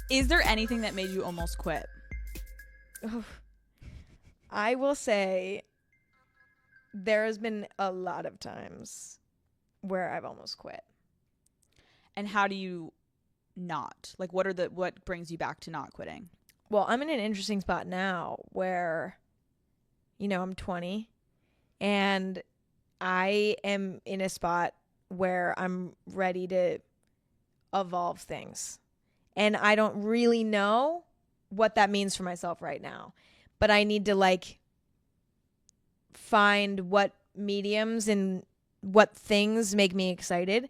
Is there anything that made you almost quit? I will say there has been a lot of times where I've almost quit. And how do you not? Like, what brings you back to not quitting? Well, I'm in an interesting spot now where, I'm 20 and I am in a spot where I'm ready to evolve things. And I don't really know what that means for myself right now. But I need to find what mediums and what things make me excited,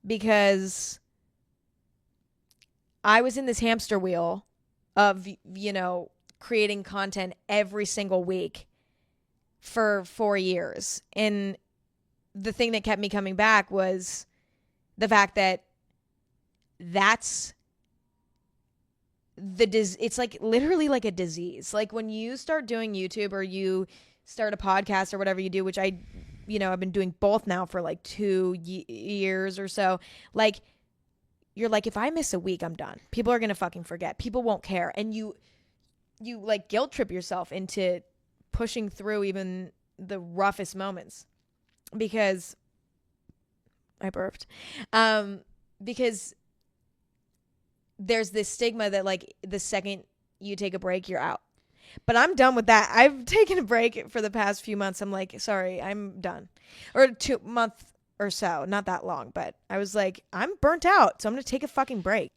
because I was in this hamster wheel of, creating content every single week for 4 years. And the thing that kept me coming back was the fact that that's it's like literally like a disease. Like when you start doing YouTube or you start a podcast or whatever you do, which I've been doing both now for like 2 years or so. Like you're like, if I miss a week, I'm done. People are going to fucking forget. People won't care. And you like guilt trip yourself into pushing through even the roughest moments, because I burped. Because there's this stigma that like the second you take a break, you're out. But I'm done with that. I've taken a break for the past few months. I'm like, sorry, I'm done. Or 2 months or so, not that long. But I was like, I'm burnt out, so I'm going to take a fucking break.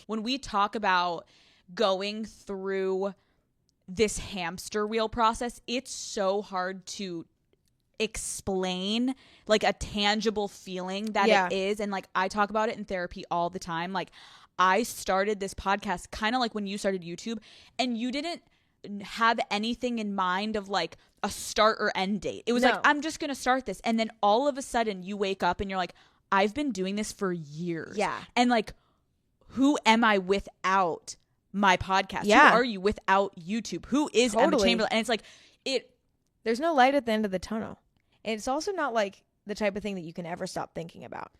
When we talk about going through this hamster wheel process, it's so hard to explain like a tangible feeling that it is. And like I talk about it in therapy all the time. Like I started this podcast kind of like when you started YouTube, and you didn't have anything in mind of like a start or end date. It was like, I'm just gonna start this, and then all of a sudden you wake up and you're like, I've been doing this for years. Yeah. And like, who am I without my podcast? Yeah. Who are you without YouTube? Who is Emma Chamberlain? And it's like there's no light at the end of the tunnel. And it's also not like the type of thing that you can ever stop thinking about.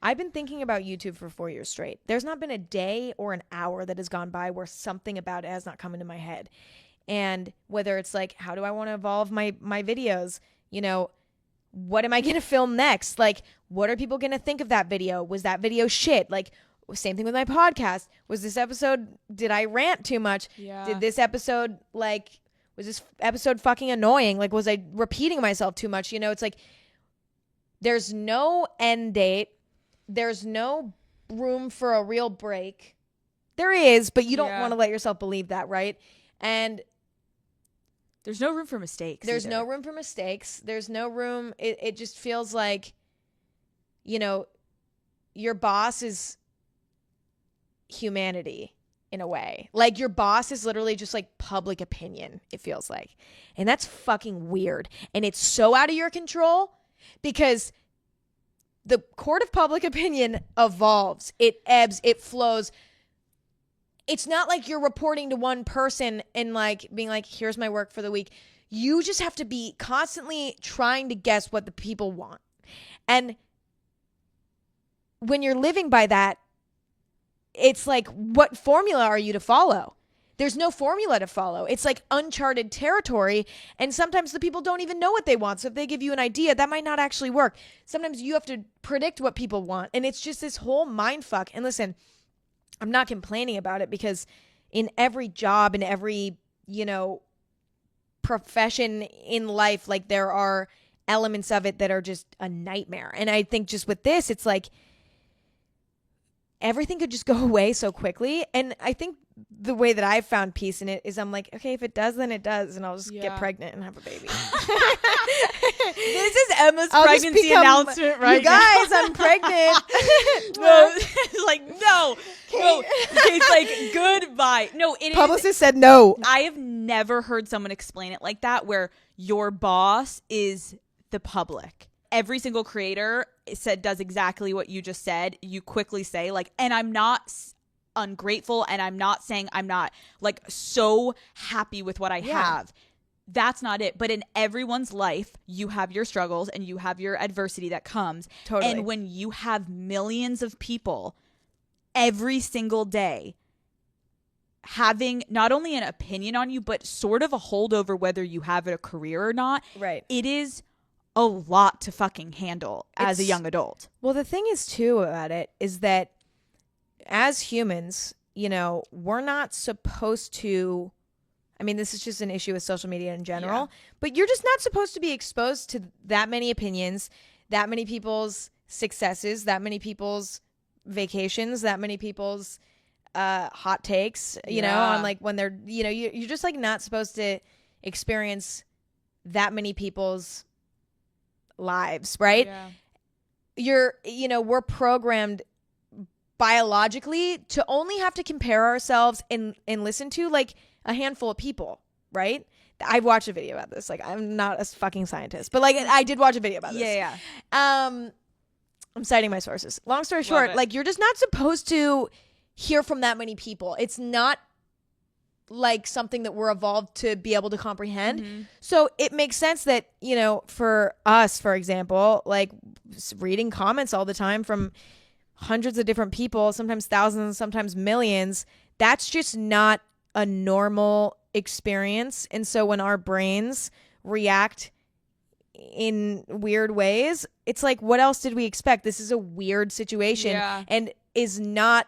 I've been thinking about YouTube for 4 years straight. There's not been a day or an hour that has gone by where something about it has not come into my head. And whether it's like, how do I want to evolve my videos? What am I going to film next? Like, what are people going to think of that video? Was that video shit? Like, same thing with my podcast. Was this episode, did I rant too much? Yeah. Did this episode, was this episode fucking annoying? Like, was I repeating myself too much? It's like, there's no end date. There's no room for a real break. There is, but you don't want to let yourself believe that, right? And there's no room for mistakes. There's no room for mistakes. There's no room. It just feels like, your boss is humanity in a way. Like your boss is literally just like public opinion, it feels like. And that's fucking weird. And it's so out of your control because the court of public opinion evolves. It ebbs, it flows. It's not like you're reporting to one person and like being like, here's my work for the week. You just have to be constantly trying to guess what the people want. And when you're living by that, it's like, what formula are you to follow? There's no formula to follow. It's like uncharted territory. And sometimes the people don't even know what they want. So if they give you an idea, that might not actually work. Sometimes you have to predict what people want. And it's just this whole mind fuck. And listen, I'm not complaining about it because in every job, in every, profession in life, like there are elements of it that are just a nightmare. And I think just with this, it's like everything could just go away so quickly. And I think the way that I've found peace in it is I'm like, okay, if it does, then it does. And I'll just get pregnant and have a baby. This is Emma's pregnancy announcement right now. You guys, I'm pregnant. No, it's like, goodbye. No, Publicist said no. I have never heard someone explain it like that, where your boss is the public. Every single creator does exactly what you just said. You quickly say like, and I'm not ungrateful, and I'm not saying I'm not like so happy with what I have. That's not it. But in everyone's life, you have your struggles and you have your adversity that comes. Totally. And when you have millions of people every single day having not only an opinion on you, but sort of a hold over whether you have a career or not. Right. It is a lot to fucking handle as a young adult. Well, the thing is too about it is that as humans, you know, we're not supposed to, I mean, this is just an issue with social media in general, but you're just not supposed to be exposed to that many opinions, that many people's successes, that many people's vacations, that many people's hot takes, you know, on like when they're, you know, you're just like not supposed to experience that many people's lives, right? We're programmed biologically to only have to compare ourselves and listen to like a handful of people, right? I've watched a video about this. Like, I'm not a fucking scientist, but like I did watch a video about this. Yeah. I'm citing my sources. Long story short, like you're just not supposed to hear from that many people. It's not like something that we're evolved to be able to comprehend. Mm-hmm. So it makes sense that, you know, for us, for example, like reading comments all the time from hundreds of different people, sometimes thousands, sometimes millions, that's just not a normal experience. And so when our brains react in weird ways, it's like, what else did we expect? This is a weird situation and is not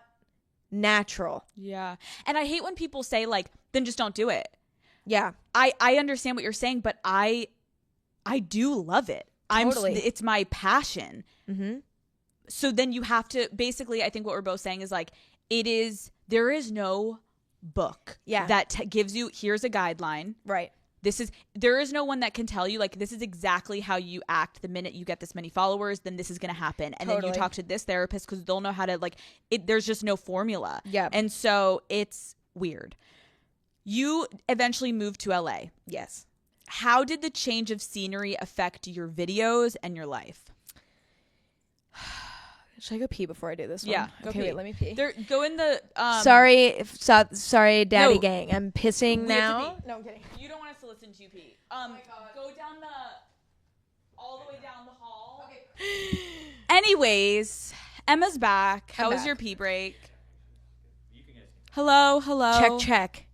natural. Yeah. And I hate when people say like, then just don't do it. Yeah. I understand what you're saying, but I do love it. Totally. It's my passion. Mm-hmm. So then you have to, basically, I think what we're both saying is like, there is no book that gives you, here's a guideline. Right. There is no one that can tell you like, this is exactly how you act the minute you get this many followers, then this is going to happen. And then you talk to this therapist because they'll know how to like, there's just no formula. Yeah. And so it's weird. You eventually moved to LA. Yes. How did the change of scenery affect your videos and your life? Should I go pee before I do this one? Yeah. Okay, wait, let me pee. Go in the... Sorry, daddy gang. I'm pissing now. No, I'm kidding. You don't want us to listen to you pee. Oh my God. Go down all the way down the hall. Okay. Anyways, Emma's back. How was your pee break? Hello. Check.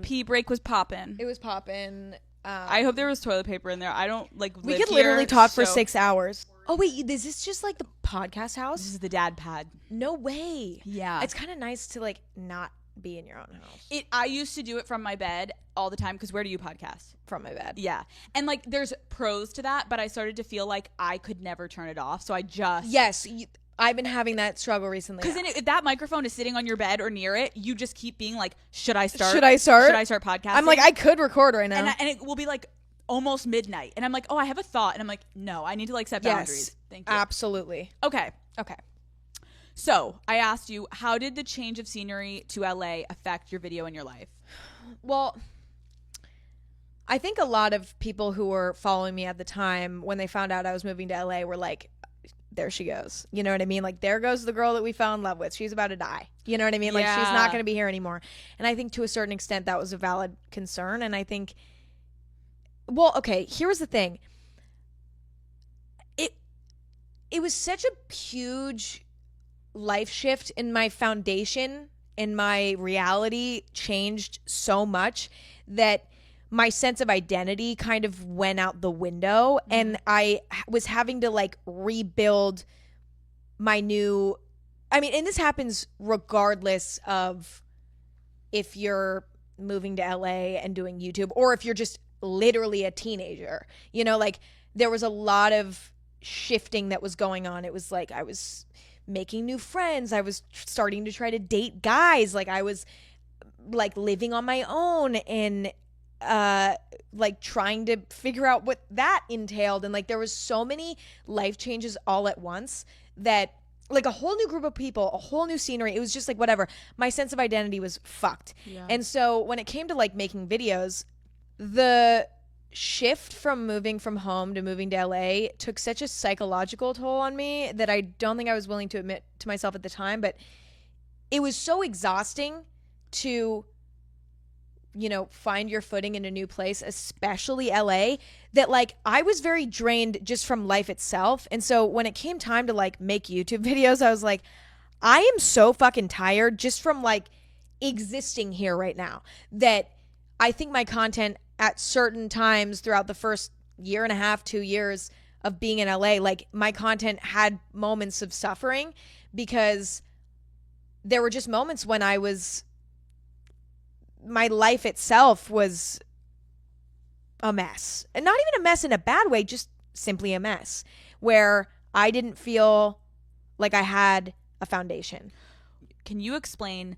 Pee break was poppin'. It was poppin'. I hope there was toilet paper in there. I don't like live We could here, literally talk for 6 hours. Oh wait, is this just like the podcast house? This is the dad pad. No way. Yeah. It's kind of nice to like not be in your own house. I used to do it from my bed all the time because where do you podcast? From my bed. Yeah. And like there's pros to that, but I started to feel like I could never turn it off. So I just... Yes. I've been having that struggle recently. Because if that microphone is sitting on your bed or near it, you just keep being like, should I start podcasting? I'm like, I could record right now. And it will be like almost midnight. And I'm like, oh, I have a thought. And I'm like, no, I need to like set boundaries. Thank you. Absolutely. Okay. So I asked you, how did the change of scenery to LA affect your video and your life? Well, I think a lot of people who were following me at the time, when they found out I was moving to LA, were like, there she goes. You know what I mean? Like, there goes the girl that we fell in love with. She's about to die. You know what I mean? Like, she's not going to be here anymore. And I think to a certain extent that was a valid concern. And I think, well, okay, here's the thing. It was such a huge life shift, in my foundation, in my reality changed so much that my sense of identity kind of went out the window, and I was having to like rebuild my new, I mean, and this happens regardless of if you're moving to LA and doing YouTube or if you're just literally a teenager, you know, like there was a lot of shifting that was going on. It was like I was making new friends. I was starting to try to date guys. Like I was like living on my own and like trying to figure out what that entailed. And like there was so many life changes all at once that like a whole new group of people, a whole new scenery. It was just like whatever. My sense of identity was fucked. Yeah. And so when it came to like making videos, the shift from moving from home to moving to LA took such a psychological toll on me that I don't think I was willing to admit to myself at the time. But it was so exhausting to, you know, find your footing in a new place, especially LA, that like I was very drained just from life itself. And so when it came time to like make YouTube videos, I was like, I am so fucking tired just from like existing here right now that I think my content at certain times throughout the first year and a half, 2 years of being in LA, like my content had moments of suffering because there were just moments when my life itself was a mess. And not even a mess in a bad way, just simply a mess where I didn't feel like I had a foundation. Can you explain,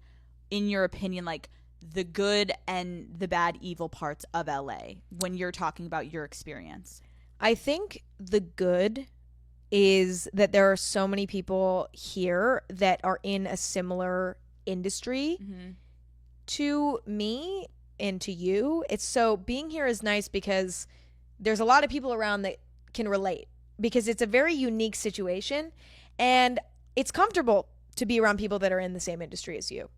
in your opinion, like the good and the bad, evil parts of LA when you're talking about your experience? I think the good is that there are so many people here that are in a similar industry to me and to you. Being here is nice because there's a lot of people around that can relate because it's a very unique situation and it's comfortable to be around people that are in the same industry as you.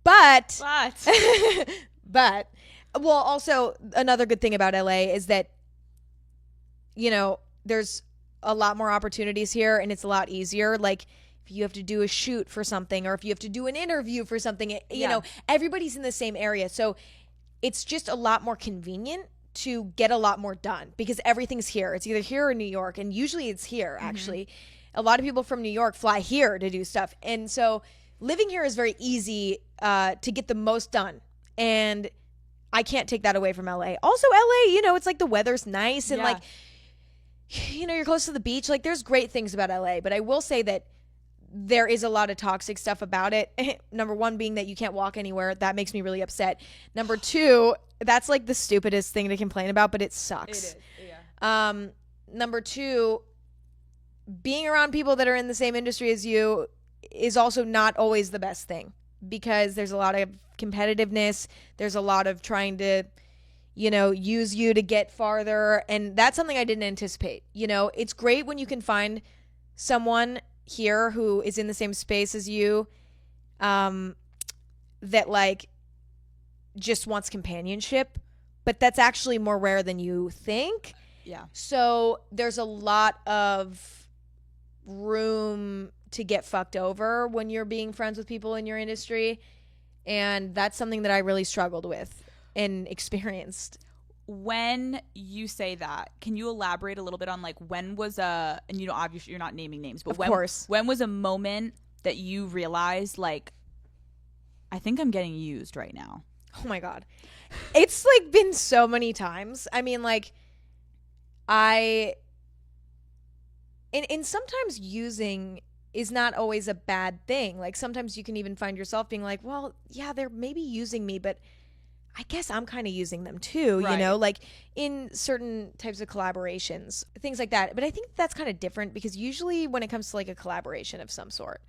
But well, also another good thing about LA is that, you know, there's a lot more opportunities here and it's a lot easier. Like if you have to do a shoot for something or if you have to do an interview for something, you know, everybody's in the same area. So it's just a lot more convenient to get a lot more done because everything's here. It's either here or New York. And usually it's here, actually. A lot of people from New York fly here to do stuff. And so living here is very easy to get the most done. And I can't take that away from LA. Also, LA, you know, it's like the weather's nice and like, you know, you're close to the beach. Like there's great things about LA, but I will say that there is a lot of toxic stuff about it. Number one being that you can't walk anywhere. That makes me really upset. Number two, that's like the stupidest thing to complain about, but it sucks. It is, yeah. Number two, being around people that are in the same industry as you is also not always the best thing because there's a lot of competitiveness. There's a lot of trying to, you know, use you to get farther. And that's something I didn't anticipate. You know, it's great when you can find someone here who is in the same space as you that like just wants companionship, but that's actually more rare than you think. Yeah. So there's a lot of room to get fucked over when you're being friends with people in your industry. And that's something that I really struggled with and experienced. When you say that, can you elaborate a little bit on like when was and you know, obviously you're not naming names, but when was a moment that you realized like, I think I'm getting used right now? Oh my God. It's like been so many times. I mean, like and sometimes using is not always a bad thing. Like sometimes you can even find yourself being like, well, yeah, they're maybe using me, but I guess I'm kind of using them too, you know, like in certain types of collaborations, things like that. But I think that's kind of different because usually when it comes to like a collaboration of some sort,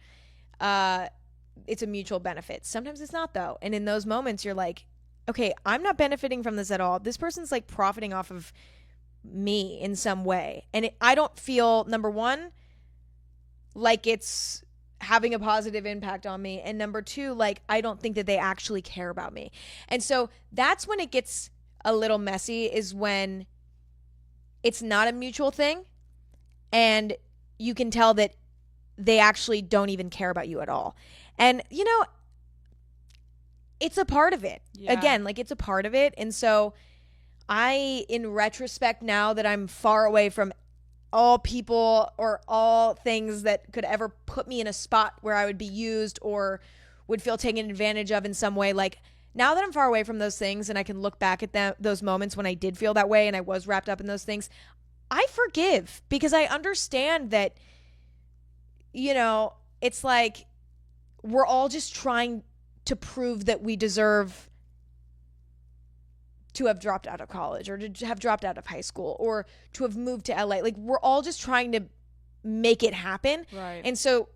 it's a mutual benefit. Sometimes it's not though. And in those moments you're like, okay, I'm not benefiting from this at all. This person's like profiting off of me in some way. And I don't feel, number one, like it's having a positive impact on me, and number two, like I don't think that they actually care about me. And so that's when it gets a little messy, is when it's not a mutual thing and you can tell that they actually don't even care about you at all. And you know, it's a part of it. Again, like it's a part of it. And so I, in retrospect, now that I'm far away from all people or all things that could ever put me in a spot where I would be used or would feel taken advantage of in some way, like now that I'm far away from those things and I can look back at those moments when I did feel that way and I was wrapped up in those things, I forgive because I understand that, you know, it's like we're all just trying to prove that we deserve to have dropped out of college or to have dropped out of high school or to have moved to LA. Like we're all just trying to make it happen. Right. And so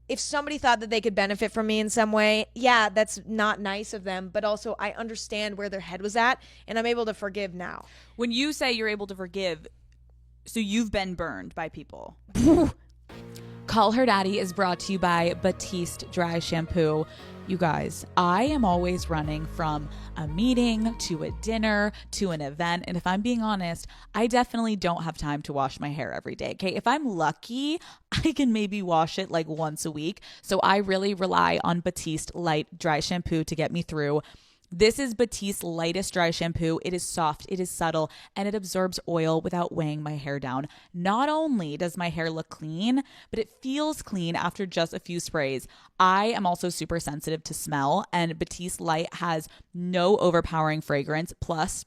if somebody thought that they could benefit from me in some way, yeah, that's not nice of them. But also I understand where their head was at and I'm able to forgive now. When you say you're able to forgive, so you've been burned by people. Call Her Daddy is brought to you by Batiste Dry Shampoo. You guys, I am always running from a meeting to a dinner to an event. And if I'm being honest, I definitely don't have time to wash my hair every day. Okay. If I'm lucky, I can maybe wash it like once a week. So I really rely on Batiste Light Dry Shampoo to get me through. This is Batiste lightest dry shampoo. It is soft, it is subtle, and it absorbs oil without weighing my hair down. Not only does my hair look clean, but it feels clean after just a few sprays. I am also super sensitive to smell, and Batiste Light has no overpowering fragrance. Plus,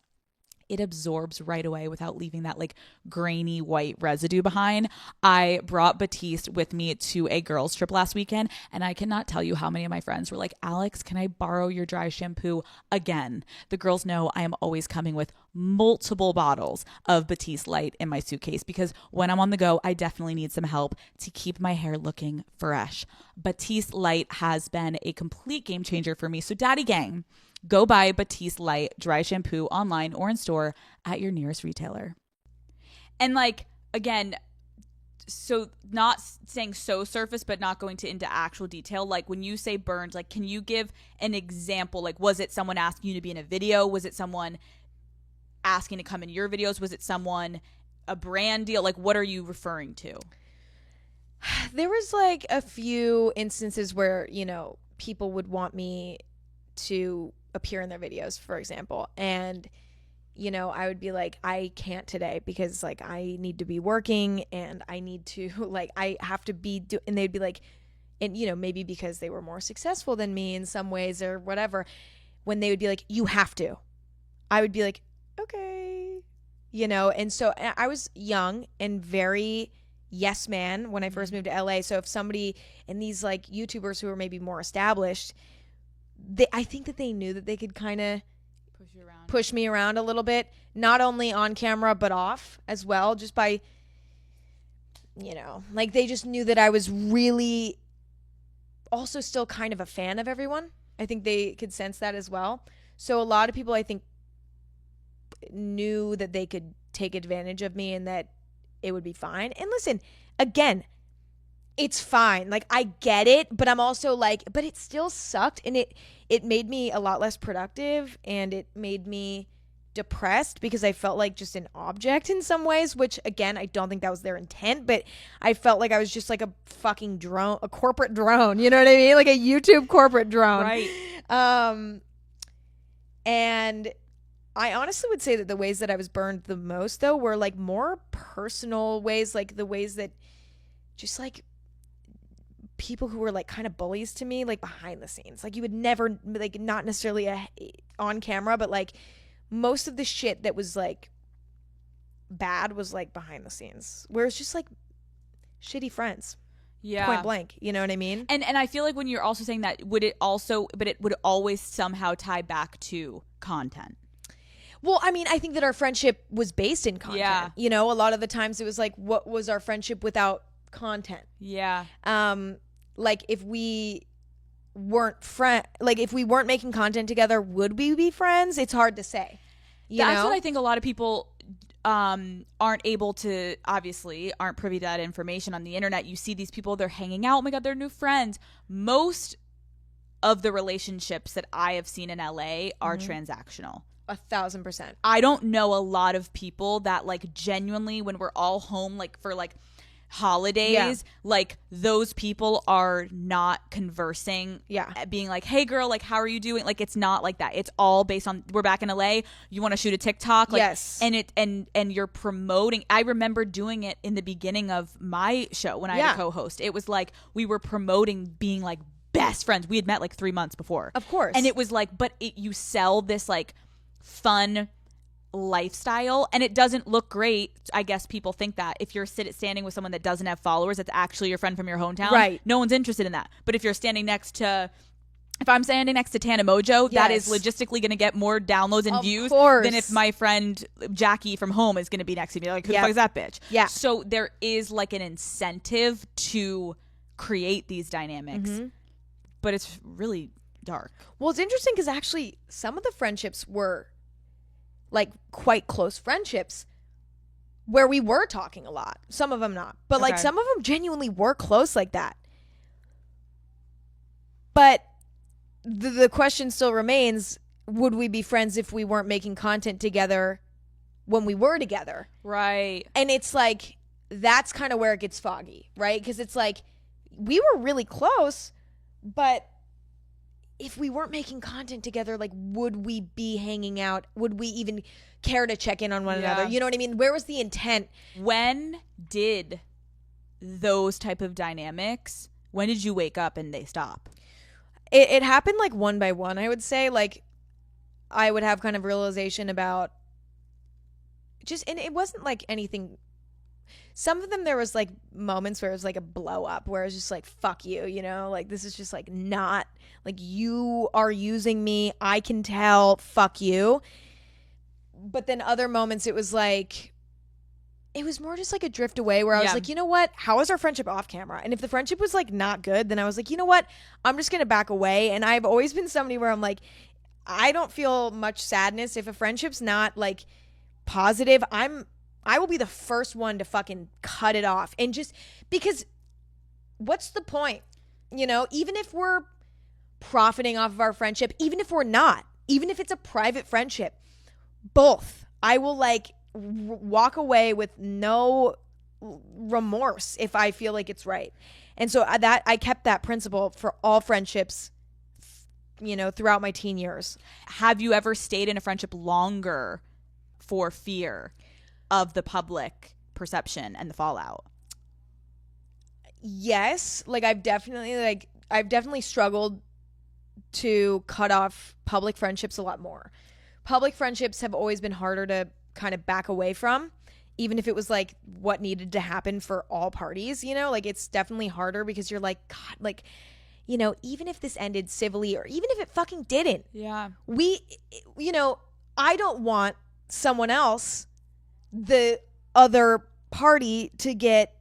it absorbs right away without leaving that like grainy white residue behind. I brought Batiste with me to a girls trip last weekend, and I cannot tell you how many of my friends were like, Alex, can I borrow your dry shampoo again? The girls know I am always coming with multiple bottles of Batiste Light in my suitcase because when I'm on the go, I definitely need some help to keep my hair looking fresh. Batiste Light has been a complete game changer for me. So Daddy Gang, go buy Batiste Light Dry Shampoo online or in store at your nearest retailer. And like, again, so not saying so surface, but not going into actual detail. Like when you say burns, like, can you give an example? Like, was it someone asking you to be in a video? Was it someone asking to come in your videos? Was it someone, a brand deal? Like, what are you referring to? There was like a few instances where, you know, people would want me to appear in their videos, for example, and you know, I would be like, I can't today because like I need to be working and I need to like I have to be and they'd be like, and you know, maybe because they were more successful than me in some ways or whatever, when they would be like, you have to, I would be like, okay, you know. And so I was young and very yes man when I first moved to LA. So if somebody, and these like YouTubers who are maybe more established, I think that they knew that they could kind of push me around a little bit, not only on camera but off as well, just by, you know, like they just knew that I was really also still kind of a fan of everyone. I think they could sense that as well. So a lot of people, I think, knew that they could take advantage of me and that it would be fine. And listen, again, it's fine. Like, I get it, but I'm also like, but it still sucked. And it made me a lot less productive, and it made me depressed because I felt like just an object in some ways, which again, I don't think that was their intent, but I felt like I was just like a fucking drone, a corporate drone. You know what I mean? Like a YouTube corporate drone. Right. And I honestly would say that the ways that I was burned the most though were like more personal ways, like the ways that just like people who were like kind of bullies to me, like behind the scenes. Like you would never, like not necessarily on camera, but like most of the shit that was like bad was like behind the scenes, where it's just like shitty friends. Yeah. Point blank. You know what I mean? And I feel like when you're also saying that, would it also, but it would always somehow tie back to content. Well, I mean, I think that our friendship was based in content. Yeah. You know, a lot of the times it was like, what was our friendship without content? Yeah. Like if we weren't if we weren't making content together, would we be friends? It's hard to say. That's what I think a lot of people aren't able to, obviously aren't privy to that information on the internet. You see these people, they're hanging out. Oh my God, they're new friends. Most of the relationships that I have seen in LA are transactional. 1,000%. I don't know a lot of people that like genuinely, when we're all home, like for like holidays, like those people are not conversing, being like, hey girl, like how are you doing? Like it's not like that. It's all based on, we're back in LA, you want to shoot a TikTok, like, yes, and you're promoting. I remember doing it in the beginning of my show when I had a co-host. It was like we were promoting being like best friends. We had met like 3 months before, of course, and it was like, but you sell this like fun lifestyle, and it doesn't look great. I guess people think that if you're standing with someone that doesn't have followers, that's actually your friend from your hometown, right? No one's interested in that. But if you're standing next to, if I'm standing next to Tana Mojo, that is logistically going to get more downloads and views than if my friend Jackie from home is going to be next to me. Like, who the fuck is that bitch? Yeah. So there is like an incentive to create these dynamics, but it's really dark. Well, it's interesting because actually some of the friendships were like quite close friendships where we were talking a lot. Some of them not. But like some of them genuinely were close like that. But the question still remains, would we be friends if we weren't making content together when we were together? Right. And it's like, that's kind of where it gets foggy, right? Because it's like, we were really close, but if we weren't making content together, like, would we be hanging out? Would we even care to check in on one another? You know what I mean? Where was the intent? When did those type of dynamics, when did you wake up and they stop? It happened like one by one, I would say. Like, I would have kind of realization about just, and it wasn't like anything. Some of them, there was like moments where it was like a blow up, where it was just like, fuck you, you know, like, this is just like not, like, you are using me, I can tell, fuck you. But then other moments, it was like, it was more just like a drift away, where I was like, you know what, how is our friendship off camera? And if the friendship was like not good, then I was like, you know what, I'm just gonna back away. And I've always been somebody where I'm like, I don't feel much sadness if a friendship's not like positive. I will be the first one to fucking cut it off. And just because, what's the point? You know, even if we're profiting off of our friendship, even if we're not, even if it's a private friendship, both, I will like walk away with no remorse if I feel like it's right. And so I kept that principle for all friendships, you know, throughout my teen years. Have you ever stayed in a friendship longer for fear of the public perception and the fallout? Yes. Like, I've definitely struggled to cut off public friendships a lot more. Public friendships have always been harder to kind of back away from, even if it was like what needed to happen for all parties, you know, like, it's definitely harder because you're like, God, like, you know, even if this ended civilly, or even if it fucking didn't, you know, I don't want someone else, the other party, to get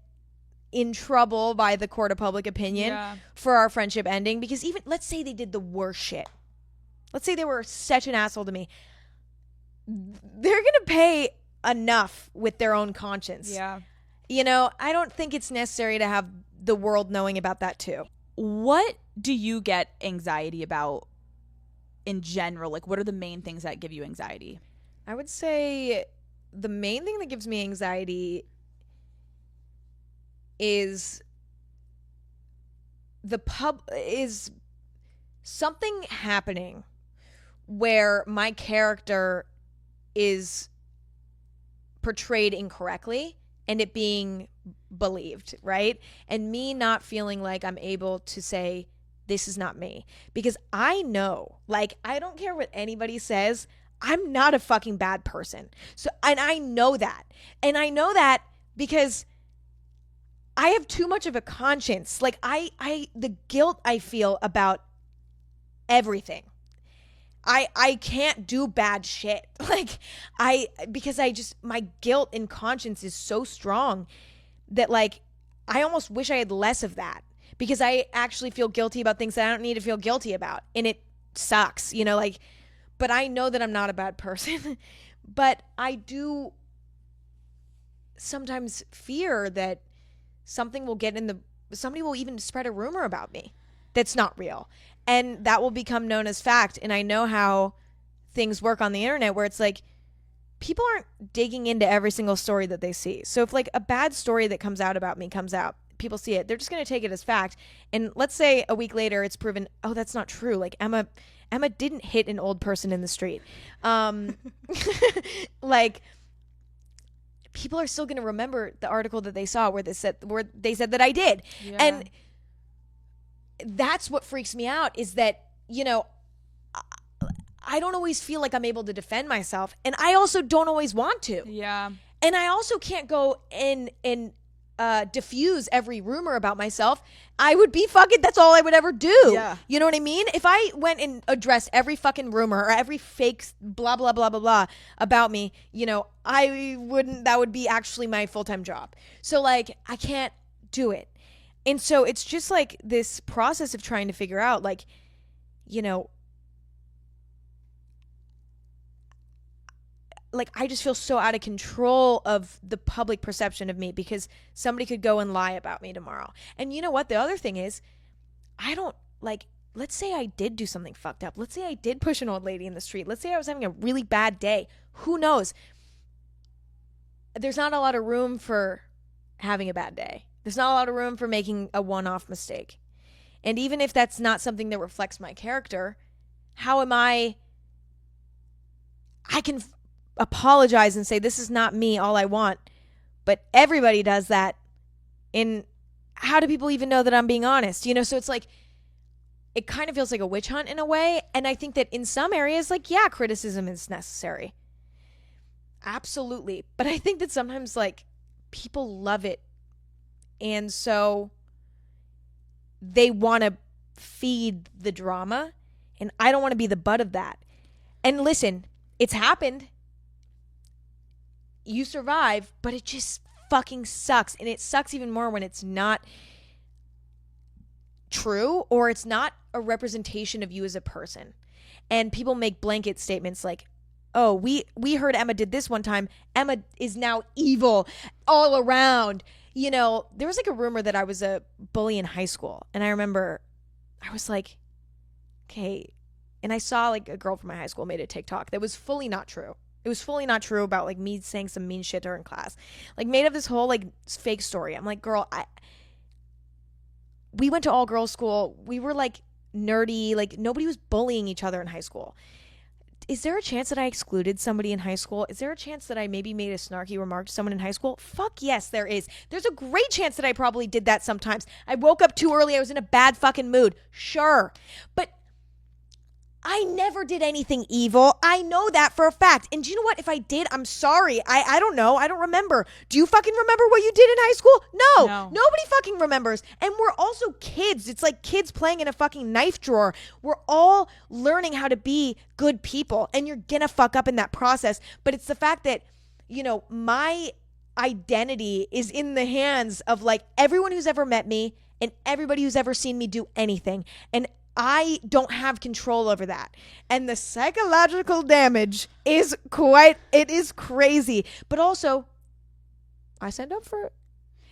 in trouble by the court of public opinion for our friendship ending. Because even, let's say they did the worst shit. Let's say they were such an asshole to me. They're going to pay enough with their own conscience. Yeah. You know, I don't think it's necessary to have the world knowing about that too. What do you get anxiety about in general? Like, what are the main things that give you anxiety? I would say the main thing that gives me anxiety is is something happening where my character is portrayed incorrectly and it being believed, right? And me not feeling like I'm able to say, this is not me. Because I know, like, I don't care what anybody says, I'm not a fucking bad person. So, and I know that. And I know that because I have too much of a conscience. Like, the guilt I feel about everything. I can't do bad shit. Like, because my guilt and conscience is so strong that, like, I almost wish I had less of that, because I actually feel guilty about things that I don't need to feel guilty about. And it sucks, you know, like, but I know that I'm not a bad person. But I do sometimes fear that somebody will even spread a rumor about me that's not real. And that will become known as fact. And I know how things work on the internet, where it's like, people aren't digging into every single story that they see. So if, like, a bad story that comes out about me comes out, people see it, they're just going to take it as fact. And let's say a week later it's proven, oh, that's not true. Like, Emma didn't hit an old person in the street. Like, people are still going to remember the article that they saw where they said that I did. Yeah. And that's what freaks me out, is that, you know, I don't always feel like I'm able to defend myself, and I also don't always want to. Yeah. And I also can't go and diffuse every rumor about myself. I would be fucking, that's all I would ever do. Yeah. You know what I mean? If I went and addressed every fucking rumor or every fake blah, blah, blah, blah, blah about me, you know, that would be actually my full-time job. So, like, I can't do it. And so it's just like this process of trying to figure out, like, you know, like, I just feel so out of control of the public perception of me, because somebody could go and lie about me tomorrow. And you know what? The other thing is, I don't, like, let's say I did do something fucked up. Let's say I did push an old lady in the street. Let's say I was having a really bad day. Who knows? There's not a lot of room for having a bad day. There's not a lot of room for making a one-off mistake. And even if that's not something that reflects my character, how am I can apologize and say, this is not me, all I want. But everybody does that. And how do people even know that I'm being honest? You know, so it's like, it kind of feels like a witch hunt in a way. And I think that in some areas, like, yeah, criticism is necessary. Absolutely. But I think that sometimes, like, people love it. And so they want to feed the drama. And I don't want to be the butt of that. And listen, it's happened. You survive, but it just fucking sucks. And it sucks even more when it's not true or it's not a representation of you as a person. And people make blanket statements like, oh, we heard Emma did this one time. Emma is now evil all around. You know, there was like a rumor that I was a bully in high school. And I remember I was like, okay. And I saw like a girl from my high school made a TikTok that was fully not true. It was fully not true about like me saying some mean shit to her in class. Like made up this whole like fake story. I'm like, girl, we went to all girls school. We were like nerdy. Like nobody was bullying each other in high school. Is there a chance that I excluded somebody in high school? Is there a chance that I maybe made a snarky remark to someone in high school? Fuck yes, there is. There's a great chance that I probably did that sometimes. I woke up too early. I was in a bad fucking mood. Sure. But I never did anything evil. I know that for a fact. And do you know what? If I did, I'm sorry. I don't know. I don't remember. Do you fucking remember what you did in high school? No. Nobody fucking remembers. And we're also kids. It's like kids playing in a fucking knife drawer. We're all learning how to be good people. And you're gonna fuck up in that process. But it's the fact that, you know, my identity is in the hands of like everyone who's ever met me and everybody who's ever seen me do anything. And I don't have control over that. And the psychological damage is it is crazy. But also, I signed up for it.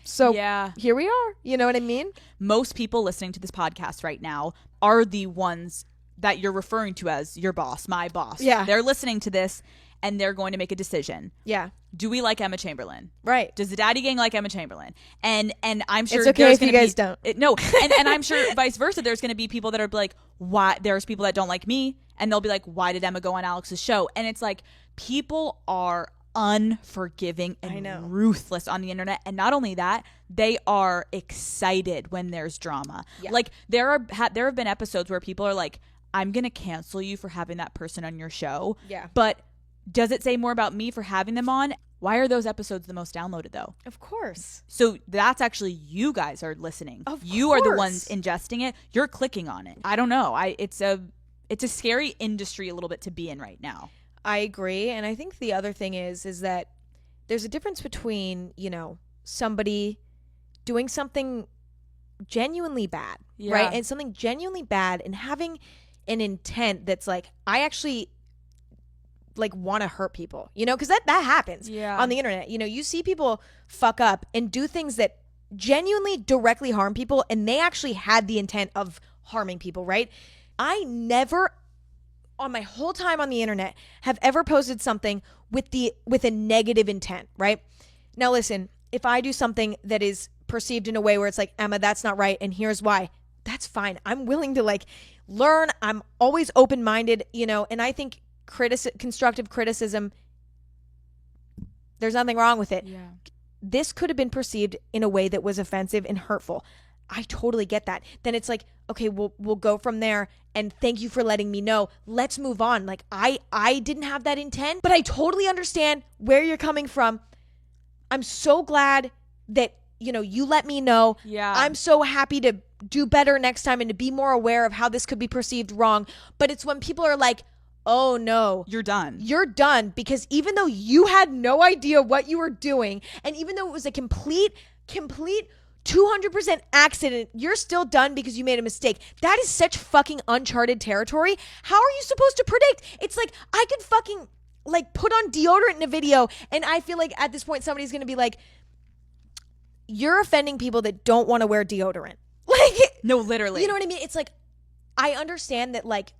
So yeah, here we are. You know what I mean? Most people listening to this podcast right now are the ones that you're referring to as your boss, my boss. Yeah. They're listening to this and they're going to make a decision. Yeah. Do we like Emma Chamberlain? Right. Does the Daddy Gang like Emma Chamberlain? And I'm sure it's okay if you guys don't. No. And I'm sure vice versa. There's going to be people that are like, why? There's people that don't like me. And they'll be like, why did Emma go on Alex's show? And it's like, people are unforgiving and ruthless on the internet. And not only that, they are excited when there's drama. Yeah. Like there have been episodes where people are like, I'm going to cancel you for having that person on your show. Yeah. But does it say more about me for having them on? Why are those episodes the most downloaded though? Of course. So that's actually you guys are listening. You course. are the ones ingesting it. You're clicking on it. I don't know. It's a scary industry a little bit to be in right now. I agree. And I think the other thing is that there's a difference between, you know, somebody doing something genuinely bad, right? And something genuinely bad and having an intent that's like, I actually like want to hurt people, you know, because that happens on the internet. You know, you see people fuck up and do things that genuinely directly harm people, and they actually had the intent of harming people, right? I never on my whole time on the internet have ever posted something with a negative intent, right? Now listen, if I do something that is perceived in a way where it's like, Emma, that's not right, and here's why, that's fine. I'm willing to like learn. I'm always open-minded, you know, and I think constructive criticism, there's nothing wrong with it. Yeah. This could have been perceived in a way that was offensive and hurtful. I totally get that. Then it's like, okay, we'll go from there, and thank you for letting me know. Let's move on. Like I didn't have that intent, but I totally understand where you're coming from. I'm so glad that, you know, you let me know. Yeah. I'm so happy to do better next time and to be more aware of how this could be perceived wrong. But it's when people are like, oh no, you're done. You're done, because even though you had no idea what you were doing, and even though it was a complete 200% accident, you're still done because you made a mistake. That is such fucking uncharted territory. How are you supposed to predict? It's like, I could fucking like put on deodorant in a video, and I feel like at this point somebody's gonna be like, you're offending people that don't want to wear deodorant. Like, no, literally. You know what I mean? It's like, I understand that like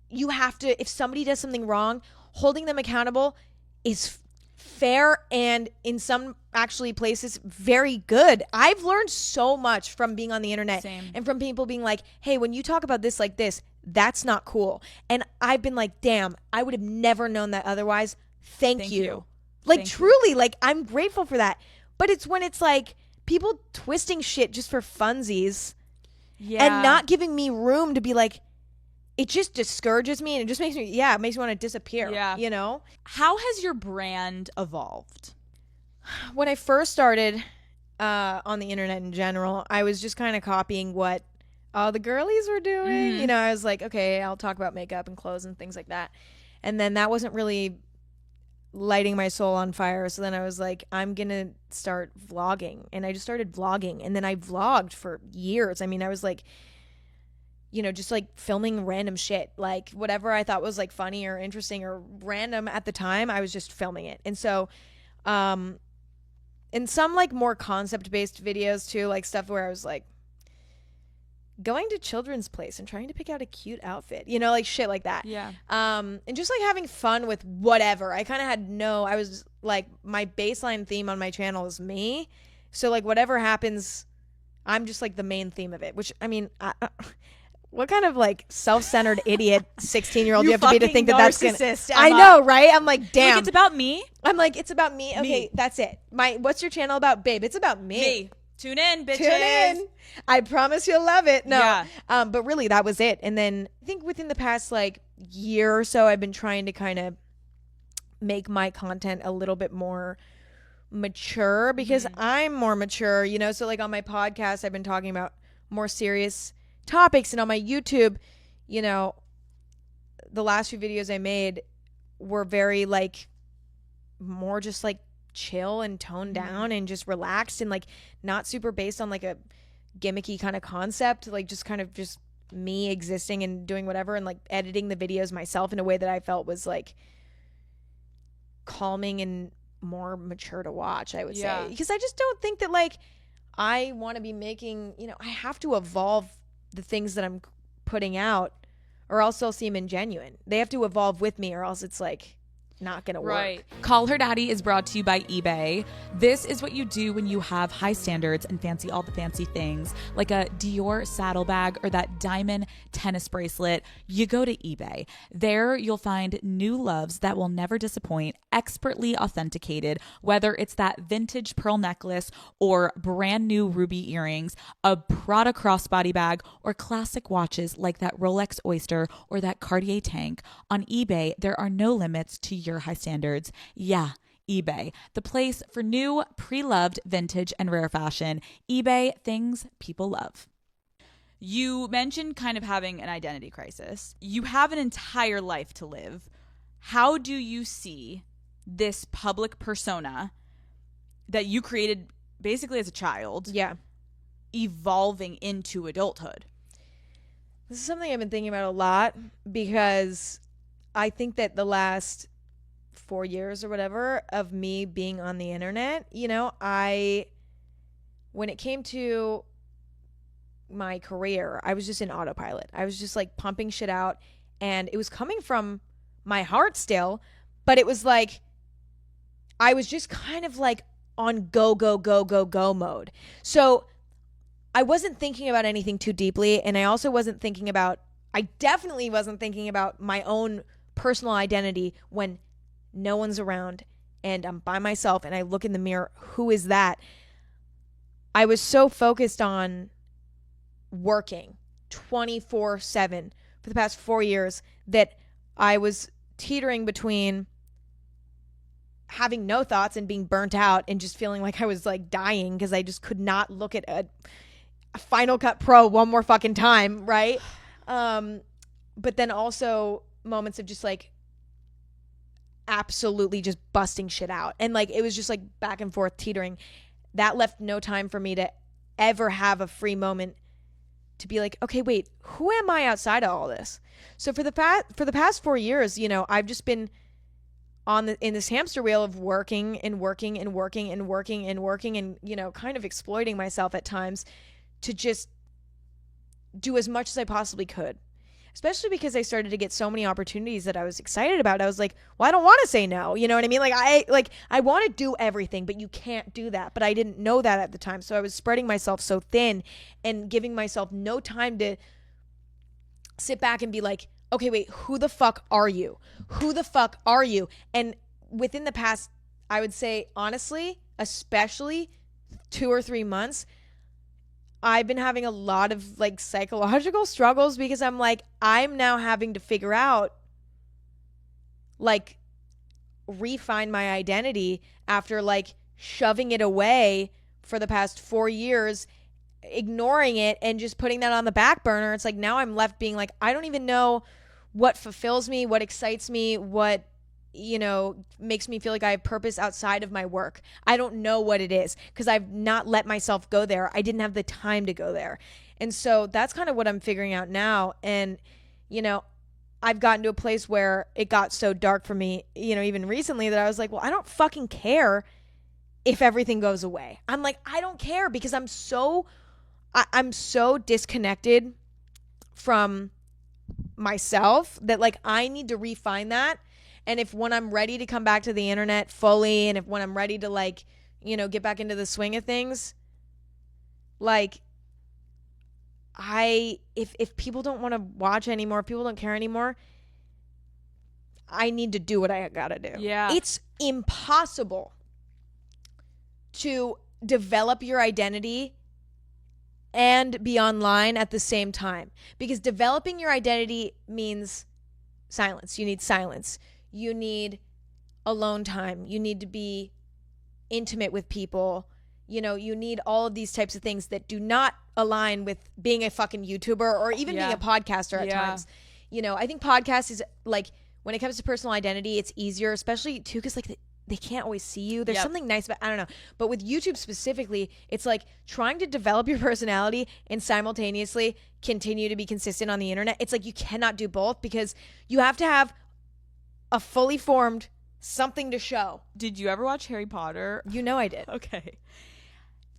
you have to, if somebody does something wrong, holding them accountable is fair, and in some actually places very good. I've learned so much from being on the internet. Same. And from people being like, hey, when you talk about this like this, that's not cool. And I've been like, damn, I would have never known that otherwise. Thank you. Like Thank truly, like I'm grateful for that. But it's when it's like people twisting shit just for funsies and not giving me room to be like, it just discourages me, and it just makes me, it makes me want to disappear. Yeah. You know? How has your brand evolved? When I first started on the internet in general, I was just kind of copying what all the girlies were doing. Mm-hmm. You know, I was like, okay, I'll talk about makeup and clothes and things like that. And then that wasn't really lighting my soul on fire. So then I was like, I'm going to start vlogging. And I just started vlogging. And then I vlogged for years. I mean, I was like, you know, just like filming random shit, like whatever I thought was like funny or interesting or random at the time, I was just filming it. And so, in some like more concept based videos too, like stuff where I was like going to Children's Place and trying to pick out a cute outfit, you know, like shit like that. Yeah. And just like having fun with whatever. I kind of I was like, my baseline theme on my channel is me. So like whatever happens, I'm just like the main theme of it, which I mean, what kind of like self-centered idiot 16-year-old do you have to be to think that that's gonna... I know, right? I'm like, damn. Like, it's about me? I'm like, it's about me? Okay, that's it. What's your channel about, babe? It's about me. Me. Tune in, bitches. Tune in. I promise you'll love it. No. Yeah. But really, that was it. And then I think within the past like year or so, I've been trying to kind of make my content a little bit more mature, because I'm more mature, you know? So like on my podcast, I've been talking about more serious topics, and on my YouTube, you know, the last few videos I made were very like more just like chill and toned down and just relaxed and like not super based on like a gimmicky kind of concept, like just kind of just me existing and doing whatever, and like editing the videos myself in a way that I felt was like calming and more mature to watch, I would say. Because I just don't think that like I want to be making, you know, I have to evolve the things that I'm putting out, or else they'll seem ingenuine. They have to evolve with me, or else it's like not gonna work. Call Her Daddy is brought to you by eBay. This is what you do when you have high standards and fancy all the fancy things, like a Dior saddlebag or that diamond tennis bracelet. You go to eBay. There you'll find new loves that will never disappoint, expertly authenticated, whether it's that vintage pearl necklace or brand new ruby earrings, a Prada crossbody bag, or classic watches like that Rolex Oyster or that Cartier tank. On eBay, there are no limits to your high standards. Yeah, eBay, the place for new, pre-loved vintage and rare fashion. eBay, things people love. You mentioned kind of having an identity crisis. You have an entire life to live. How do you see this public persona that you created basically as a child evolving into adulthood? This is something I've been thinking about a lot, because I think that the last 4 years or whatever of me being on the internet, you know, when it came to my career, I was just in autopilot. I was just like pumping shit out, and it was coming from my heart still, but it was like I was just kind of like on go mode. So I wasn't thinking about anything too deeply, and I definitely wasn't thinking about my own personal identity when no one's around and I'm by myself and I look in the mirror. Who is that? I was so focused on working 24/7 for the past 4 years that I was teetering between having no thoughts and being burnt out and just feeling like I was like dying because I just could not look at a Final Cut Pro one more fucking time, right? But then also moments of just like absolutely just busting shit out, and like it was just like back and forth teetering. That left no time for me to ever have a free moment to be like, okay, wait, who am I outside of all this? So for the past 4 years, you know, I've just been in this hamster wheel of working and working and working and working and working and, you know, kind of exploiting myself at times to just do as much as I possibly could. Especially because I started to get so many opportunities that I was excited about. I was like, well, I don't want to say no. You know what I mean? I want to do everything, but you can't do that. But I didn't know that at the time. So I was spreading myself so thin and giving myself no time to sit back and be like, okay, wait, who the fuck are you? Who the fuck are you? And within the past, I would say, honestly, especially 2 or 3 months, I've been having a lot of like psychological struggles because I'm like, I'm now having to figure out, like, refine my identity after like shoving it away for the past 4 years, ignoring it and just putting that on the back burner. It's like now I'm left being like, I don't even know what fulfills me, what excites me, what, you know, makes me feel like I have purpose outside of my work. I don't know what it is because I've not let myself go there. I didn't have the time to go there. And so that's kind of what I'm figuring out now. And, you know, I've gotten to a place where it got so dark for me, you know, even recently that I was like, well, I don't fucking care if everything goes away. I'm like, I don't care because I'm so disconnected from myself that like I need to refine that. And if when I'm ready to come back to the internet fully, and when I'm ready to like, you know, get back into the swing of things, like if people don't want to watch anymore, if people don't care anymore, I need to do what I gotta do. Yeah. It's impossible to develop your identity and be online at the same time, because developing your identity means silence. You need silence. You need alone time. You need to be intimate with people. You know, you need all of these types of things that do not align with being a fucking YouTuber or even being a podcaster at times. You know, I think podcast is like, when it comes to personal identity, it's easier, especially too, because like they can't always see you. There's something nice about, I don't know. But with YouTube specifically, it's like trying to develop your personality and simultaneously continue to be consistent on the internet. It's like you cannot do both because you have to have a fully formed something to show. Did you ever watch Harry Potter? You know I did. Okay.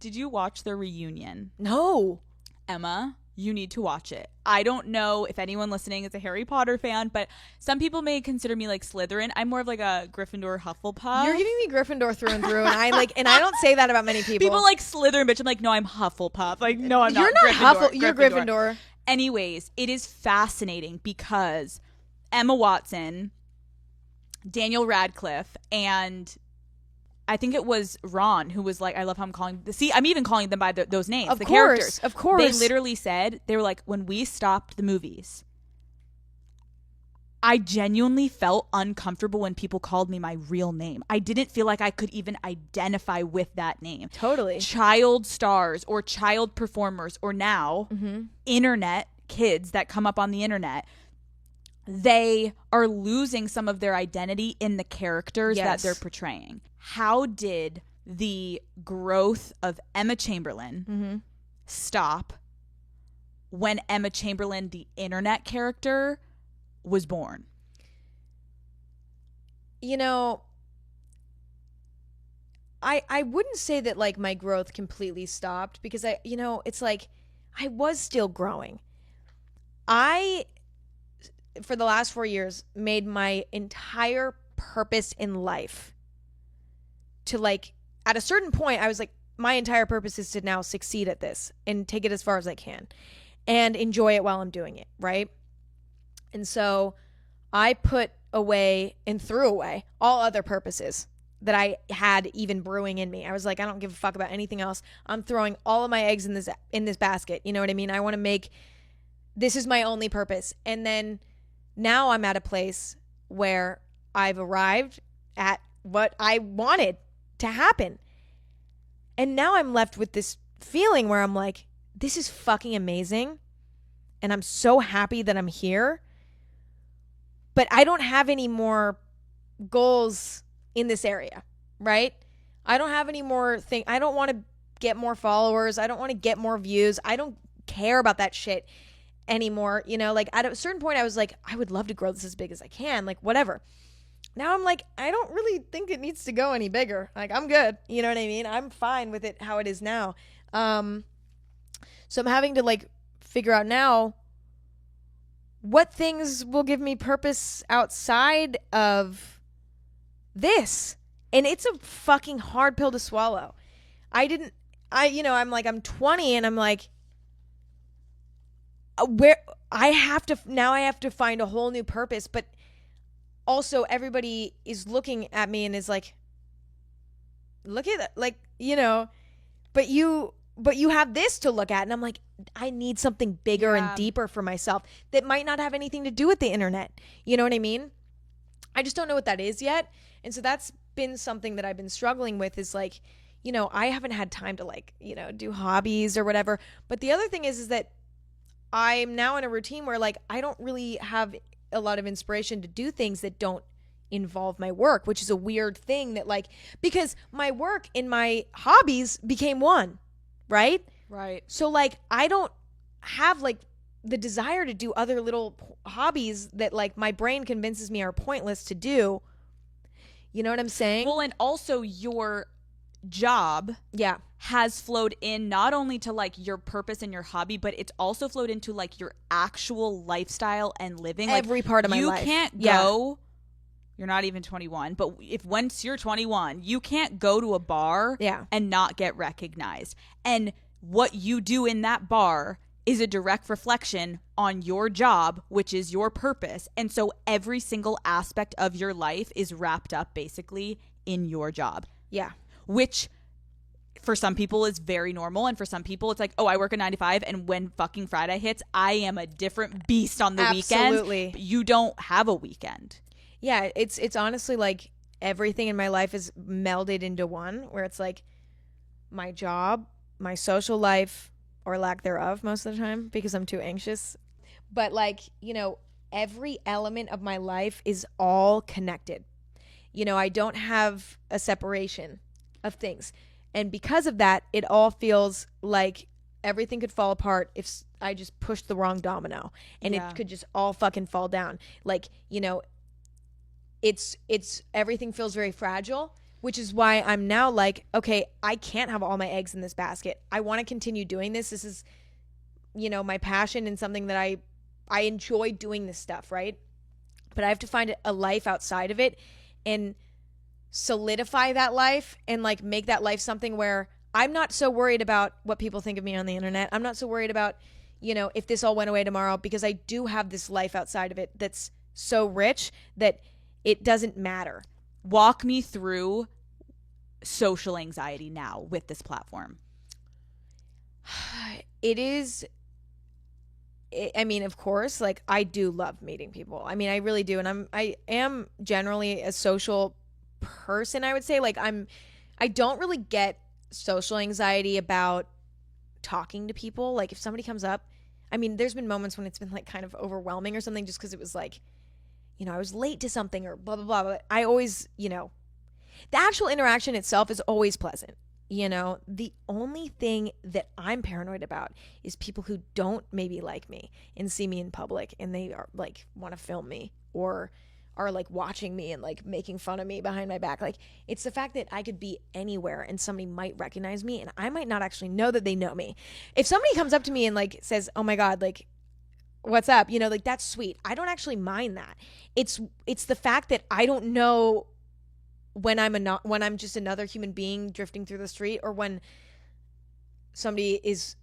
Did you watch the reunion? No. Emma, you need to watch it. I don't know if anyone listening is a Harry Potter fan, but some people may consider me like Slytherin. I'm more of like a Gryffindor Hufflepuff. You're giving me Gryffindor through and through, and I don't say that about many people. People like Slytherin, bitch. I'm like, no, I'm Hufflepuff. Like, no, I'm not. You're not Gryffindor. You're Gryffindor. Anyways, it is fascinating because Emma Watson, Daniel Radcliffe, and I think it was Ron who was like, I love how I'm calling. See, I'm even calling them by those names. Of the course, characters. of course. They literally said, they were like, when we stopped the movies, I genuinely felt uncomfortable when people called me my real name. I didn't feel like I could even identify with that name. Totally. Child stars or child performers, or now internet kids that come up on the internet, they are losing some of their identity in the characters that they're portraying. How did the growth of Emma Chamberlain stop when Emma Chamberlain, the internet character, was born? You know, I wouldn't say that like my growth completely stopped, because it's like I was still growing. For the last 4 years, made my entire purpose in life to, like, at a certain point, I was like, my entire purpose is to now succeed at this and take it as far as I can and enjoy it while I'm doing it, right? And so I put away and threw away all other purposes that I had even brewing in me. I was like, I don't give a fuck about anything else. I'm throwing all of my eggs in this basket. You know what I mean? I want to make, this is my only purpose. And then now I'm at a place where I've arrived at what I wanted to happen. And now I'm left with this feeling where I'm like, this is fucking amazing. And I'm so happy that I'm here. But I don't have any more goals in this area, right? I don't have any more I don't want to get more followers. I don't want to get more views. I don't care about that shit anymore. You know, like at a certain point I was like, I would love to grow this as big as I can, like whatever. Now I'm like, I don't really think it needs to go any bigger. Like, I'm good. You know what I mean? I'm fine with it how it is now. So I'm having to like figure out now what things will give me purpose outside of this. And it's a fucking hard pill to swallow. I'm like, I'm 20 and I'm like, where I have to find a whole new purpose. But also everybody is looking at me and is like, look at that, like, but you have this to look at. And I'm like, I need something bigger and deeper for myself that might not have anything to do with the internet. You know what I mean? I just don't know what that is yet. And so that's been something that I've been struggling with, is like, I haven't had time to like, do hobbies or whatever. But the other thing is that I'm now in a routine where like I don't really have a lot of inspiration to do things that don't involve my work, which is a weird thing that like, because my work and my hobbies became one, right? Right. So like I don't have like the desire to do other little hobbies that like my brain convinces me are pointless to do. You know what I'm saying? Well, and also your job has flowed in not only to like your purpose and your hobby, but it's also flowed into like your actual lifestyle and living. Every part of my life. You can't go, you're not even 21, but once you're 21, you can't go to a bar and not get recognized. And what you do in that bar is a direct reflection on your job, which is your purpose. And so every single aspect of your life is wrapped up basically in your job. Yeah. Which for some people is very normal. And for some people it's like, oh, I work a 9 to 5. And when fucking Friday hits, I am a different beast on the weekend. Absolutely. You don't have a weekend. Yeah. It's honestly like everything in my life is melded into one, where it's like my job, my social life, or lack thereof most of the time because I'm too anxious. But like, every element of my life is all connected. I don't have a separation of things. And because of that, it all feels like everything could fall apart if I just pushed the wrong domino, and it could just all fucking fall down. Like, it's everything feels very fragile, which is why I'm now like, okay, I can't have all my eggs in this basket. I want to continue doing this. This is, my passion and something that I enjoy doing this stuff, right? But I have to find a life outside of it and solidify that life and like make that life something where I'm not so worried about what people think of me on the internet. I'm not so worried about, if this all went away tomorrow, because I do have this life outside of it that's so rich that it doesn't matter. Walk me through social anxiety now with this platform. I mean, of course, like I do love meeting people. I mean, I really do. And I am generally a social person, I would say. Like I don't really get social anxiety about talking to people. Like if somebody comes up, I mean, there's been moments when it's been like kind of overwhelming or something, just because it was like, I was late to something or blah, blah, blah. But I always, the actual interaction itself is always pleasant. The only thing that I'm paranoid about is people who don't maybe like me and see me in public and they are like want to film me or are like watching me and like making fun of me behind my back. Like it's the fact that I could be anywhere and somebody might recognize me and I might not actually know that they know me. If somebody comes up to me and like says, "Oh my God, like what's up?" Like that's sweet. I don't actually mind that. It's the fact that I don't know when I'm just another human being drifting through the street, or when somebody is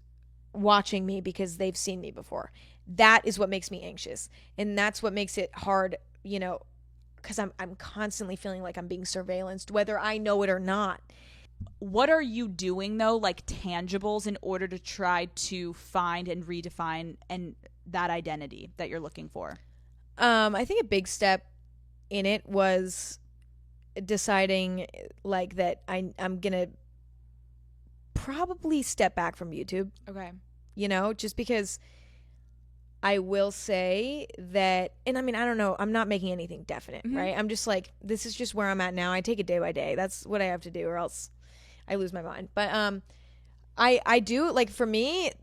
watching me because they've seen me before. That is what makes me anxious, and that's what makes it hard, because I'm constantly feeling like I'm being surveillanced, whether I know it or not. What are you doing though, like tangibles, in order to try to find and redefine and that identity that you're looking for? I think a big step in it was deciding like that I'm gonna probably step back from YouTube. Okay. Just because I will say that, and I mean, I don't know, I'm not making anything definite, right? I'm just like, this is just where I'm at now. I take it day by day. That's what I have to do, or else I lose my mind. But I do, like, for me,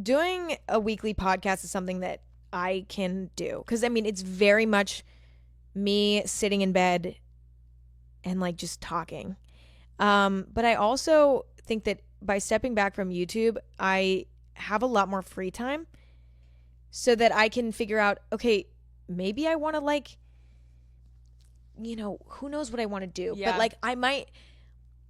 doing a weekly podcast is something that I can do, because I mean, it's very much me sitting in bed and like just talking. But I also think that by stepping back from YouTube, I have a lot more free time. so that I can figure out, okay, maybe I want to like, who knows what I want to do, but like I might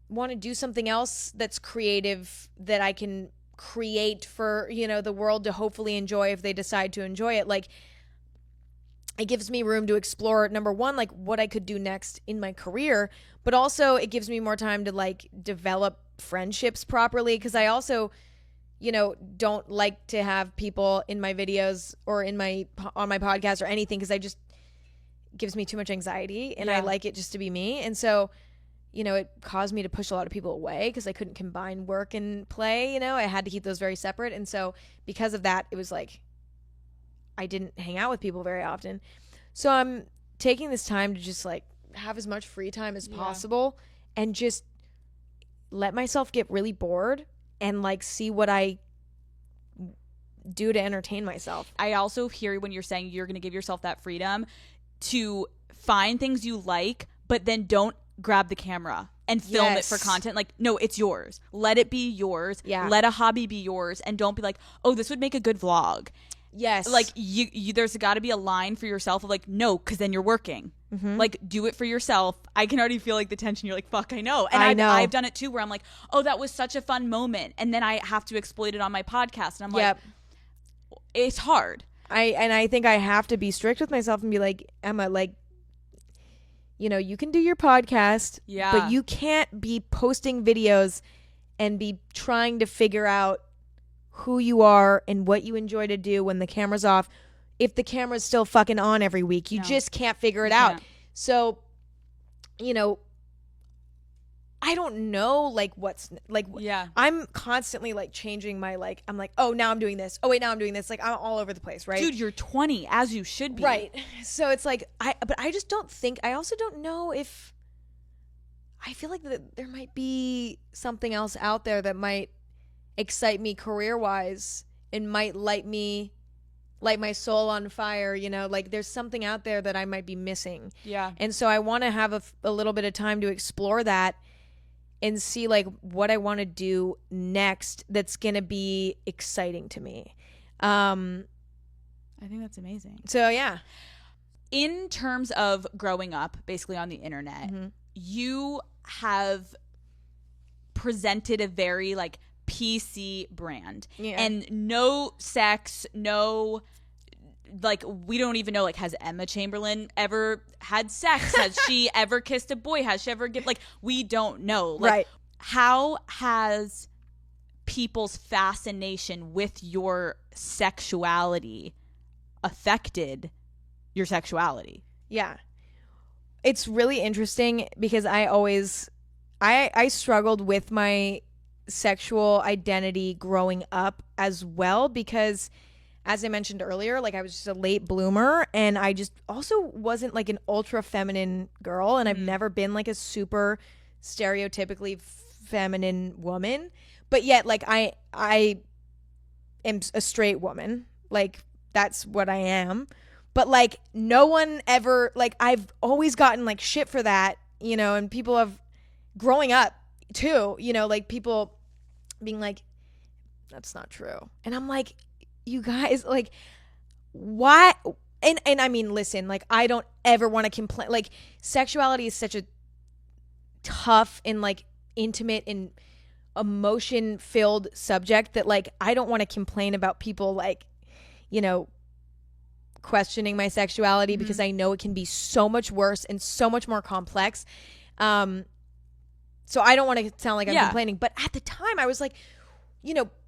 want to do something else that's creative that I can create for, the world to hopefully enjoy if they decide to enjoy it. Like, it gives me room to explore, number one, like what I could do next in my career, but also it gives me more time to like develop friendships properly, because I also don't like to have people in my videos or on my podcast or anything, because I just gives me too much anxiety, and I like it just to be me. And so it caused me to push a lot of people away because I couldn't combine work and play. I had to keep those very separate. And so because of that, it was like I didn't hang out with people very often. So I'm taking this time to just like have as much free time as possible and just let myself get really bored and like see what I do to entertain myself. I also hear when you're saying you're going to give yourself that freedom to find things you like, but then don't grab the camera and film it for content. Like, no, it's yours. Let it be yours. Yeah. Let a hobby be yours, and don't be like, oh, this would make a good vlog. Yes. Like, you there's got to be a line for yourself of like, no, because then you're working. Mm-hmm. Like, do it for yourself. I can already feel like the tension. You're like, fuck, I know. And I've done it too, where I'm like, oh, that was such a fun moment, and then I have to exploit it on my podcast, and I'm like, it's hard. I think I have to be strict with myself and be like, Emma, like, you can do your podcast, but you can't be posting videos and be trying to figure out who you are and what you enjoy to do when the camera's off. If the camera's still fucking on every week, you just can't figure it out. So, I don't know, like, what's, like, I'm constantly, like, changing my, like, I'm like, oh, now I'm doing this. Oh, wait, now I'm doing this. Like, I'm all over the place, right? Dude, you're 20, as you should be. Right. So it's like, but I just don't think, I also don't know if, I feel like there might be something else out there that might excite me career-wise and might light my soul on fire, like there's something out there that I might be missing. Yeah. And so I want to have a little bit of time to explore that and see like what I want to do next that's going to be exciting to me. I think that's amazing. So yeah. In terms of growing up basically on the internet, mm-hmm. you have presented a very like PC brand, and no sex, no, like, we don't even know, like, has Emma Chamberlain ever had sex? Has she ever kissed a boy? Has she ever given, like, we don't know. Like, right. How has people's fascination with your sexuality affected your sexuality? Yeah. It's really interesting because I struggled with my sexual identity growing up as well, because as I mentioned earlier, like I was just a late bloomer, and I just also wasn't like an ultra feminine girl, and I've never been like a super stereotypically feminine woman, but yet like I am a straight woman, like that's what I am. But like no one ever, like I've always gotten like shit for that, and people have, growing up too, like people being like, that's not true. And I'm like, you guys, like, why? And I mean, listen, like, I don't ever want to complain. Like, sexuality is such a tough and like intimate and emotion filled subject that like I don't want to complain about people like, questioning my sexuality, because I know it can be so much worse and so much more complex. So I don't want to sound like I'm complaining, but at the time I was like,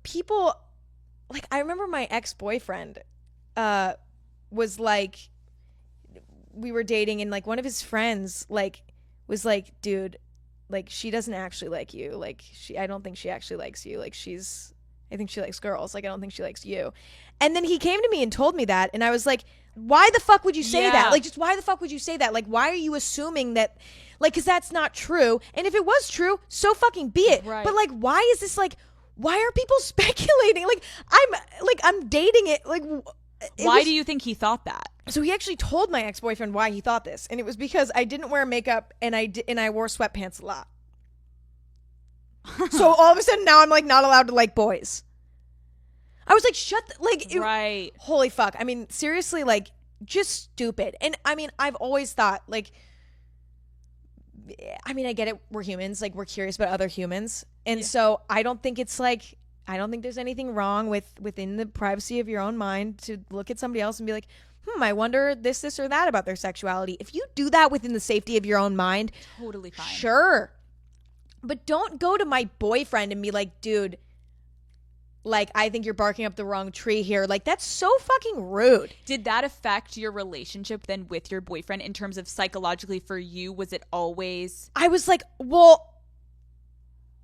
people, like, I remember my ex-boyfriend was like, we were dating, and like one of his friends like was like, dude, like she doesn't actually like you. Like I don't think she actually likes you. Like I think she likes girls. Like I don't think she likes you. And then he came to me and told me that, and I was like, why the fuck would you say that? Like, just why the fuck would you say that? Like, why are you assuming that, like, because that's not true. And if it was true, so fucking be it. Right. But like, why is this like, why are people speculating? Like, I'm dating it. Like, why do you think he thought that? So he actually told my ex-boyfriend why he thought this. And it was because I didn't wear makeup, and I wore sweatpants a lot. So all of a sudden now I'm like not allowed to like boys. I was like, shut right. Holy fuck. I mean, seriously, like, just stupid. And I mean, I've always thought, like, I mean, I get it. We're humans. Like, we're curious about other humans. And so I don't think it's like, I don't think there's anything wrong within the privacy of your own mind to look at somebody else and be like, I wonder this, or that about their sexuality. If you do that within the safety of your own mind, totally fine. Sure. But don't go to my boyfriend and be like, dude, like, I think you're barking up the wrong tree here. Like, that's so fucking rude. Did that affect your relationship then with your boyfriend in terms of psychologically for you? Was it always? I was like, well,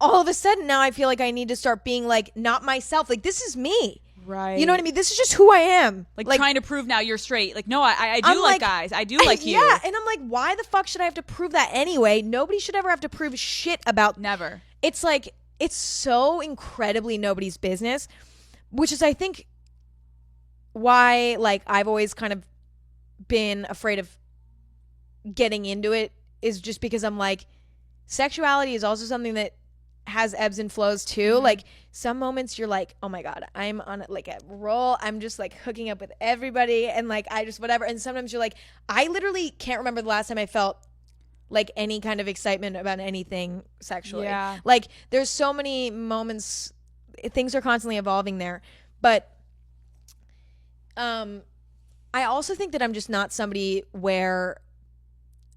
all of a sudden now I feel like I need to start being like, not myself. Like, this is me. Right. You know what I mean? This is just who I am. Like trying to prove now you're straight. Like, no, I do like guys. I do like you. Yeah. And I'm like, why the fuck should I have to prove that anyway? Nobody should ever have to prove shit about. Never. It's like, it's so incredibly nobody's business, which is, I think, why, like, I've always kind of been afraid of getting into it, is just because I'm like, sexuality is also something that has ebbs and flows too. Mm-hmm. Like, some moments you're like, oh my God, I'm on like a roll. I'm just like hooking up with everybody and like, I just whatever. And sometimes you're like, I literally can't remember the last time I felt like any kind of excitement about anything sexually. Yeah. Like, there's so many moments, things are constantly evolving there. But I also think that I'm just not somebody where,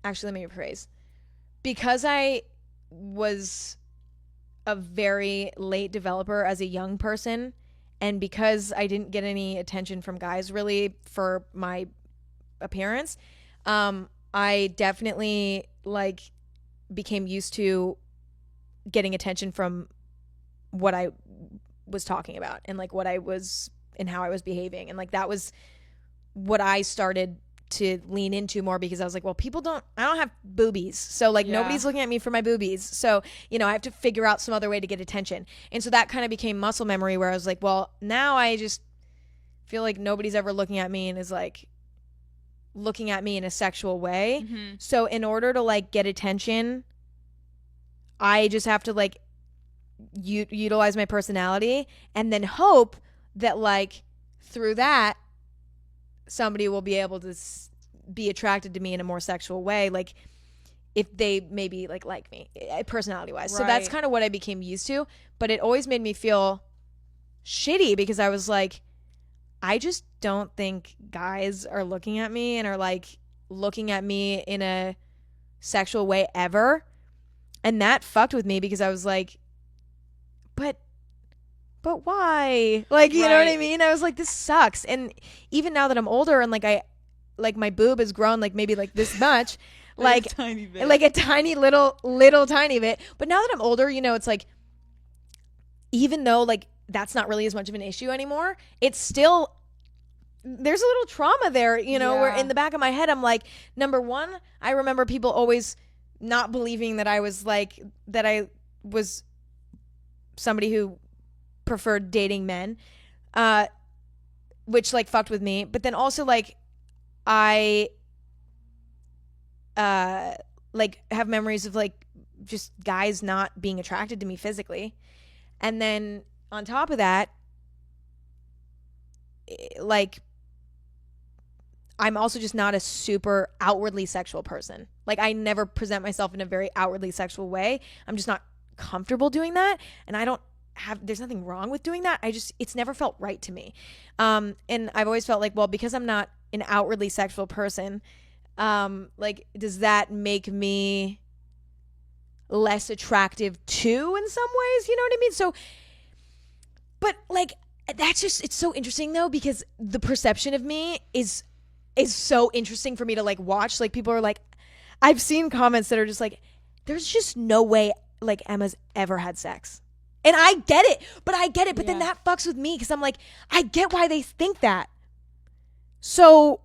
actually, let me rephrase. Because I was a very late developer as a young person, and because I didn't get any attention from guys really for my appearance, I definitely like became used to getting attention from what I was talking about and like what I was and how I was behaving, and like that was what I started to lean into more, because I was like, well, I don't have boobies, so like nobody's looking at me for my boobies, so you know, I have to figure out some other way to get attention. And so that kind of became muscle memory, where I was like, well, now I just feel like nobody's ever looking at me and is like looking at me in a sexual way. Mm-hmm. So in order to like get attention, I just have to like utilize my personality and then hope that like through that somebody will be able to be attracted to me in a more sexual way, like if they maybe like me personality wise. Right. So that's kind of what I became used to, but it always made me feel shitty because I was like, I just don't think guys are looking at me and are like looking at me in a sexual way ever. And that fucked with me because I was like, but why? Like, you know what I mean? I was like, this sucks. And even now that I'm older and like my boob has grown like maybe like this much, like a tiny bit. Like a tiny little tiny bit. But now that I'm older, you know, it's like, even though like that's not really as much of an issue anymore, it's still, there's a little trauma there, you know, where in the back of my head, I'm like, number one, I remember people always not believing that I was somebody who preferred dating men, which like fucked with me. But then also like I like have memories of like just guys not being attracted to me physically. And then on top of that, like I'm also just not a super outwardly sexual person. Like I never present myself in a very outwardly sexual way. I'm just not comfortable doing that, and there's nothing wrong with doing that. It's never felt right to me. And I've always felt like, well, because I'm not an outwardly sexual person, like, does that make me less attractive too in some ways? You know what I mean? So, but like, that's just, it's so interesting though, because the perception of me is so interesting for me to like watch. Like people are like, I've seen comments that are just like, there's just no way like Emma's ever had sex. And I get it. But then that fucks with me because I'm like, I get why they think that. So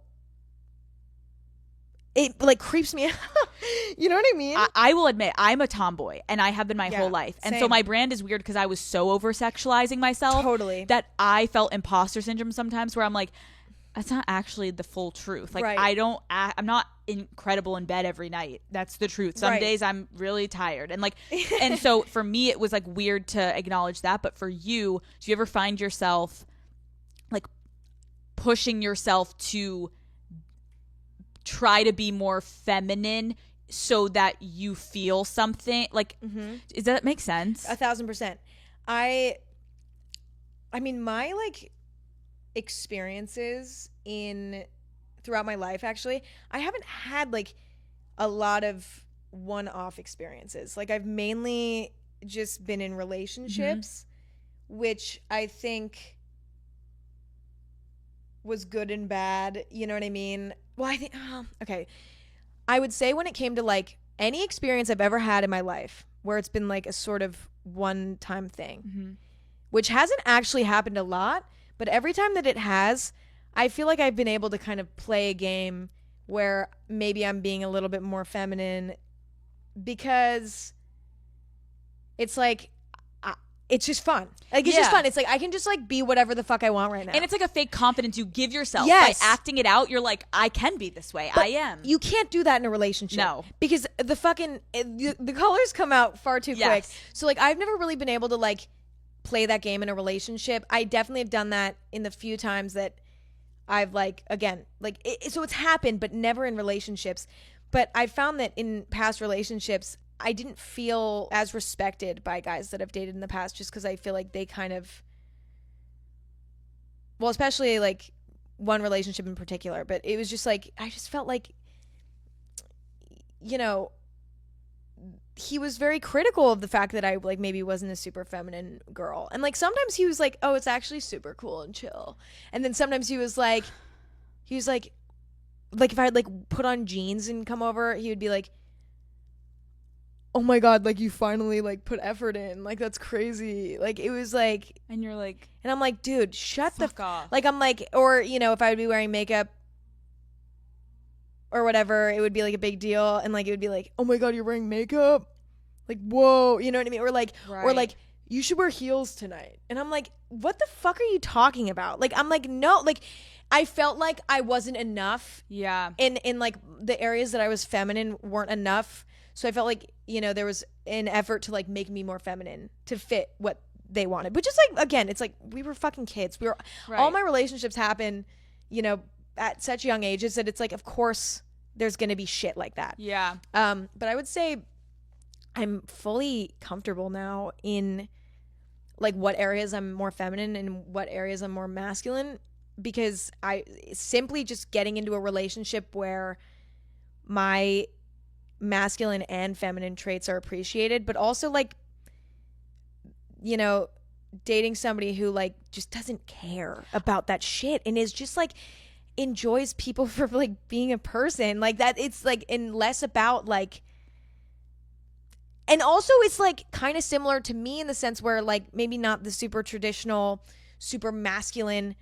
it like creeps me out. You know what I mean? I will admit I'm a tomboy and I have been my whole life. And so my brand is weird because I was so over sexualizing myself. Totally. That I felt imposter syndrome sometimes where I'm like, that's not actually the full truth. Like I'm not incredible in bed every night. That's the truth. Some days I'm really tired. And like, and so for me, it was like weird to acknowledge that. But for you, do you ever find yourself pushing yourself to try to be more feminine so that you feel something. Like, does that make sense? 1,000%. I mean, my like experiences throughout my life, actually, I haven't had like a lot of one-off experiences. Like, I've mainly just been in relationships, which I think was good and bad. You know what I mean? Well, I think, okay. I would say when it came to like any experience I've ever had in my life where it's been like a sort of one-time thing, which hasn't actually happened a lot, but every time that it has, I feel like I've been able to kind of play a game where maybe I'm being a little bit more feminine, because it's like, it's just fun. Like, it's just fun. It's like, I can just like be whatever the fuck I want right now. And it's like a fake confidence you give yourself. By acting it out, you're like, I can be this way. But I am. You can't do that in a relationship. No. Because the colors come out far too quick. So like, I've never really been able to like play that game in a relationship. I definitely have done that in the few times that I've like, again, like, so it's happened, but never in relationships. But I found that in past relationships, I didn't feel as respected by guys that I've dated in the past, just because I feel like they kind of, well, especially like one relationship in particular, but it was just like, I just felt like, you know, he was very critical of the fact that I like maybe wasn't a super feminine girl. And like sometimes he was like, oh, it's actually super cool and chill. And then sometimes he was like if I had like put on jeans and come over, he would be like, oh my God, like you finally like put effort in. Like that's crazy. Like it was like, and you're like, and I'm like, dude, shut the fuck off. Like I'm like, or you know, if I would be wearing makeup or whatever, it would be like a big deal, and like it would be like, oh my God, you're wearing makeup, like whoa, you know what I mean? Or like, or like, you should wear heels tonight, and I'm like, what the fuck are you talking about? Like I'm like, no, like I felt like I wasn't enough. Yeah. In like the areas that I was feminine weren't enough, so I felt like, you know, there was an effort to like make me more feminine to fit what they wanted, which is like, again, it's like we were fucking kids. We were all my relationships happen, you know, at such young ages that it's like, of course there's going to be shit like that. Yeah. But I would say I'm fully comfortable now in like what areas I'm more feminine and what areas I'm more masculine, because I simply just getting into a relationship where my masculine and feminine traits are appreciated, but also like, you know, dating somebody who like just doesn't care about that shit and is just like enjoys people for like being a person like that. It's like, and less about like, and also it's like kind of similar to me in the sense where like maybe not the super traditional, super masculine,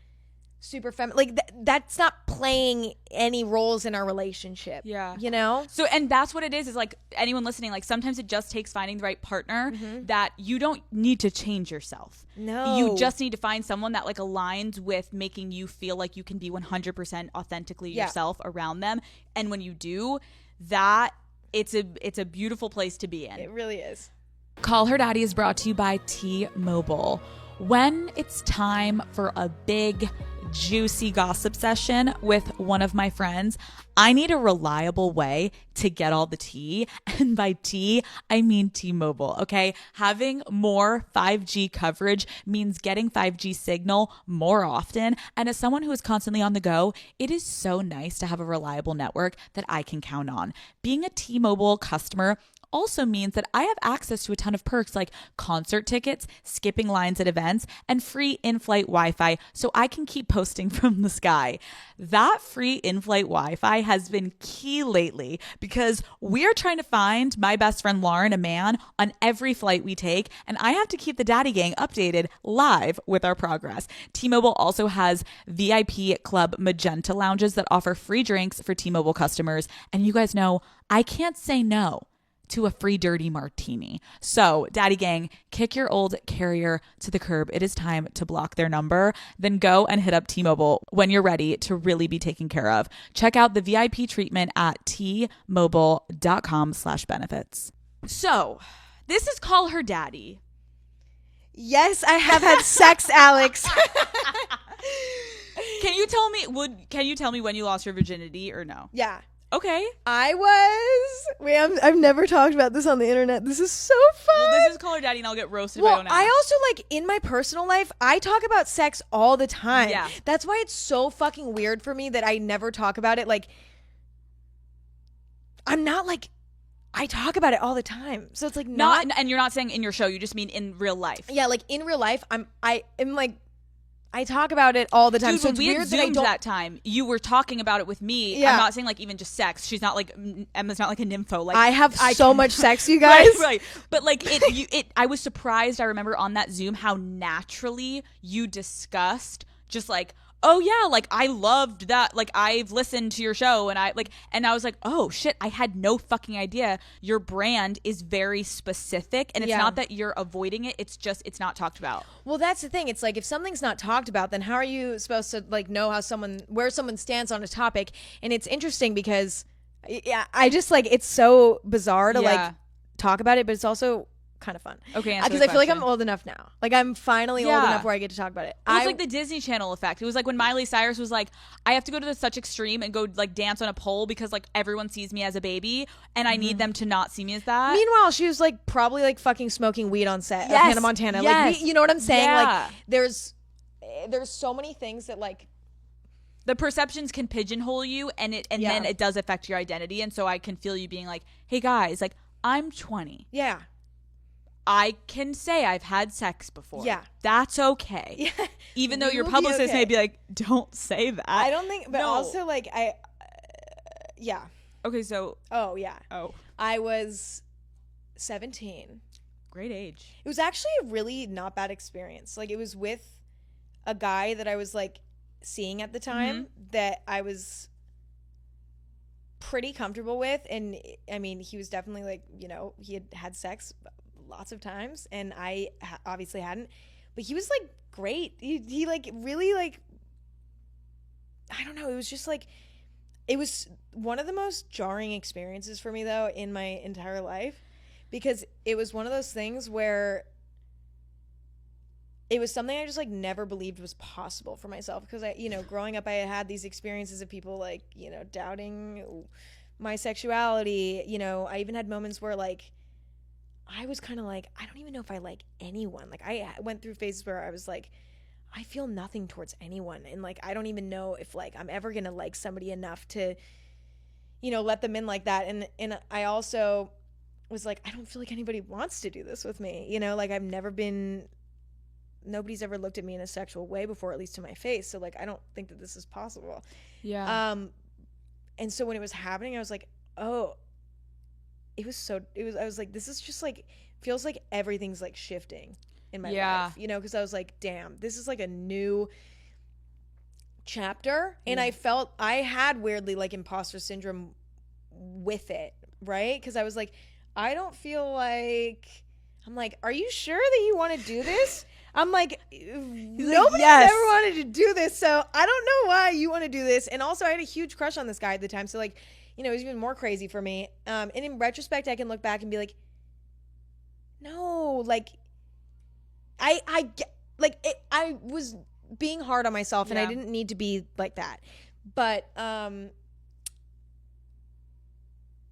super feminine, like that's not playing any roles in our relationship. Yeah. You know? So, and that's what it is like anyone listening, like sometimes it just takes finding the right partner that you don't need to change yourself. No. You just need to find someone that like aligns with making you feel like you can be 100% authentically yourself around them. And when you do that, it's a beautiful place to be in. It really is. Call Her Daddy is brought to you by T-Mobile. When it's time for a big, juicy gossip session with one of my friends, I need a reliable way to get all the tea. And by tea, I mean T-Mobile, okay? Having more 5G coverage means getting 5G signal more often. And as someone who is constantly on the go, it is so nice to have a reliable network that I can count on. Being a T-Mobile customer also means that I have access to a ton of perks like concert tickets, skipping lines at events, and free in-flight Wi-Fi so I can keep posting from the sky. That free in-flight Wi-Fi has been key lately because we're trying to find my best friend Lauren a man on every flight we take, and I have to keep the Daddy Gang updated live with our progress. T-Mobile also has VIP Club Magenta lounges that offer free drinks for T-Mobile customers, and you guys know I can't say no to a free dirty martini. So, Daddy Gang, kick your old carrier to the curb. It is time to block their number. Then go and hit up T-Mobile when you're ready to really be taken care of. Check out the VIP treatment at tmobile.com/benefits. So, this is Call Her Daddy. Yes, I have had sex, Alex. Can you tell me when you lost your virginity or no? Yeah. Okay. I've never talked about this on the internet. This is so fun. Well, this is Call Her Daddy and I'll get roasted if I don't ask. I also, like, in my personal life, I talk about sex all the time. Yeah. That's why it's so fucking weird for me that I never talk about it. Like, I'm not like, I talk about it all the time. So it's like not. And you're not saying in your show, you just mean in real life. Yeah, like in real life, I am like, I talk about it all the time. Dude, so when it's we weird had that I Zoomed don't. that time, you were talking about it with me. Yeah. I'm not saying like even just sex. She's not like Emma's not like a nympho. Like I have so much sex, you guys. Right. But like it I was surprised. I remember on that Zoom how naturally you discussed just like, oh yeah, like I loved that. Like I've listened to your show and I was like, oh shit, I had no fucking idea. Your brand is very specific and it's not that you're avoiding it. It's just, it's not talked about. Well, that's the thing. It's like if something's not talked about, then how are you supposed to like know where someone stands on a topic? And it's interesting because I just like, it's so bizarre to like talk about it, but it's also kind of fun. Okay, because I feel like I'm old enough now. Like I'm finally old enough where I get to talk about it. It was like the Disney Channel effect. It was like when Miley Cyrus was like, I have to go to such extreme and go like dance on a pole because like everyone sees me as a baby and I need them to not see me as that. Meanwhile, she was like probably like fucking smoking weed on set of Yes, Hannah Montana. yes. Like you know what I'm saying? Yeah. Like there's so many things that like the perceptions can pigeonhole you and then it does affect your identity. And so I can feel you being like, hey guys, like I'm 20. Yeah. I can say I've had sex before. Yeah. That's okay. Yeah. Even though your publicist may be like, don't say that. I don't think, but also like yeah. Okay, so. Oh, yeah. Oh. I was 17. Great age. It was actually a really not bad experience. Like it was with a guy that I was like seeing at the time that I was pretty comfortable with. And I mean, he was definitely like, you know, he had sex lots of times and I obviously hadn't, but he was like great. He like really like, I don't know, it was just like, it was one of the most jarring experiences for me though in my entire life, because it was one of those things where it was something I just like never believed was possible for myself, because I, you know, growing up I had these experiences of people like, you know, doubting my sexuality. You know, I even had moments where like I was kind of like, I don't even know if I like anyone. Like I went through phases where I was like, I feel nothing towards anyone. And like, I don't even know if like I'm ever going to like somebody enough to, you know, let them in like that. And I also was like, I don't feel like anybody wants to do this with me. You know, like nobody's ever looked at me in a sexual way before, at least to my face. So like, I don't think that this is possible. Yeah. And so when it was happening, I was like, oh, I was like, this is just like, feels like everything's like shifting in my life, you know, because I was like, damn, this is like a new chapter. And I felt I had weirdly like imposter syndrome with it, right? Because I was like, I don't feel like, I'm like, are you sure that you want to do this? I'm like, nobody's ever wanted to do this, so I don't know why you want to do this. And also I had a huge crush on this guy at the time, so like, you know, it was even more crazy for me. And in retrospect, I can look back and be like, no, like, I was being hard on myself, and I didn't need to be like that. But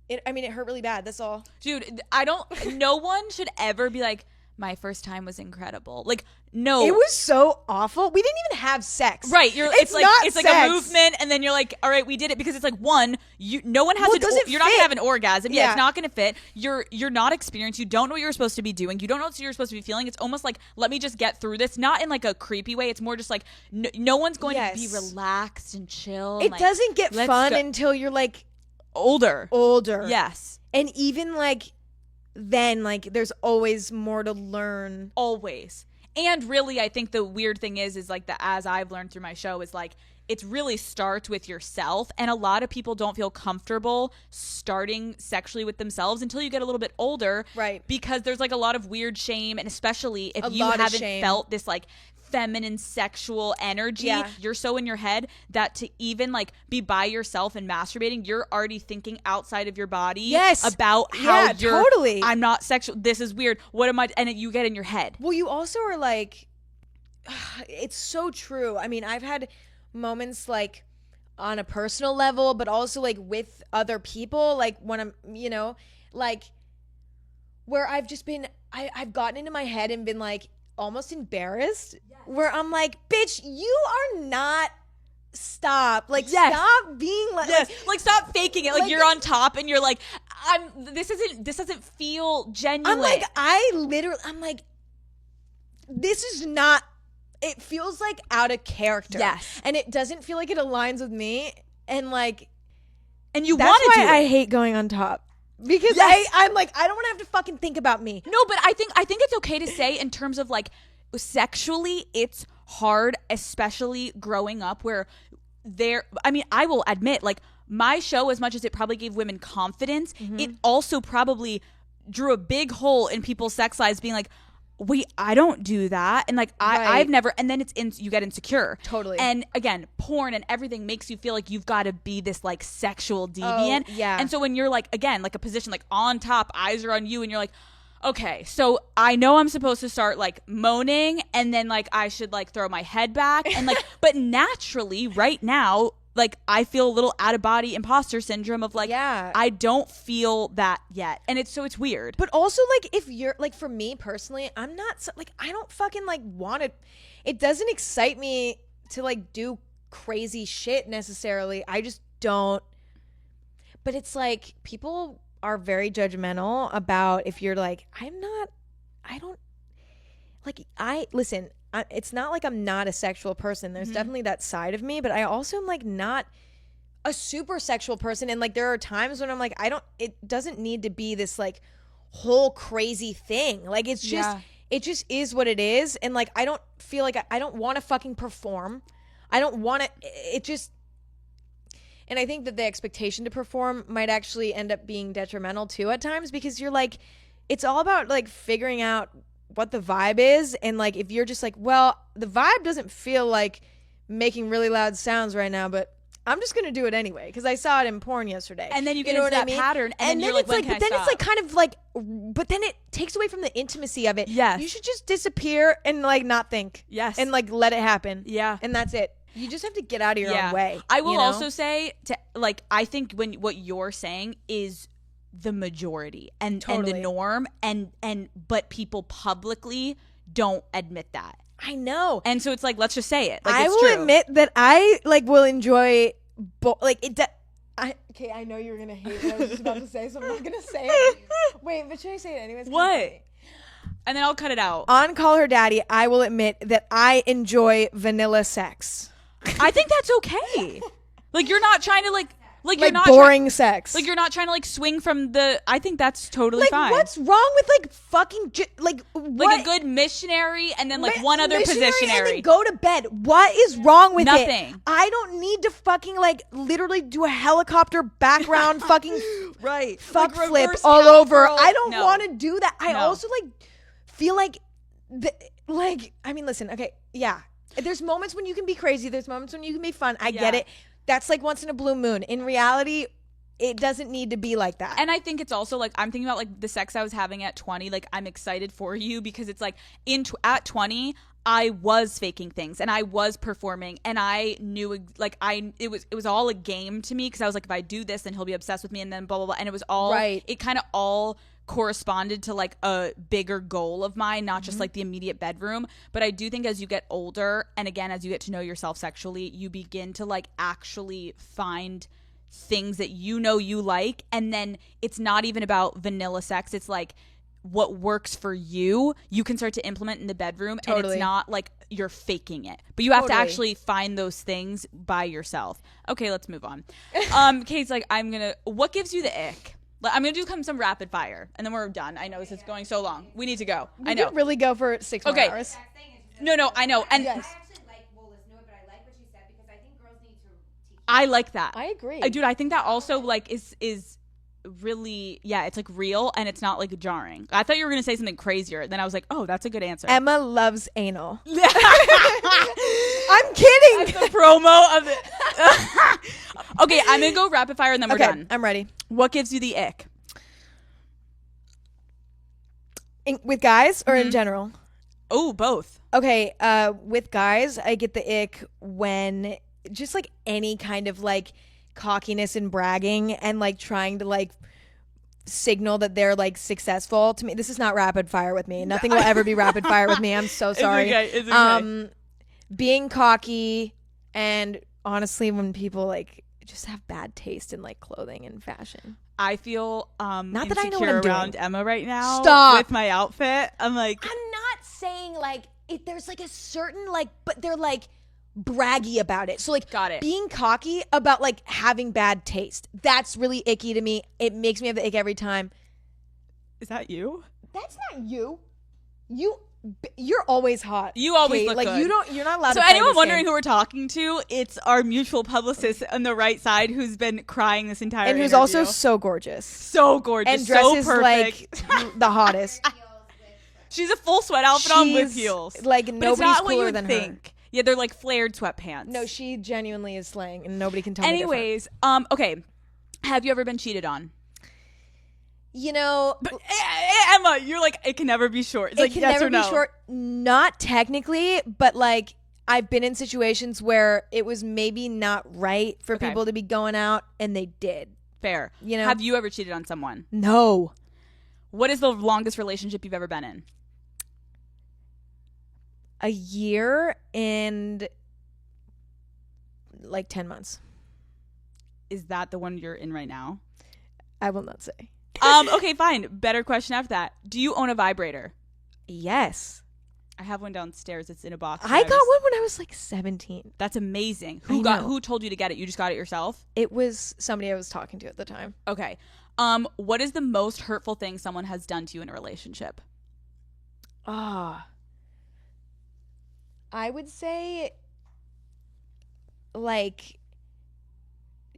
it hurt really bad. That's all, dude. No one should ever be like, my first time was incredible. Like, no, it was so awful. We didn't even have sex. Right. It's like a movement, and then you're like, all right, we did it, because it's like, one, no one has you're not gonna have an orgasm. Yeah, it's not gonna fit. You're not experienced. You don't know what you're supposed to be doing. You don't know what you're supposed to be feeling. It's almost like, let me just get through this. Not in like a creepy way. It's more just like no one's going to be relaxed and chill. It doesn't get fun until you're like older. Yes. And even like then, like, there's always more to learn. Always. And really, I think the weird thing is like, as I've learned through my show, is like, it really starts with yourself. And a lot of people don't feel comfortable starting sexually with themselves until you get a little bit older. Right. Because there's like a lot of weird shame. And especially if you haven't felt this like feminine sexual energy, you're so in your head that to even like be by yourself and masturbating, you're already thinking outside of your body about how you're totally, I'm not sexual, this is weird, what am I, and you get in your head. Well, you also are like, it's so true. I mean, I've had moments like on a personal level, but also like with other people, like when I'm, you know, like where I've just been, I've gotten into my head and been like almost embarrassed, where I'm like, bitch, you are not. Stop, like, stop being like, like stop faking it, like you're on top and you're like, this doesn't feel genuine. I'm like, this is not, it feels like out of character. Yes. And it doesn't feel like it aligns with me. And like, and you that's want to why do it. I hate going on top. Because I'm like, I don't want to have to fucking think about me. No, but I think it's okay to say in terms of like sexually, it's hard, especially growing up where I will admit, like my show, as much as it probably gave women confidence, it also probably drew a big hole in people's sex lives being like, wait, I don't do that. And like, I've never, and then you get insecure. Totally. And again, porn and everything makes you feel like you've got to be this like sexual deviant. Oh, yeah. And so when you're like, again, like a position like on top, eyes are on you and you're like, okay, so I know I'm supposed to start like moaning and then like I should like throw my head back and like, but naturally right now, like I feel a little out of body imposter syndrome of like, I don't feel that yet. And it's weird. But also like if you're like, for me personally, I'm not like, I don't fucking like want it doesn't excite me to like do crazy shit necessarily. I just don't. But it's like people are very judgmental about if you're like, it's not like I'm not a sexual person. There's definitely that side of me, but I also am like not a super sexual person. And like, there are times when I'm like, it doesn't need to be this like whole crazy thing. Like, it's just, it just is what it is. And like, I don't feel like I don't want to fucking perform. I don't want to, it just, and I think that the expectation to perform might actually end up being detrimental too at times, because you're like, it's all about like figuring out what the vibe is. And like, if you're just like, well, the vibe doesn't feel like making really loud sounds right now, but I'm just going to do it anyway because I saw it in porn yesterday. And then you get into that pattern. And then you're like, when can I stop? It's like kind of like, but then it takes away from the intimacy of it. Yes. You should just disappear and like not think. Yes. And like let it happen. Yeah. And that's it. You just have to get out of your own way. I will also say, I think what you're saying is the majority and the norm, but people publicly don't admit that. I know. And so it's like, let's just say it. Like, I will admit that I like will enjoy okay, I know you're gonna hate what I was just about to say, so I'm not gonna say it. Wait, but should I say it anyways? What? And then I'll cut it out. On Call Her Daddy, I will admit that I enjoy vanilla sex. I think that's okay. Like, you're not trying to like you're not boring sex. Like, you're not trying to like swing from the. I think that's totally fine. What's wrong with like fucking like a good missionary and then like one other positionary and then go to bed? What is wrong with Nothing. it? I don't need to fucking like literally do a helicopter background fucking fuck like flip all over. I don't want to do that. I No. also like feel like I mean, listen, okay, yeah. There's moments when you can be crazy. There's moments when you can be fun. I get it. That's like once in a blue moon. In reality, it doesn't need to be like that. And I think it's also like, I'm thinking about like the sex I was having at 20. Like, I'm excited for you because it's like at 20, I was faking things and I was performing and I knew like it was all a game to me because I was like, if I do this, then he'll be obsessed with me and then blah, blah, blah. And it was all, it kind of all corresponded to like a bigger goal of mine, not just like the immediate bedroom. But I do think as you get older and again as you get to know yourself sexually, you begin to like actually find things that you like, and then it's not even about vanilla sex. It's like what works for you can start to implement in the bedroom. And it's not like you're faking it, but you have to actually find those things by yourself. Okay, let's move on. Kate's like, what gives you the ick? I'm going to do some rapid fire, and then we're done. I know this is going so long. We need to go. I know. We could really go for 6 more hours. No, I know. And I actually will listen to it, but I like what you said because I think girls need to teach. I like that. I agree. Dude, I think that also like is really, it's like real, and it's not like jarring. I thought you were going to say something crazier. Then I was like, oh, that's a good answer. Emma loves anal. I'm kidding. That's the promo of it. Okay, I'm going to go rapid fire, and then we're done. I'm ready. What gives you the ick? With guys or in general? Oh, both. Okay, with guys, I get the ick when just like any kind of like cockiness and bragging and like trying to like signal that they're like successful. To me, this is not rapid fire with me. Nothing will ever be rapid fire with me. I'm so sorry. It's okay. Being cocky, and honestly, when people like just have bad taste in like clothing and fashion. I feel not that I know what insecure I'm doing. around Emma right now. Stop. With my outfit. I'm like, I'm not saying like there's like a certain like, but they're like braggy about it. So like, got it. Being cocky about like having bad taste. That's really icky to me. It makes me have the ick every time. Is that you? That's not you. You're always hot. You always Kate. look like good. You're not allowed So to play anyone this wondering game. who we're talking to, it's our mutual publicist on the right side who's been crying this entire and who's interview. also so gorgeous so gorgeous, and dresses so perfect. like the hottest. She's a full sweat outfit on with heels. Like but nobody's it's not what you cooler would than think. her. Yeah, they're like flared sweatpants. No, she genuinely is slaying, and nobody can tell me different. Anyways, okay. Have you ever been cheated on? You know, But, Emma, you're like, it can never be short. It's it like, can yes never or no. be short. Not technically, but like I've been in situations where it was maybe not right for Okay. people to be going out, and they did. Fair. You know? Have you ever cheated on someone? No. What is the longest relationship you've ever been in? A year and like 10 months. Is that the one you're in right now? I will not say. Okay, fine. Better question after that. Do you own a vibrator? Yes. I have one downstairs. It's in a box. I got one when I was like 17. That's amazing. I know. Who told you to get it? You just got it yourself? It was somebody I was talking to at the time. Okay. What is the most hurtful thing someone has done to you in a relationship? I would say like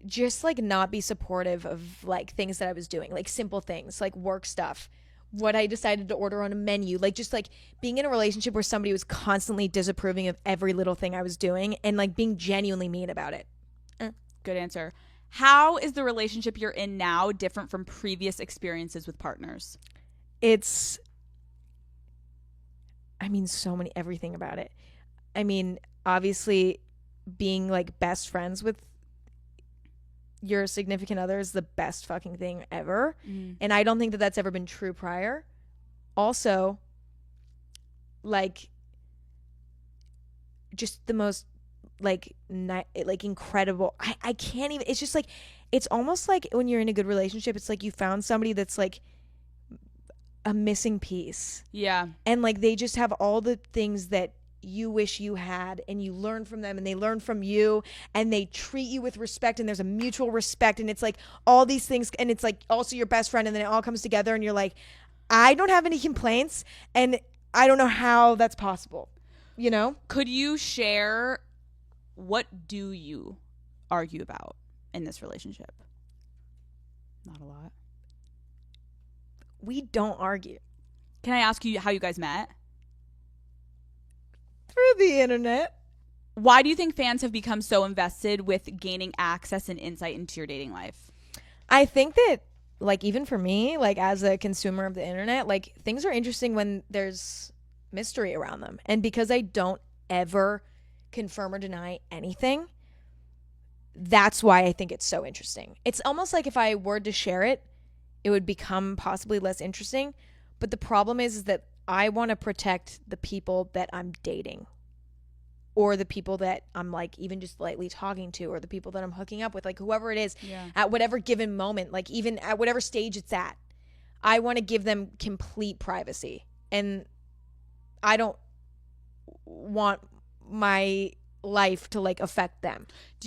just like not be supportive of like things that I was doing, like simple things, like work stuff, what I decided to order on a menu, like just like being in a relationship where somebody was constantly disapproving of every little thing I was doing and like being genuinely mean about it. Good answer. How is the relationship you're in now different from previous experiences with partners? It's, I mean, everything about it. I mean, obviously being like best friends with your significant other is the best fucking thing ever. And I don't think that that's ever been true prior. Also, like just the most like incredible. I can't even, it's just like, it's almost like when you're in a good relationship, it's like you found somebody that's like a missing piece. Yeah. And like they just have all the things that you wish you had, and you learn from them and they learn from you, and they treat you with respect, and there's a mutual respect, and it's like all these things, and it's like also your best friend, and then it all comes together and you're like, I don't have any complaints, and I don't know how that's possible, you know? Could you share, what do you argue about in this relationship? Not a lot. We don't argue. Can I ask you how you guys met? Through the internet. Why do you think fans have become so invested with gaining access and insight into your dating life? I think that, like, even for me, like, as a consumer of the internet, like, things are interesting when there's mystery around them. And because I don't ever confirm or deny anything, that's why I think it's so interesting. It's almost like if I were to share it, it would become possibly less interesting. But the problem is that I want to protect the people that I'm dating, or the people that I'm like even just lightly talking to, or the people that I'm hooking up with, like whoever it is at whatever given moment, like even at whatever stage it's at. I want to give them complete privacy, and I don't want my life to like affect them.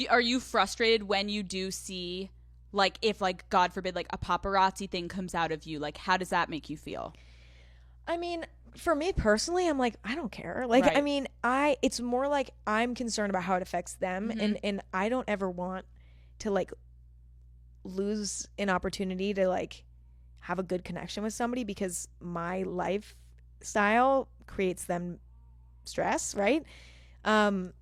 Are you frustrated when you do see, like, if like God forbid like a paparazzi thing comes out of you, like how does that make you feel? I mean, for me personally, I'm like, I don't care. Like, Right. I mean, it's more like I'm concerned about how it affects them. And I don't ever want to like lose an opportunity to like have a good connection with somebody because my lifestyle creates them stress. Right. And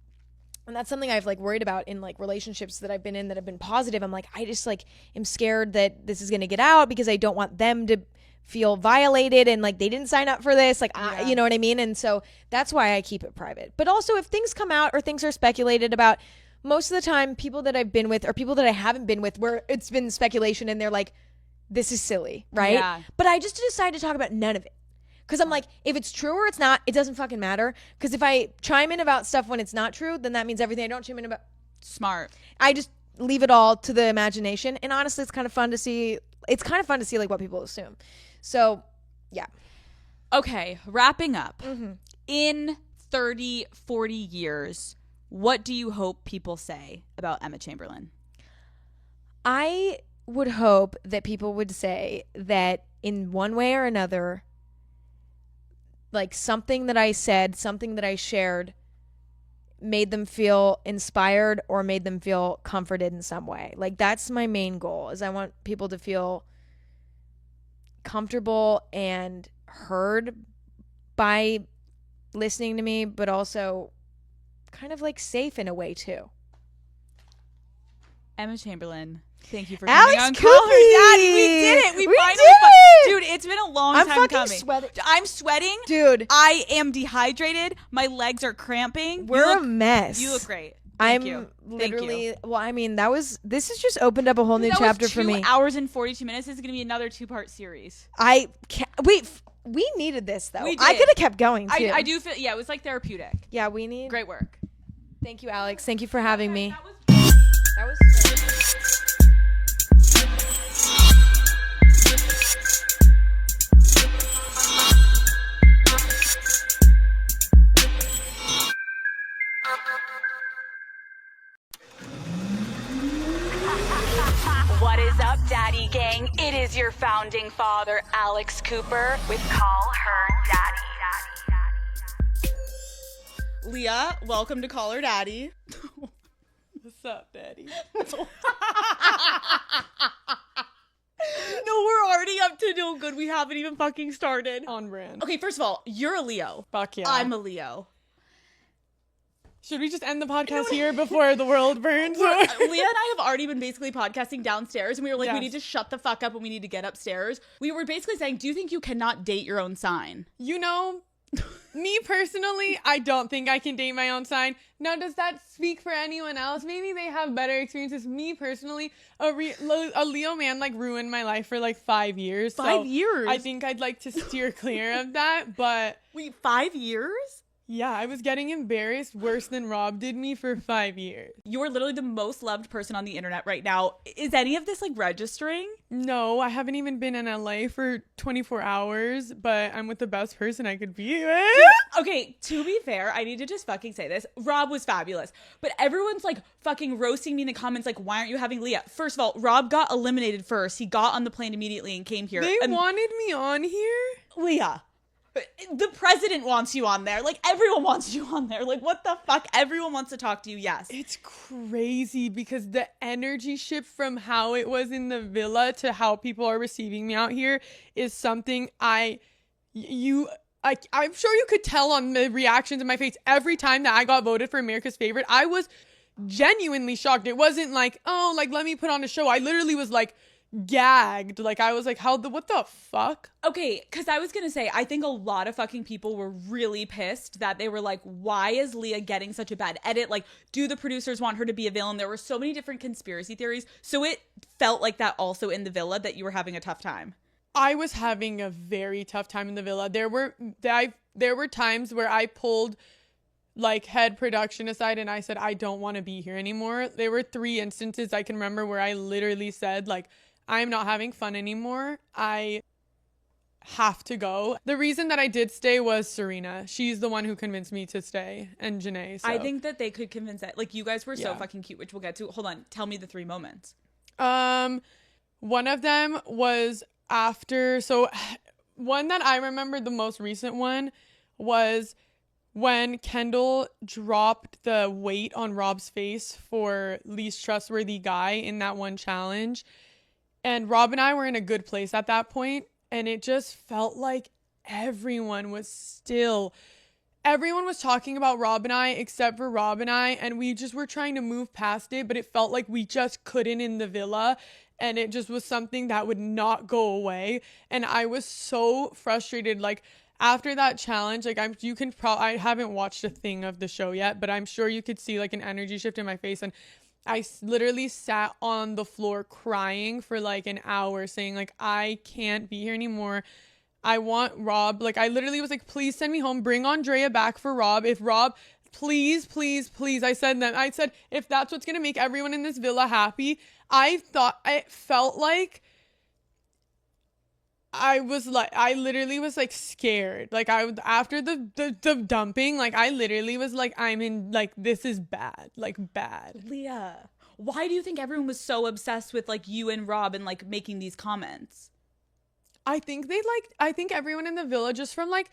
that's something I've like worried about in like relationships that I've been in that have been positive. I'm like, I just like am scared that this is going to get out because I don't want them to feel violated and like they didn't sign up for this, like you know what I mean? And so that's why I keep it private. But also if things come out or things are speculated about, most of the time people that I've been with or people that I haven't been with where it's been speculation and they're like, this is silly, right? Yeah. But I just decided to talk about none of it. Because I'm like, if it's true or it's not, it doesn't fucking matter. Because if I chime in about stuff when it's not true, then that means everything I don't chime in about. Smart. I just leave it all to the imagination. And honestly, it's kind of fun to see. It's kind of fun to see like what people assume. So, yeah. Okay, wrapping up. In 30, 40 years, what do you hope people say about Emma Chamberlain? I would hope that people would say that in one way or another, like something that I said, something that I shared made them feel inspired or made them feel comforted in some way. Like that's my main goal is I want people to feel comfortable and heard by listening to me, but also kind of like safe in a way too. Emma Chamberlain, thank you for Alex coming on Cooper! Call Her Daddy. We did it. We finally did it! Dude, it's been a long I'm time fucking coming. sweating. I'm sweating. Dude, I am dehydrated. My legs are cramping. we're a mess. You look great. Thank I'm you. literally, well, I mean, this has just opened up a whole new That chapter was for me. 2 hours and 42 minutes. This is going to be another 2-part series. I can't, wait, we needed this though. We I did. could have kept going too. I do feel, yeah, it was like therapeutic. Yeah, we need. Great work. Thank you, Alex. Thank you for having me. That was What is up, Daddy Gang? It is your founding father, Alex Cooper, with Call Her Daddy. Leah, welcome to Call Her Daddy. What's up, Daddy? No, we're already up to no good. We haven't even fucking started. On brand. Okay, first of all, you're a Leo. Fuck yeah. I'm a Leo. Should we just end the podcast here before the world burns? Leah and I have already been basically podcasting downstairs, and we were like, we Yes. need to shut the fuck up and we need to get upstairs. We were basically saying, do you think you cannot date your own sign? You know, me personally, I don't think I can date my own sign. Now, does that speak for anyone else? Maybe they have better experiences. Me personally, a Leo man like ruined my life for like 5 years. 5 years? I think I'd like to steer clear of that. But Wait, 5 years? yeah, I was getting embarrassed worse than Rob did me for 5 years. You are literally the most loved person on the internet right now. Is any of this like registering? No, I haven't even been in LA for 24 hours, but I'm with the best person I could be with. Okay, to be fair, I need to just fucking say this. Rob was fabulous. But everyone's like fucking roasting me in the comments like, why aren't you having Leah? First of all, Rob got eliminated first. He got on the plane immediately and came here. They and wanted me on here? Leah, the president wants you on there. Like, everyone wants you on there. Like, what the fuck? Everyone wants to talk to you, yes. It's crazy because the energy shift from how it was in the villa to how people are receiving me out here is something I'm sure you could tell on the reactions in my face every time that I got voted for America's favorite. I was genuinely shocked. It wasn't like, oh, like, let me put on a show. I literally was like gagged. Like, I was like, what the fuck? Okay, because I was going to say, I think a lot of fucking people were really pissed that they were like, why is Leah getting such a bad edit? Like, do the producers want her to be a villain? There were so many different conspiracy theories. So it felt like that also in the villa, that you were having a tough time. I was having a very tough time in the villa. There were times where I pulled like head production aside and I said, I don't want to be here anymore. There were 3 instances I can remember where I literally said, like, I'm not having fun anymore. I have to go. The reason that I did stay was Serena. She's the one who convinced me to stay, and Janae. So. I think that they could convince that. Like, you guys were so Yeah. fucking cute, which we'll get to. Hold on. Tell me the 3 moments. One of them was after, so one that I remember, the most recent one, was when Kendall dropped the weight on Rob's face for least trustworthy guy in that one challenge. And Rob and I were in a good place at that point, and it just felt like everyone was talking about Rob and I except for Rob and I, and we just were trying to move past it, but it felt like we just couldn't in the villa, and it just was something that would not go away. And I was so frustrated. Like, after that challenge, like I haven't watched a thing of the show yet, but I'm sure you could see like an energy shift in my face. And literally sat on the floor crying for like an hour saying like, I can't be here anymore. I want Rob. Like I literally was like, please send me home. Bring Andrea back for Rob. If Rob, please, please, please. I said if that's what's going to make everyone in this villa happy. I felt like I literally was like scared. Like after the dumping, like I literally was like, I'm in, like, this is bad, like bad. Leah, why do you think everyone was so obsessed with like you and Rob and like making these comments? I think everyone in the villa, just from like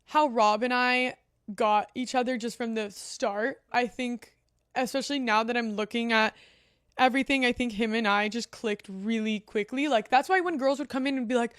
how Rob and I got each other just from the start. I think, especially now that I'm looking at everything, I think him and I just clicked really quickly. Like that's why when girls would come in and be like,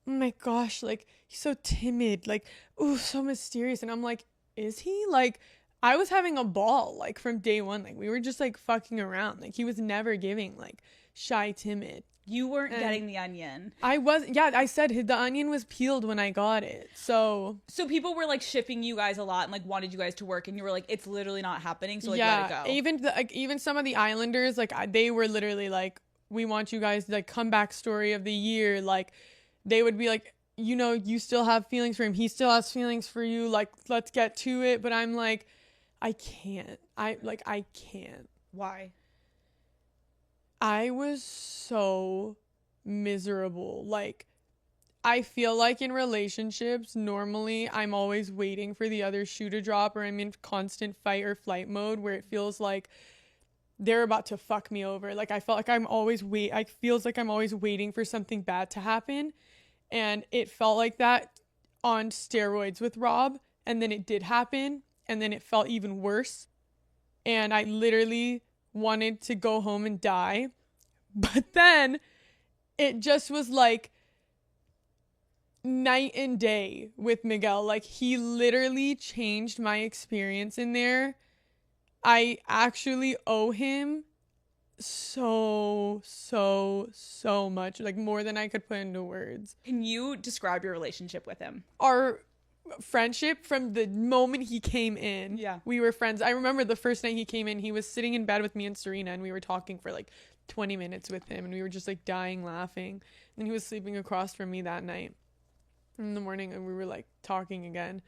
oh my gosh, like he's so timid, like, ooh, so mysterious, and I'm like, is he? Like I was having a ball like from day one. Like we were just like fucking around. Like he was never giving like shy, timid. You weren't getting the onion. I wasn't. Yeah, I said the onion was peeled when I got it. So people were like shipping you guys a lot and like wanted you guys to work, and you were like, it's literally not happening. So like, let it go. Even some of the Islanders, like they were literally like, we want you guys, like, comeback story of the year. Like they would be like, you know, you still have feelings for him. He still has feelings for you. Like let's get to it. But I'm like, I can't. I can't. Why? I was so miserable. Like, I feel like in relationships, normally I'm always waiting for the other shoe to drop, or I'm in constant fight or flight mode where it feels like they're about to fuck me over. Like, I felt like feels like I'm always waiting for something bad to happen. And it felt like that on steroids with Rob. And then it did happen. And then it felt even worse. And I literally wanted to go home and die. But then it just was like night and day with Miguel. Like he literally changed my experience in there. I actually owe him so much, like more than I could put into words. Can you describe your relationship with him? Our friendship from the moment he came in. Yeah. We were friends. I remember the first night he came in, he was sitting in bed with me and Serena, and we were talking for like 20 minutes with him, and we were just like dying laughing. And he was sleeping across from me that night. In the morning, and we were like talking again.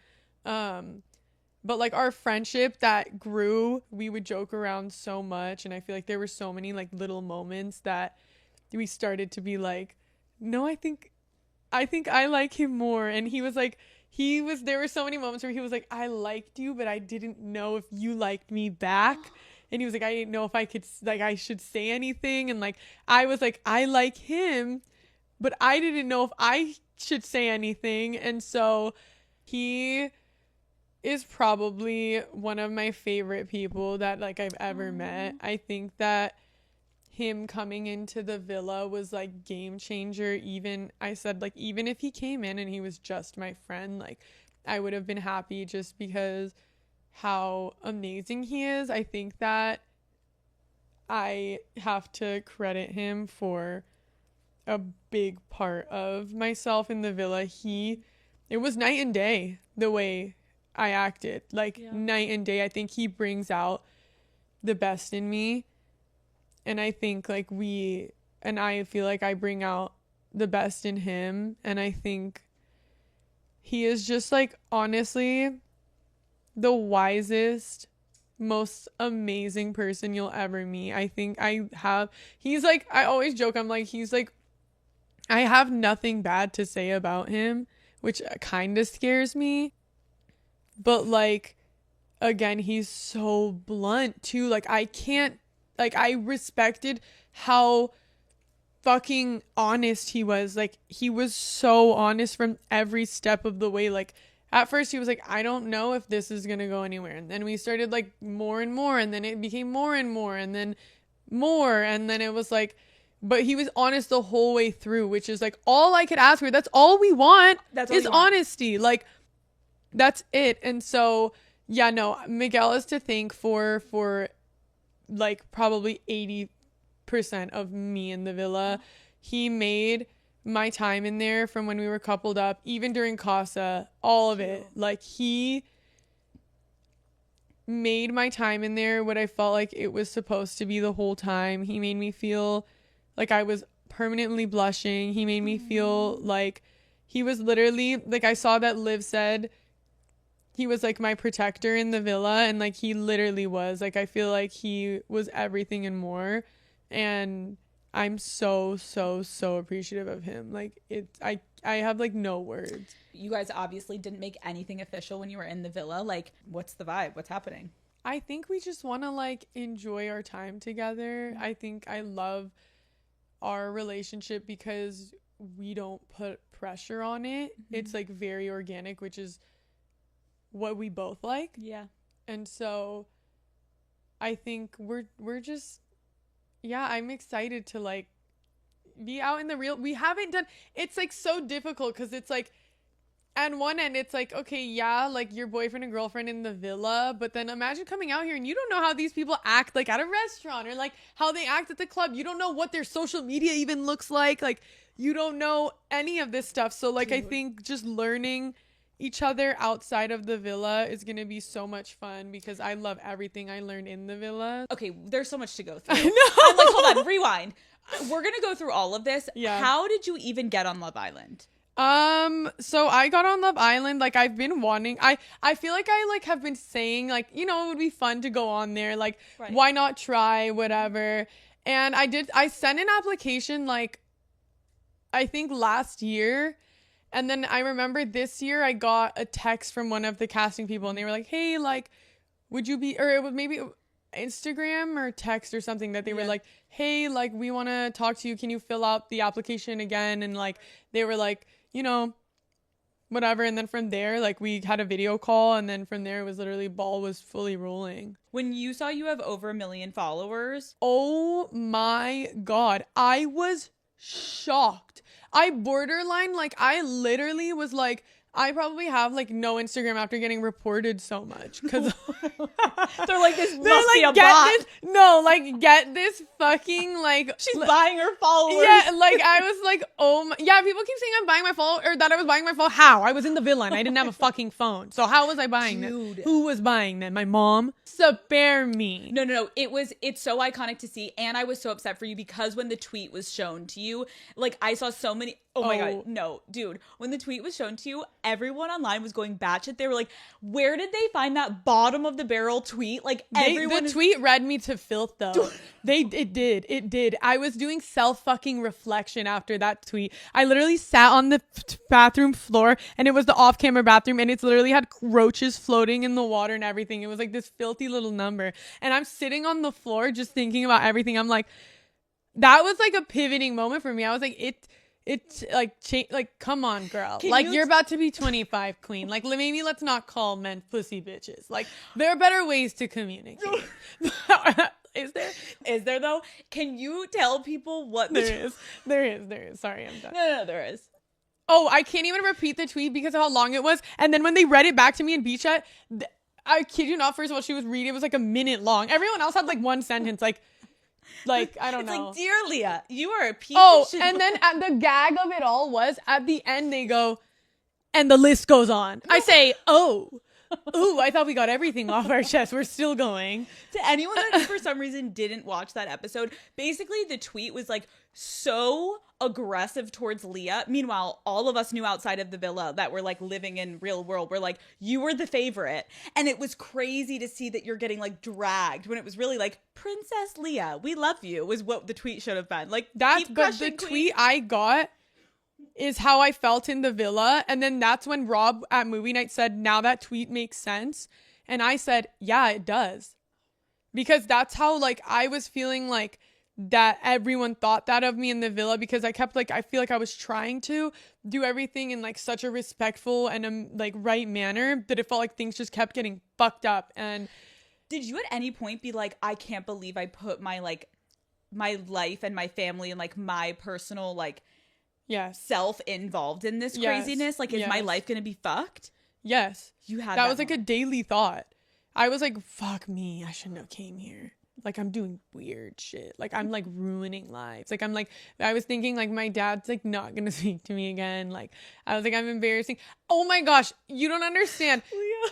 But like our friendship that grew, we would joke around so much, and I feel like there were so many like little moments that we started to be like, no, I think I like him more. And there were so many moments where he was like, I liked you, but I didn't know if you liked me back. And he was like, I didn't know if I could, like, I should say anything. And like, I was like, I like him, but I didn't know if I should say anything. And so he is probably one of my favorite people that like I've ever met. I think that him coming into the villa was like game changer. Even if he came in and he was just my friend, like I would have been happy just because how amazing he is. I think that I have to credit him for a big part of myself in the villa. It was night and day the way I acted, like night and day. I think he brings out the best in me. And I think like I feel like I bring out the best in him. And I think he is just like, honestly, the wisest, most amazing person you'll ever meet. I think he's like, I always joke, I'm like, he's like, I have nothing bad to say about him, which kind of scares me. But like, again, he's so blunt too. Like I respected how fucking honest he was. Like he was so honest from every step of the way. Like at first he was like, I don't know if this is gonna go anywhere. And then we started like more and more, and then it became more and more, and then more. And then it was like, but he was honest the whole way through, which is like all I could ask for. That's all we want. Is honesty. Like that's it. And so yeah, no, Miguel is to thank for like probably 80% of me in the villa. He made my time in there from when we were coupled up, even during Casa, all of it. Like, he made my time in there what I felt like it was supposed to be the whole time. He made me feel like I was permanently blushing. He made me feel like he was literally, like, I saw that Liv said he was like my protector in the villa, and like he literally was. Like, I feel like he was everything and more, and I'm so appreciative of him. Like, I have like no words. You guys obviously didn't make anything official when you were in the villa. Like, what's the vibe? What's happening? I think we just want to like enjoy our time together. I think I love our relationship because we don't put pressure on it. It's like very organic, which is what we both like. Yeah. And so I think we're just, yeah, I'm excited to like be out in the real. We haven't done, it's like so difficult because it's like, at one end it's like, okay, yeah, like your boyfriend and girlfriend in the villa, but then imagine coming out here and you don't know how these people act like at a restaurant, or like how they act at the club. You don't know what their social media even looks like you don't know any of this stuff. So like, I think just learning each other outside of the villa is going to be so much fun because I love everything I learned in the villa. Okay, there's so much to go through. I know. I'm like, hold on, rewind. We're going to go through all of this. Yeah. How did you even get on Love Island? So I got on Love Island. Like, I've been wanting, I feel like I like have been saying like, you know, it would be fun to go on there. Like, right. Why not try whatever? And I sent an application like, I think last year. And then I remember this year I got a text from one of the casting people and they were like, hey, like, would you be, or it was maybe Instagram or text or something that they were like, hey, like, we want to talk to you. Can you fill out the application again? And like, they were like, you know, whatever. And then from there, like, we had a video call, and then from there it was literally ball was fully rolling. When you saw you have over 1 million followers. Oh my God. I was shocked. I borderline, like, I literally was like, I probably have like no Instagram after getting reported so much because they're like, this must be a bot. Get this fucking like she's buying her followers. Yeah, like I was like, oh my, yeah. People keep saying I'm buying my follow, or that I was buying my follow. How? I was in the villa and I didn't have a fucking phone, so how was I buying them? Who was buying them? My mom. Spare me. No. It's so iconic to see, and I was so upset for you because when the tweet was shown to you, like I saw so many. Oh my God, no, dude. When the tweet was shown to you, everyone online was going batshit. They were like, where did they find that bottom of the barrel tweet? Like, the tweet read me to filth though. It did. I was doing self-fucking reflection after that tweet. I literally sat on the bathroom floor, and it was the off-camera bathroom, and it's literally had roaches floating in the water and everything. It was like this filthy little number. And I'm sitting on the floor just thinking about everything. I'm like, that was like a pivoting moment for me. I was like, it's like, like, come on, girl. You're about to be 25, queen. Like, maybe let's not call men pussy bitches. Like, there are better ways to communicate. Is there though? Can you tell people what there is? Sorry, I'm done. No, there is. Oh, I can't even repeat the tweet because of how long it was. And then when they read it back to me in beach chat, I kid you not, first of all, she was reading, it was like a minute long. Everyone else had like one sentence, like I don't know. It's like, dear Leah, you are a piece of shit. And then the gag of it all was at the end they go, and the list goes on. I say, ooh, I thought we got everything off our chest. We're still going. To anyone that for some reason didn't watch that episode, basically the tweet was like so aggressive towards Leah. Meanwhile, all of us knew outside of the villa that were like living in real world. We're like, you were the favorite. And it was crazy to see that you're getting like dragged when it was really like, Princess Leah, we love you, was what the tweet should have been. Like, that's, but the tweet I got is how I felt in the villa. And then that's when Rob at movie night said, now that tweet makes sense. And I said, yeah, it does. Because that's how like I was feeling like that everyone thought that of me in the villa, because I kept like, I feel like I was trying to do everything in like such a respectful and like right manner that it felt like things just kept getting fucked up. And did you at any point be like, I can't believe I put my like my life and my family and like my personal like self involved in this craziness? Like, is my life gonna be fucked? Yes. You had that was like a daily thought. I was like, fuck me, I shouldn't have came here. like I'm doing weird shit. Like I'm like ruining lives. Like I'm like, I was thinking like my dad's like not gonna speak to me again. Like I was like, I'm embarrassing. Oh my gosh, you don't understand.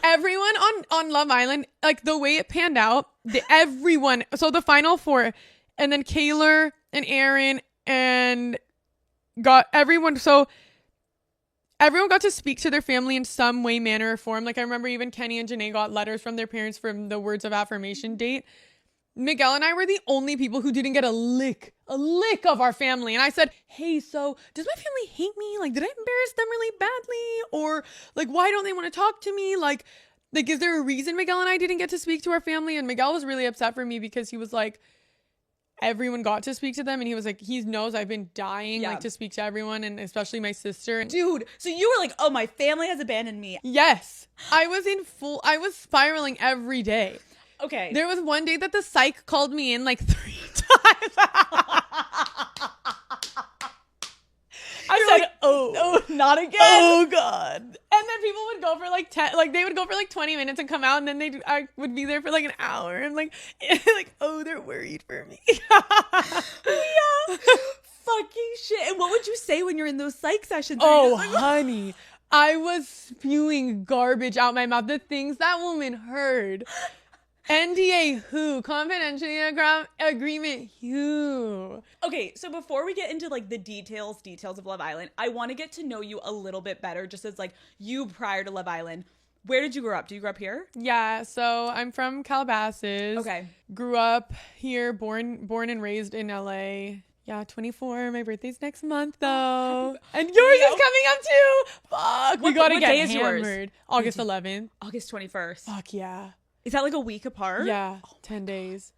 Everyone on Love Island, like the way it panned out, everyone. So the final four, and then Kaylor and Aaron and got everyone. So everyone got to speak to their family in some way, manner, or form. Like I remember even Kenny and Janae got letters from their parents from the words of affirmation date. Miguel and I were the only people who didn't get a lick of our family. And I said, hey, so does my family hate me? Like, did I embarrass them really badly? Or like, why don't they want to talk to me? Like, is there a reason Miguel and I didn't get to speak to our family? And Miguel was really upset for me because he was like, everyone got to speak to them, and he was like, he knows I've been dying like to speak to everyone, and especially my sister. Dude, so you were like, oh, my family has abandoned me. Yes, I was spiraling every day. Okay, there was one day that the psych called me in like 3 times. I said, like, oh, not again. Oh God. And then people would go for like 10, like they would go for like 20 minutes and come out, and then I would be there for like an hour, and like, oh, they're worried for me. Yeah. Fucking shit. And what would you say when you're in those psych sessions? Oh, honey, I was spewing garbage out my mouth. The things that woman heard. NDA who? Confidentiality agreement who? Okay, so before we get into like the details of Love Island, I want to get to know you a little bit better, just as like you prior to Love Island. Where did you grow up? Did you grow up here? Yeah, so I'm from Calabasas. Okay. Grew up here, born and raised in LA. Yeah, 24. My birthday's next month though. And yours is coming up too. Fuck, we gotta get hammered. August 11th. August 21st. Fuck yeah. Is that like a week apart? Yeah, 10 days.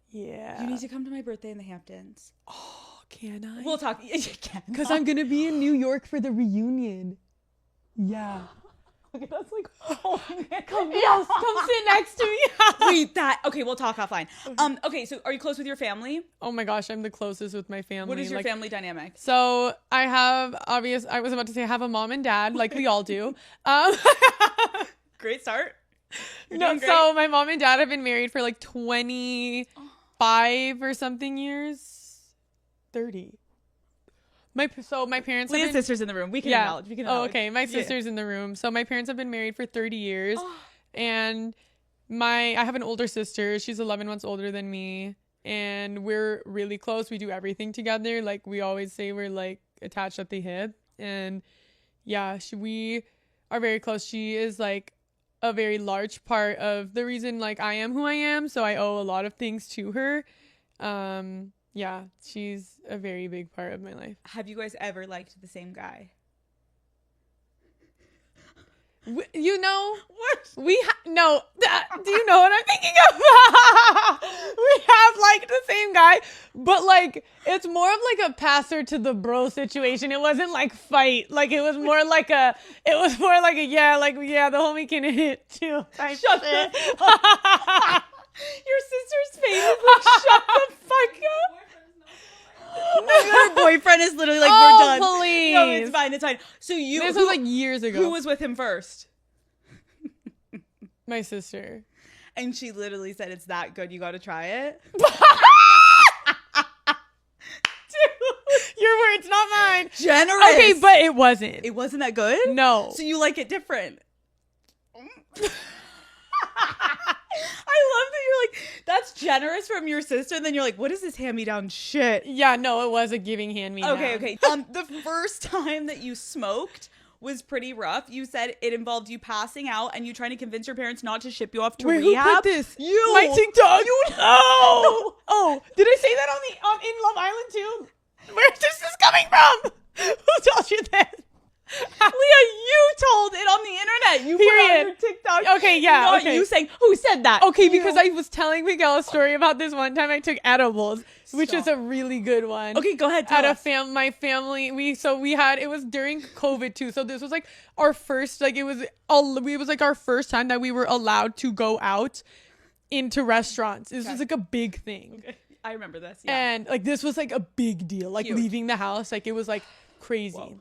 Yeah. You need to come to my birthday in the Hamptons. Oh, can I? We'll talk. You can. Because I'm going to be in New York for the reunion. Yeah. Okay, that's like, oh man. Come sit next to me. Wait, okay, we'll talk offline. Okay, so are you close with your family? Oh my gosh, I'm the closest with my family. What is your family dynamic? So I was about to say I have a mom and dad, like we all do. Great start. No, so my mom and dad have been married for like 25 or something years. 30. My parents Leah's sister's in the room. We can acknowledge. Oh, okay. My sister's in the room. So my parents have been married for 30 years. And I have an older sister. She's 11 months older than me. And we're really close. We do everything together. Like we always say we're like attached at the hip. And yeah, we are very close. She is like a very large part of the reason like I am who I am, so I owe a lot of things to her. Yeah, she's a very big part of my life. Have you guys ever liked the same guy? You know what? Do you know what I'm thinking of? We have like the same guy, but like it's more of like a passer to the bro situation. It wasn't like fight, like it was more like a the homie can hit too. Shut the your sister's face is like shut the fuck up. Her boyfriend is literally like, we're done. Please. No, it's fine. So this was like years ago. Who was with him first? My sister. And she literally said, it's that good, you gotta try it. Dude, your words, not mine. Generous. Okay, but it wasn't. It wasn't that good? No. So you like it different. I love that you're like, that's generous from your sister, and then you're like, what is this hand-me-down shit? Yeah, no, it was a giving hand-me-down. Okay. The first time that you smoked was pretty rough. You said it involved you passing out and you trying to convince your parents not to ship you off to rehab. Who put this? You. My TikTok. You know. Oh, did I say that in Love Island too? Where's this coming from? Who told you this? Leah, you told it on the internet. You put on your TikTok. Okay, yeah. Not okay. you saying, who said that? Okay, because I was telling Miguel a story about this one time I took edibles, which is a really good one. Okay, go ahead. At my family, we had, it was during COVID too. So this was like our first, like it was like our first time that we were allowed to go out into restaurants. This was like a big thing. Okay. I remember this. Yeah. And like this was like a big deal, like Huge. leaving the house, like it was like crazy. Whoa.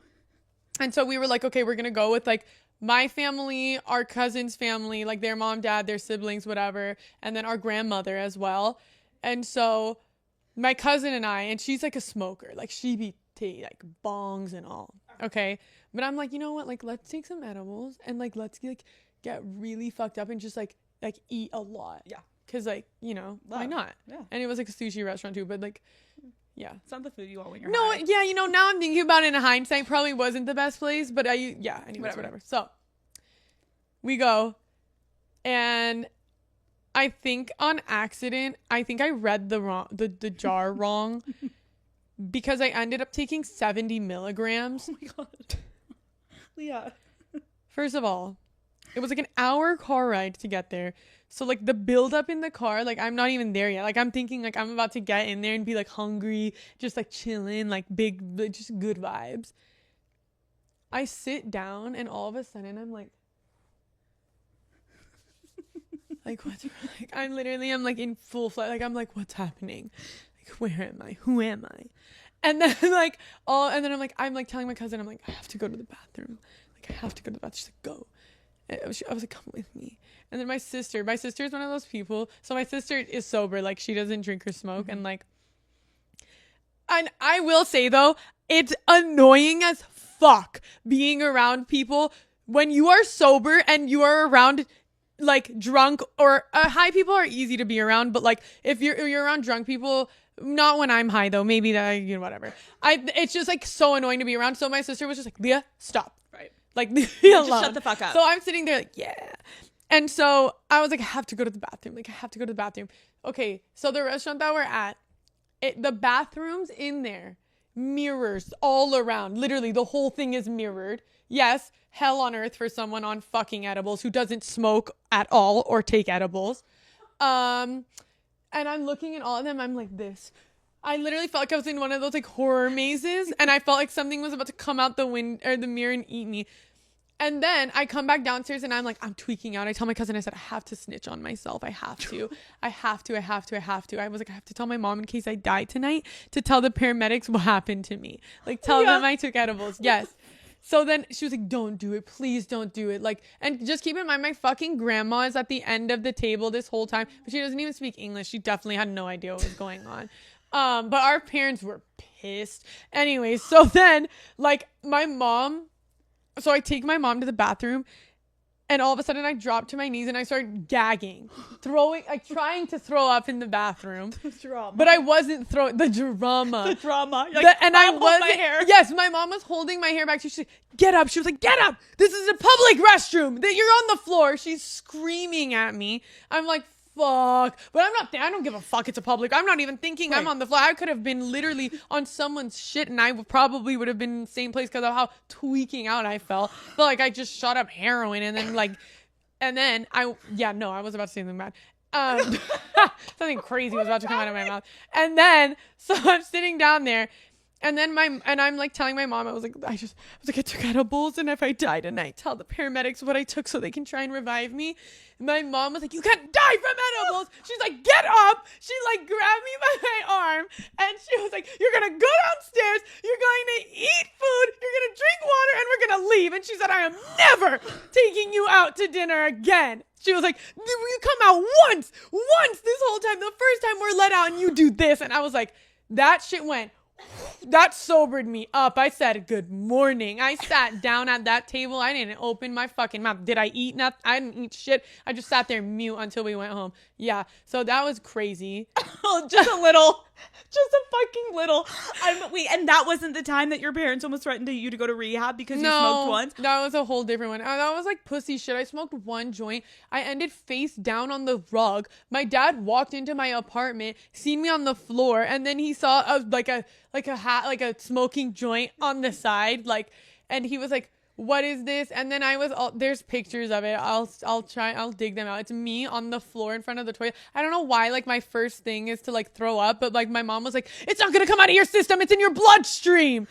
And so we were like, okay, we're gonna go with like my family, our cousin's family, like their mom, dad, their siblings, whatever, and then our grandmother as well. And so my cousin and I, and she's like a smoker, like she be like bongs and all. Okay. But I'm like, you know what? Like, let's take some edibles and like, let's get really fucked up and just like eat a lot. Yeah. Cause like, you know, why not? Yeah. And it was like a sushi restaurant too, but like, yeah. It's not the food you want when you're No, high. yeah, you know, now I'm thinking about it in hindsight, probably wasn't the best place, but anyways, whatever. So we go, and I think on accident, I think I read the jar wrong, because I ended up taking 70 milligrams. Oh my God. Leah. First of all, it was like an hour car ride to get there. So like the build up in the car, like I'm not even there yet. Like I'm thinking like I'm about to get in there and be like hungry, just like chilling, like just good vibes. I sit down and all of a sudden I'm like what's like I'm like in full flight. Like I'm like, what's happening? Like, where am I? Who am I? And then I'm like telling my cousin, I'm like, I have to go to the bathroom. Like I have to go to the bathroom. She's like, go. And I was like, come with me. And then my sister is one of those people. So my sister is sober. Like she doesn't drink or smoke. And like, and I will say though, it's annoying as fuck being around people when you are sober and you are around like drunk or high people are easy to be around. But like if you're around drunk people, not when I'm high though, maybe that, you know, whatever. It's just like so annoying to be around. So my sister was just like, Leah, stop. Right. Like, just shut the fuck up. So I'm sitting there like, yeah. And so I was like, I have to go to the bathroom. Like, I have to go to the bathroom. Okay. So the restaurant that we're at, the bathrooms in there, mirrors all around. Literally, the whole thing is mirrored. Yes, hell on earth for someone on fucking edibles who doesn't smoke at all or take edibles. And I'm looking at all of them. I'm like this. I literally felt like I was in one of those like horror mazes, and I felt like something was about to come out the mirror and eat me. And then I come back downstairs and I'm like, I'm tweaking out. I tell my cousin, I said, I have to snitch on myself. I have to. I was like, I have to tell my mom in case I die tonight, to tell the paramedics what happened to me. Like, tell them I took edibles. Yes. So then she was like, don't do it. Please don't do it. Like, and just keep in mind, my fucking grandma is at the end of the table this whole time, but she doesn't even speak English. She definitely had no idea what was going on. But our parents were pissed. Anyway, so then like so I take my mom to the bathroom, and all of a sudden I drop to my knees and I start gagging, trying to throw up in the bathroom. But I wasn't throwing the drama. Like, and I was my hair. Yes, my mom was holding my hair back. She's like, get up. She was like, get up. This is a public restroom. That you're on the floor. She's screaming at me. I'm like, fuck. But I'm not there. I don't give a fuck. It's a public. I'm not even thinking I'm on the floor. I could have been literally on someone's shit, and I probably would have been in the same place because of how tweaking out I felt. But like I just shot up heroin, and then I was about to say something bad. Something crazy was about to come out of my mouth. And then so I'm sitting down there. And then I'm like telling my mom, I was like, I took edibles, and if I die tonight, tell the paramedics what I took so they can try and revive me. And my mom was like, you can't die from edibles. She's like, get up. She like grabbed me by my arm, and she was like, you're going to go downstairs. You're going to eat food. You're going to drink water, and we're going to leave. And she said, I am never taking you out to dinner again. She was like, you come out once this whole time. The first time we're let out and you do this. And I was like, that shit went. That sobered me up. I said, good morning. I sat down at that table. I didn't open my fucking mouth. Did I eat nothing? I didn't eat shit. I just sat there mute until we went home. Yeah. So that was crazy. Just a little. Just a fucking little. Wait, and that wasn't the time that your parents almost threatened you to go to rehab because you smoked once? That was a whole different one. That was like pussy shit. I smoked one joint. I ended face down on the rug. My dad walked into my apartment, seen me on the floor, and then he saw a smoking joint on the side, and he was like, what is this? And then there's pictures of it. I'll dig them out. It's me on the floor in front of the toilet. I don't know why, like, my first thing is to like throw up, but like my mom was like, it's not gonna come out of your system, it's in your bloodstream.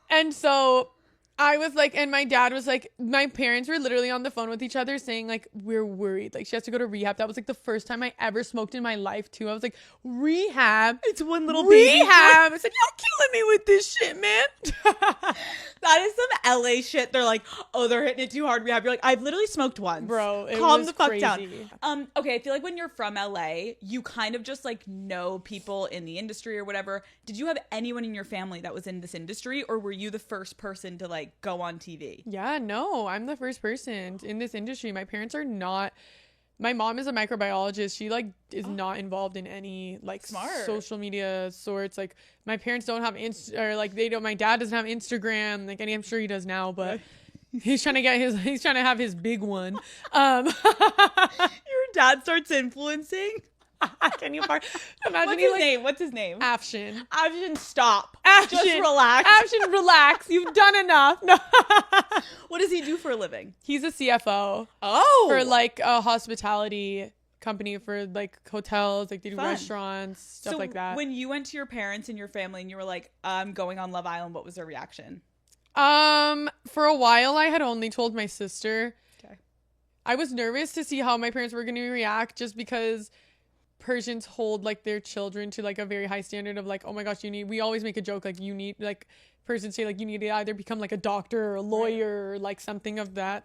And so I was like, and my dad was like, my parents were literally on the phone with each other saying like, we're worried. Like, she has to go to rehab. That was like the first time I ever smoked in my life too. I was like, rehab? It's one little baby. Rehab. I said, y'all killing me with this shit, man. That is some LA shit. They're like, oh, they're hitting it too hard. You're like, I've literally smoked once. Bro, it Calm was the fuck crazy. down. Okay, I feel like when you're from LA, you kind of just like know people in the industry or whatever. Did you have anyone in your family that was in this industry, or were you the first person to like go on TV? Yeah, no, I'm the first person in this industry. My parents are not. My mom is a microbiologist. She like is not involved in any like Smart. social media sorts. Like my parents don't have or like they don't. My dad doesn't have Instagram. Like, and I'm sure he does now, but he's trying to have his big one. Your dad starts influencing. Can you imagine? What's his name? What's his name? Afshin. Afshin, stop. Afshin. Just relax. Afshin, relax. You've done enough. No. What does he do for a living? He's a CFO. Oh. For like a hospitality company for like hotels, like they do Fun. restaurants, stuff So like that. when you went to your parents and your family and you were like, I'm going on Love Island, what was their reaction? For a while I had only told my sister. Okay. I was nervous to see how my parents were going to react, just because Persians hold like their children to like a very high standard of like, oh my gosh, we always make a joke like you need, like Persians say like you need to either become like a doctor or a lawyer or like something of that.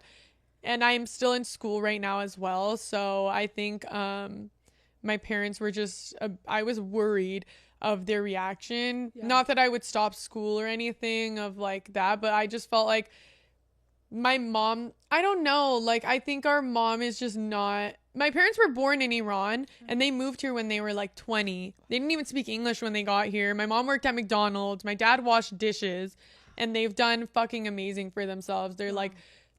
And I'm still in school right now as well, so I think my parents were just I was worried of their reaction. Yeah. Not that I would stop school or anything of like that, but I just felt like my mom, I don't know, like I think our mom is just not. My parents were born in Iran and they moved here when they were like 20. They didn't even speak English when they got here. My mom worked at McDonald's. My dad washed dishes, and they've done fucking amazing for themselves. They're like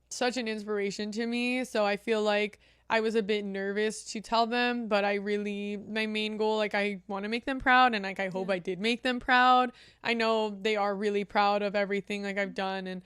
such an inspiration to me. So I feel like I was a bit nervous to tell them, but my main goal, like I want to make them proud, and like I hope I did make them proud. I know they are really proud of everything like I've done, and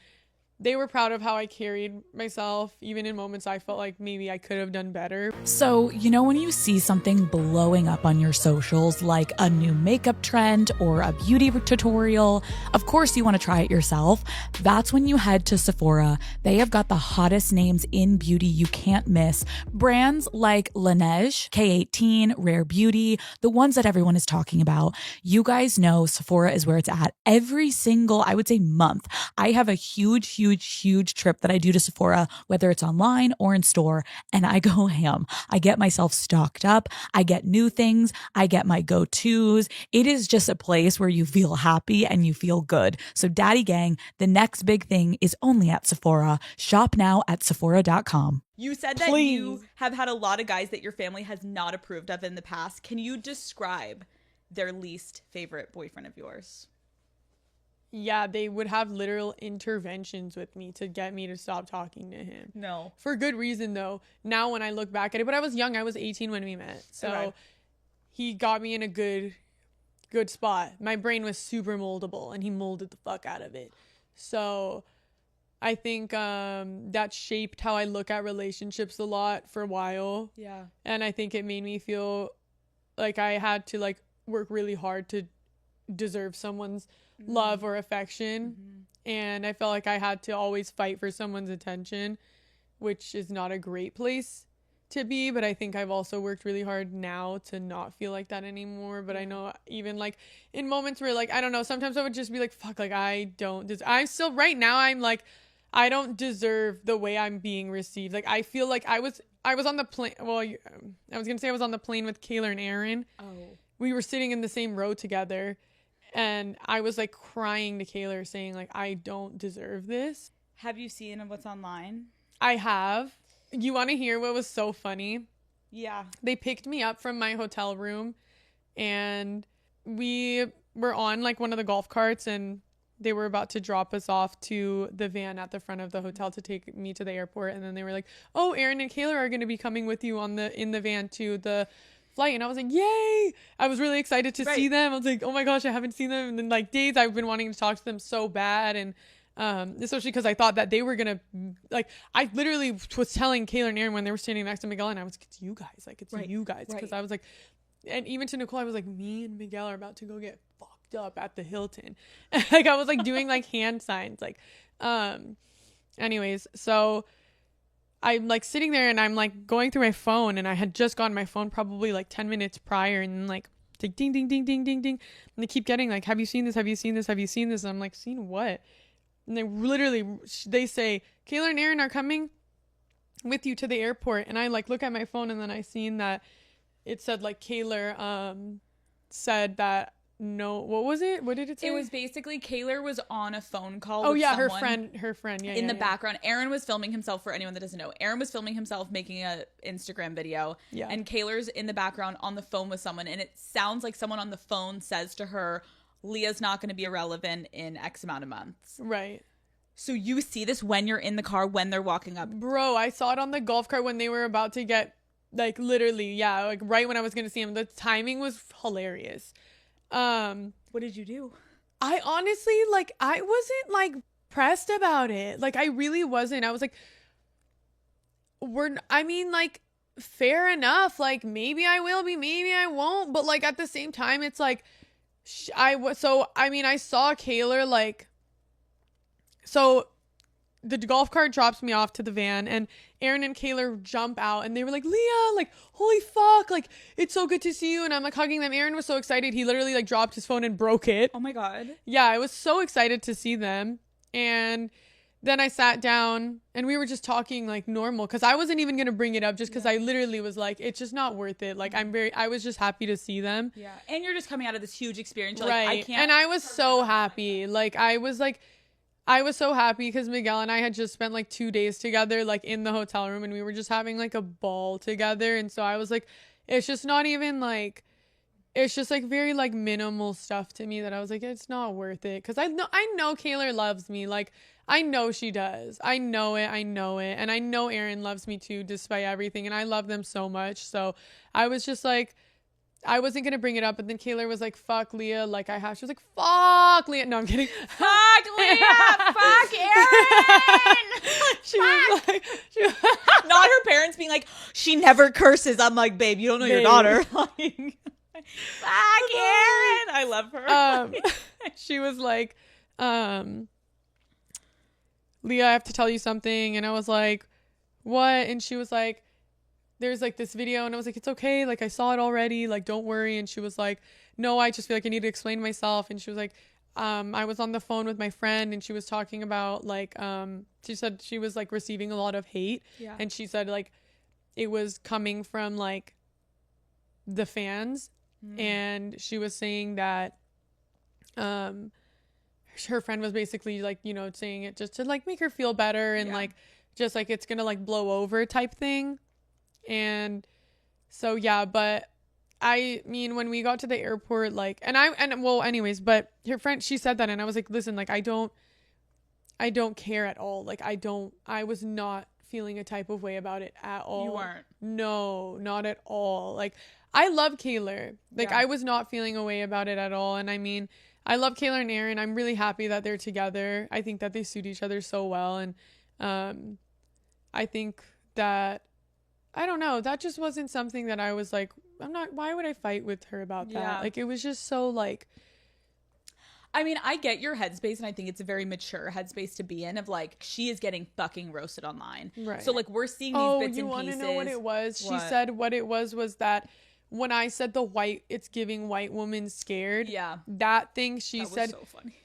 they were proud of how I carried myself, even in moments I felt like maybe I could have done better. So, you know, when you see something blowing up on your socials, like a new makeup trend or a beauty tutorial, of course you want to try it yourself. That's when you head to Sephora. They have got the hottest names in beauty you can't miss. Brands like Laneige, K18, Rare Beauty, the ones that everyone is talking about. You guys know Sephora is where it's at. Every single, I would say, month, I have a huge trip that I do to Sephora, whether it's online or in store, and I go ham. I get myself stocked up. I get new things. I get my go-tos. It is just a place where you feel happy and you feel good. So Daddy Gang, the next big thing is only at Sephora. Shop now at Sephora.com. You said that you have had a lot of guys that your family has not approved of in the past. Can you describe their least favorite boyfriend of yours? Yeah, they would have literal interventions with me to get me to stop talking to him. No. For good reason, though. Now when I look back at it, but I was young. I was 18 when we met. So Okay. He got me in a good spot. My brain was super moldable, and he molded the fuck out of it. So I think that shaped how I look at relationships a lot for a while. Yeah. And I think it made me feel like I had to like work really hard to deserve someone's love or affection. And I felt like I had to always fight for someone's attention, which is not a great place to be, but I think I've also worked really hard now to not feel like that anymore. But I know even like in moments where like I don't know, sometimes I would just be like fuck, like I'm still right now I'm like I don't deserve the way I'm being received. Like I feel like I was on the plane, well I was gonna say I was on the plane with Kayla and Aaron. We were sitting in the same row together, and I was like crying to Kayla saying like, I don't deserve this. Have you seen what's online? I have. You want to hear what was so funny? Yeah. They picked me up from my hotel room, and we were on like one of the golf carts, and they were about to drop us off to the van at the front of the hotel to take me to the airport. And then they were like, oh, Aaron and Kayla are going to be coming with you in the van to the flight. And I was like, yay. I was really excited to see them. I was like, oh my gosh, I haven't seen them in like days. I've been wanting to talk to them so bad. And especially because I thought that they were gonna like, I literally was telling Kayla and Aaron when they were standing next to Miguel, and I was like, it's you guys, like it's you guys, because I was like, and even to Nicole I was like, me and Miguel are about to go get fucked up at the Hilton. Like I was like doing like hand signs, like anyways, so I'm like sitting there and I'm like going through my phone, and I had just gotten my phone probably like 10 minutes prior, and like it's like ding ding ding ding ding ding, and they keep getting like, have you seen this, have you seen this, have you seen this, and I'm like, seen what? And they say, Kayla and Aaron are coming with you to the airport. And I like look at my phone, and then I seen that it said like Kayla said that no, what was it? What did it say? It was basically Kayla was on a phone call Oh with yeah, someone her friend. Yeah, in the background. Aaron was filming himself, for anyone that doesn't know. Aaron was filming himself making a Instagram video. Yeah. And Kayla's in the background on the phone with someone, and it sounds like someone on the phone says to her, Leah's not going to be irrelevant in X amount of months. Right. So you see this when you're in the car, when they're walking up. Bro, I saw it on the golf cart when they were about to get, like, literally, yeah, like right when I was going to see him. The timing was hilarious. What did you do? I honestly, like, I wasn't, like, pressed about it. Like, I really wasn't. I was like, like, fair enough. Like, maybe I will be, maybe I won't. But, like, at the same time, it's like, I saw Kayla, like, so the golf cart drops me off to the van, and Aaron and Kayla jump out, and they were like, Leah, like, holy fuck, like, it's so good to see you. And I'm like hugging them. Aaron was so excited, he literally like dropped his phone and broke it. Oh my God. Yeah, I was so excited to see them. And then I sat down, and we were just talking like normal, because I wasn't even gonna bring it up, just because I literally was like, it's just not worth it. Like, I was just happy to see them. Yeah. And you're just coming out of this huge experience. You're Right. like, I can't. And I was so happy. Like, I was so happy because Miguel and I had just spent like 2 days together, like in the hotel room, and we were just having like a ball together. And so I was like, it's just not even like, it's just like very like minimal stuff to me that I was like, it's not worth it. Cause I know Kayla loves me. Like, I know she does. I know it. And I know Aaron loves me too, despite everything. And I love them so much. So I was just like, I wasn't going to bring it up, but then Kayla was like, fuck Leah, like she was like, fuck Leah. No, I'm kidding. Fuck Leah, fuck Aaron. She was like, Not her parents being like, she never curses. I'm like, babe, you don't know your daughter. Like, fuck Aaron. I love her. She was like, Leah, I have to tell you something. And I was like, what? And she was like, there's like this video, and I was like, it's okay, like I saw it already, like don't worry. And she was like, no, I just feel like I need to explain myself. And she was like, I was on the phone with my friend, and she was talking about like she said she was like receiving a lot of hate. Yeah. And she said like it was coming from like the fans. And she was saying that her friend was basically like, you know, saying it just to like make her feel better, and like just like it's gonna like blow over type thing. And so, yeah, but I mean, when we got to the airport, like, anyways, but her friend, she said that, and I was like, listen, like, I don't care at all. Like, I was not feeling a type of way about it at all. You weren't? No, not at all. Like, I love Kayla. Like, I was not feeling a way about it at all. And I mean, I love Kayla and Aaron. I'm really happy that they're together. I think that they suit each other so well. And, I think that, I don't know, that just wasn't something that I was like, why would I fight with her about that? Yeah. Like, it was just so like, I mean, I get your headspace, and I think it's a very mature headspace to be in, of like, she is getting fucking roasted online. Right. So like, we're seeing these bits and pieces. You want to know what it was? What? She said what it was that when I said it's giving white woman scared. Yeah. That thing she said. That was so funny.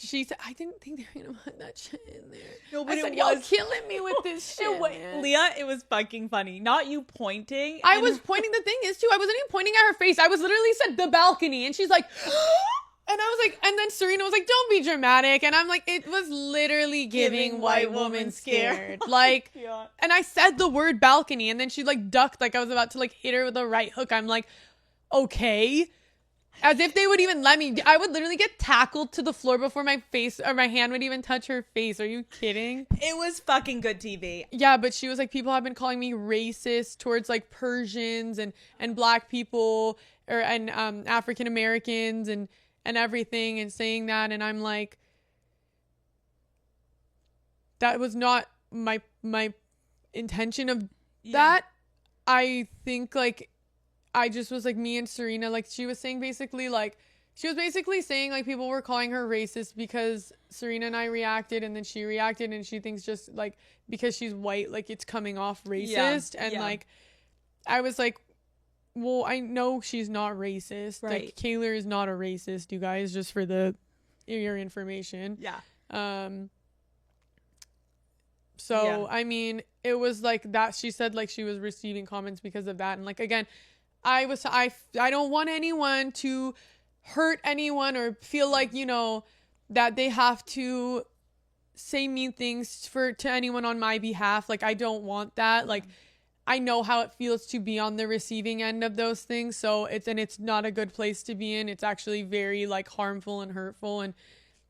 She said, I didn't think they were going to put that shit in there. No, but I it said, y'all was killing me with this shit, man. Leah, it was fucking funny. Not you pointing. I was pointing. The thing is, too, I wasn't even pointing at her face. I was literally said the balcony. And she's like, and I was like, and then Serena was like, don't be dramatic. And I'm like, it was literally giving white woman scared. Like, Yeah. And I said the word balcony, and then she like ducked, like I was about to like hit her with a right hook. I'm like, okay. As if they would even let me. I would literally get tackled to the floor before my face or my hand would even touch her face. Are you kidding? It was fucking good TV. Yeah, but she was like, people have been calling me racist towards like Persians and black people and African Americans and everything, and saying that. And I'm like, that was not my intention of that. I think like, I just was like, me and Serena, like she was saying basically saying like people were calling her racist because Serena and I reacted, and then she reacted, and she thinks just like because she's white, like it's coming off racist. Like I was like, well, I know she's not racist. Right. Like Kayla is not a racist, you guys, just for your information. Yeah. So Yeah. I mean, it was like that. She said like she was receiving comments because of that, and like again, I don't want anyone to hurt anyone or feel like, you know, that they have to say mean things to anyone on my behalf. Like I don't want that. Like I know how it feels to be on the receiving end of those things. So it's not a good place to be in. It's actually very like harmful and hurtful, and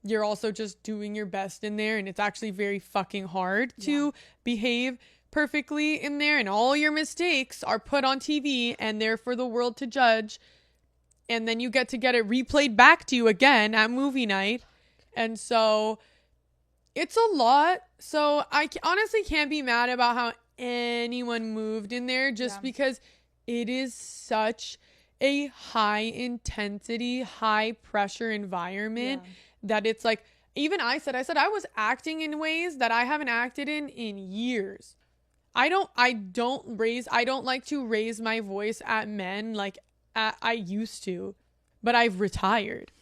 you're also just doing your best in there, and it's actually very fucking hard to behave perfectly in there, and all your mistakes are put on TV and they're for the world to judge, and then you get it replayed back to you again at movie night. And so it's a lot. So I honestly can't be mad about how anyone moved in there, just because it is such a high intensity, high pressure environment that it's like, even I said I was acting in ways that I haven't acted in years. I don't like to raise my voice at men like I used to, but I've retired.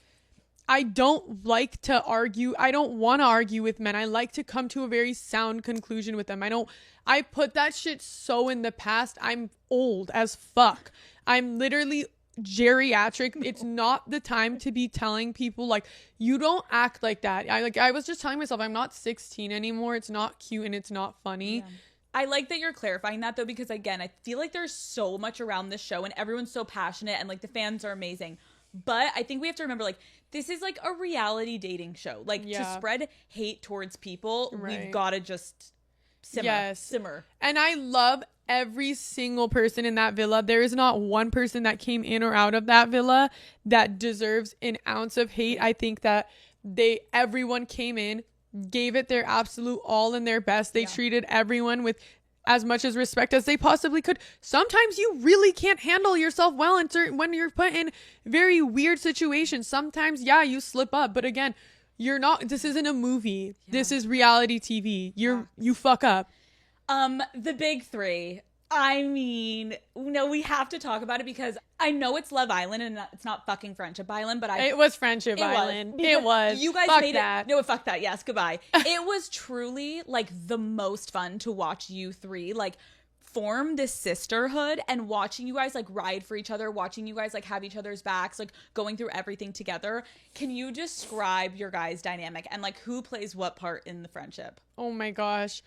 I don't like to argue. I don't want to argue with men. I like to come to a very sound conclusion with them. I put that shit so in the past. I'm old as fuck. I'm literally geriatric. It's not the time to be telling people like, you don't act like that. I was just telling myself I'm not 16 anymore. It's not cute and it's not funny. I like that you're clarifying that though, because again, I feel like there's so much around this show and everyone's so passionate and like the fans are amazing. But I think we have to remember, like, this is like a reality dating show. Like, to spread hate towards people, we've got to just simmer. And I love every single person in that villa. There is not one person that came in or out of that villa that deserves an ounce of hate. I think that everyone came in, gave it their absolute all and their best. They treated everyone with as much as respect as they possibly could. Sometimes you really can't handle yourself well when you're put in very weird situations. Sometimes, you slip up. But again, this isn't a movie. This is reality TV. You fuck up. The big three. I mean, no, we have to talk about it because I know it's Love Island and it's not fucking Friendship Island, but it was Friendship Island. It was. You guys fuck made that. it. No, fuck that. Yes, goodbye. It was truly like the most fun to watch you three like form this sisterhood and watching you guys like ride for each other, watching you guys like have each other's backs, like going through everything together. Can you describe your guys' dynamic and like who plays what part in the friendship? Oh my gosh.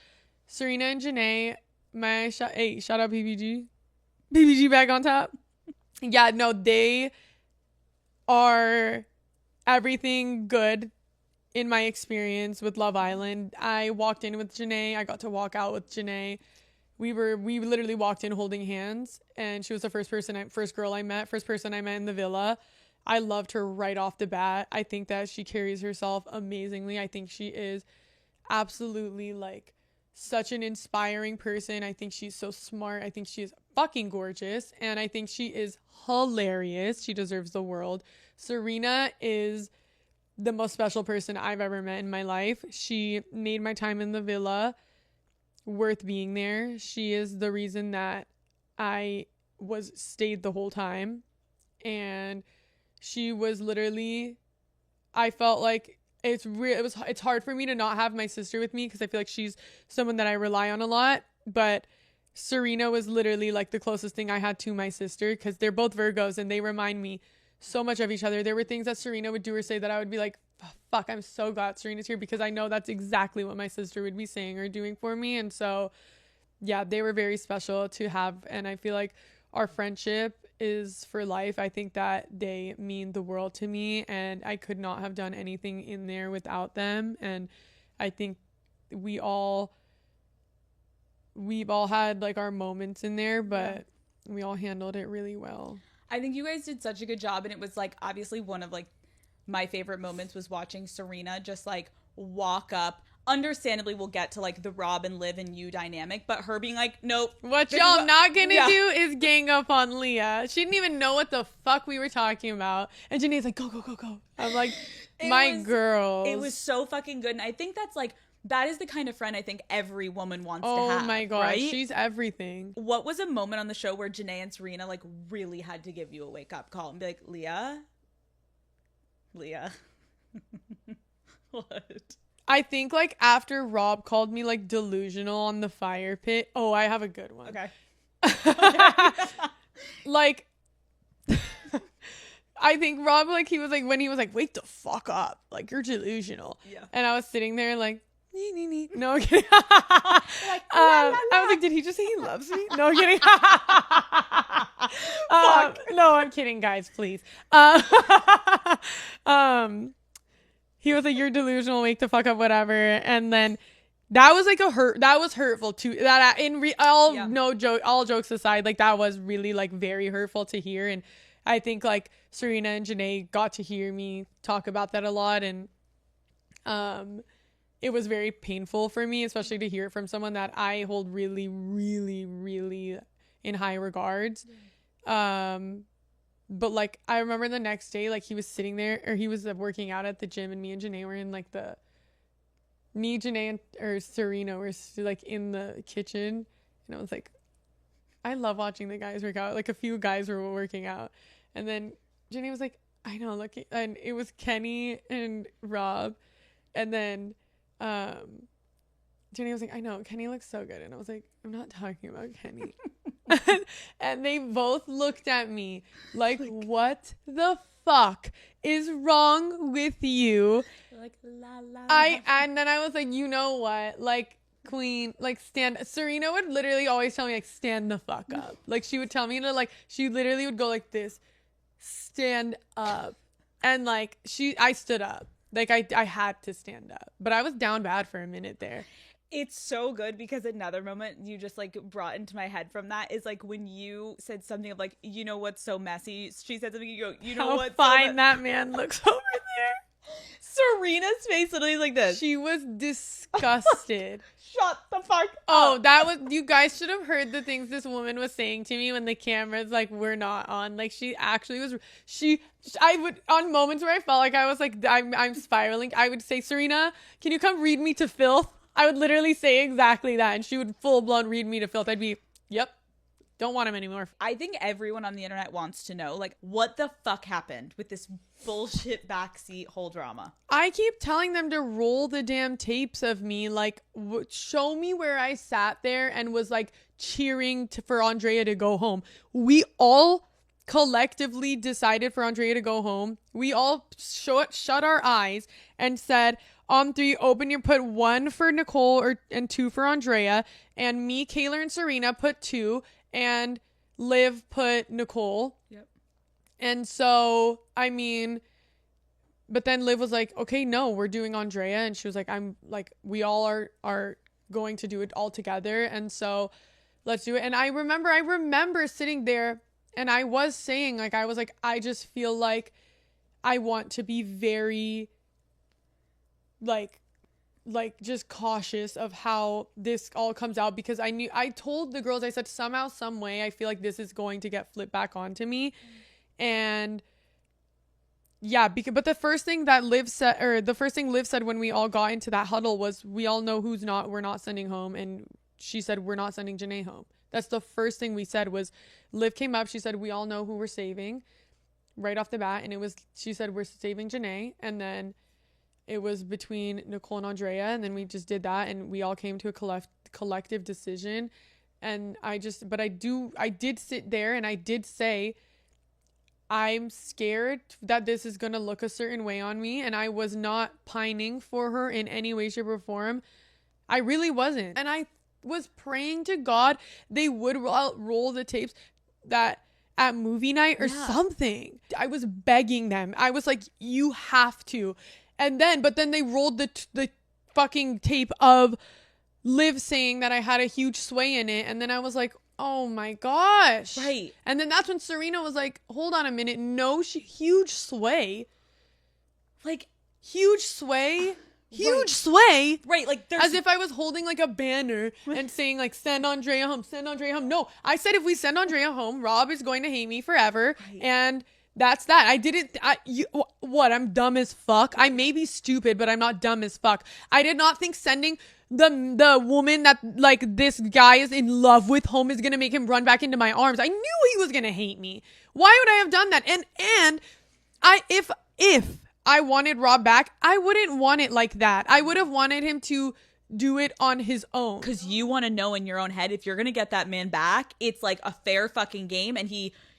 Serena and Janae. Shout out PPG back on top. Yeah, no, they are everything good in my experience with Love Island. I walked in with Janae. I got to walk out with Janae. We literally walked in holding hands, and she was the first person I met in the villa. I loved her right off the bat. I think that she carries herself amazingly. I think she is absolutely like such an inspiring person. I think she's so smart. I think she is fucking gorgeous. And I think she is hilarious. She deserves the world. Serena is the most special person I've ever met in my life. She made my time in the villa worth being there. She is the reason that I stayed the whole time. And she was literally, I felt like it's hard for me to not have my sister with me because I feel like she's someone that I rely on a lot. But Serena was literally like the closest thing I had to my sister because they're both Virgos and they remind me so much of each other. There were things that Serena would do or say that I would be like, fuck, I'm so glad Serena's here because I know that's exactly what my sister would be saying or doing for me. And so, yeah, they were very special to have. And I feel like our friendship is for life. I think that they mean the world to me and I could not have done anything in there without them. And I think we've all had like our moments in there, but we all handled it really well. I think you guys did such a good job, and it was like obviously one of like my favorite moments was watching Serena just like walk up. Understandably, we'll get to like the Rob and Liv and you dynamic, but her being like, nope. What y'all not gonna do is gang up on Leah. She didn't even know what the fuck we were talking about. And Janae's like, go, go, go, go. I'm like, girls. It was so fucking good. And I think that's like, that is the kind of friend I think every woman wants to have. Oh my gosh, right? She's everything. What was a moment on the show where Janae and Serena like really had to give you a wake up call and be like, Leah? What? I think like after Rob called me like delusional on the fire pit. Oh, I have a good one. Okay. Like, I think Rob, like, he was like, when he was like, wake the fuck up, like, you're delusional. Yeah. And I was sitting there like, no, I'm kidding. I was like, did he just say he loves me? No, I'm kidding. No, I'm kidding, guys, please. He was like, you're delusional, wake the fuck up, whatever. And then that was like that was hurtful too. That no joke, all jokes aside, like that was really like very hurtful to hear. And I think like Serena and Janae got to hear me talk about that a lot. And it was very painful for me, especially to hear it from someone that I hold really, really, really in high regards. But like, I remember the next day, like he was sitting there, or he was working out at the gym, and me and Janae were in like Janae, or Serena were like in the kitchen, and I was like, I love watching the guys work out. Like a few guys were working out, and then Janae was like, I know, look, and it was Kenny and Rob, and then Janae was like, I know, Kenny looks so good, and I was like, I'm not talking about Kenny. And they both looked at me like, what the fuck is wrong with you? Like, la, la, and then I was like, you know what? Like, queen, like, Serena would literally always tell me, like, stand the fuck up. Like, she would tell me to, like, she literally would go like this, stand up. And, like, I stood up. Like, I had to stand up. But I was down bad for a minute there. It's so good because another moment you just like brought into my head from that is like when you said something of like, you know what's so messy? She said something, you go, you know what? Fine that man looks over there. Serena's face literally like this. She was disgusted. Shut the fuck up. Oh, you guys should have heard the things this woman was saying to me when the cameras like were not on. Like she actually was, I would, on moments where I felt like I was like, I'm spiraling, I would say, Serena, can you come read me to filth? I would literally say exactly that, and she would full-blown read me to filth. I'd be, yep, don't want him anymore. I think everyone on the internet wants to know, like, what the fuck happened with this bullshit backseat whole drama? I keep telling them to roll the damn tapes of me, like, show me where I sat there and was, like, cheering for Andrea to go home. We all collectively decided for Andrea to go home. We all shut our eyes and said, on 3, put 1 for Nicole and 2 for Andrea, and me, Kayla, and Serena put 2, and Liv put Nicole. Yep. And so, I mean, but then Liv was like, okay, no, we're doing Andrea, and she was like, I'm like, we all are going to do it all together, and so let's do it. And I remember sitting there, and I was saying, like, I was like, I just feel like I want to be very like just cautious of how this all comes out, because I told the girls, I said, somehow, some way, I feel like this is going to get flipped back onto me. And yeah, but the first thing Liv said when we all got into that huddle was, we all know we're not sending home. And she said, we're not sending Janae home. That's the first thing we said. Was Liv came up, she said, we all know who we're saving right off the bat. And she said, we're saving Janae. And then it was between Nicole and Andrea, and then we just did that, and we all came to a collective decision. And I did sit there, and I did say, I'm scared that this is going to look a certain way on me, and I was not pining for her in any way, shape, or form. I really wasn't. And I was praying to God they would roll the tapes that at movie night or something. I was begging them. I was like, you have to. But then they rolled the fucking tape of Liv saying that I had a huge sway in it. And then I was like, oh my gosh. Right. And then that's when Serena was like, hold on a minute. No, huge sway. Like, huge sway. Huge sway. Right. Like, as if I was holding like a banner and saying like, send Andrea home, send Andrea home. No, I said, if we send Andrea home, Rob is going to hate me forever. Right. And that's that. I'm dumb as fuck. I may be stupid, but I'm not dumb as fuck. I did not think sending the woman that like this guy is in love with home is going to make him run back into my arms. I knew he was going to hate me. Why would I have done that? And if I wanted Rob back, I wouldn't want it like that. I would have wanted him to do it on his own. Because you want to know in your own head, if you're going to get that man back, it's like a fair fucking game, and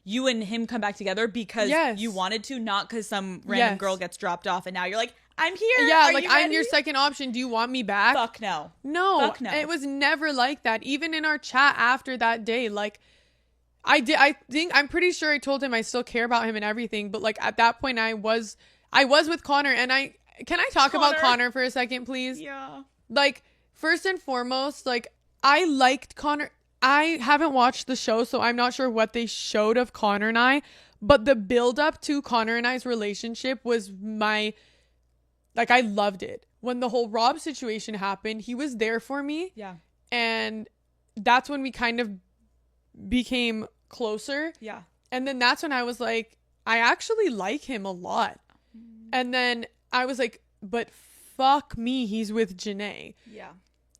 you and him come back together because you wanted to, not because some random girl gets dropped off and now you're like, I'm here. Yeah, Are like, you I'm ready? your second option. Do you want me back? Fuck no. No. Fuck no. It was never like that. Even in our chat after that day, like, I'm pretty sure I told him I still care about him and everything, but like at that point I was with Connor, and can I talk about Connor for a second, please? Yeah. Like, first and foremost, like, I liked Connor. I haven't watched the show, so I'm not sure what they showed of Connor and I, but the build up to Connor and I's relationship was I loved it. When the whole Rob situation happened, he was there for me. Yeah. And that's when we kind of became closer. Yeah. And then that's when I was like, I actually like him a lot. And then I was like, but fuck me, he's with Janae. Yeah.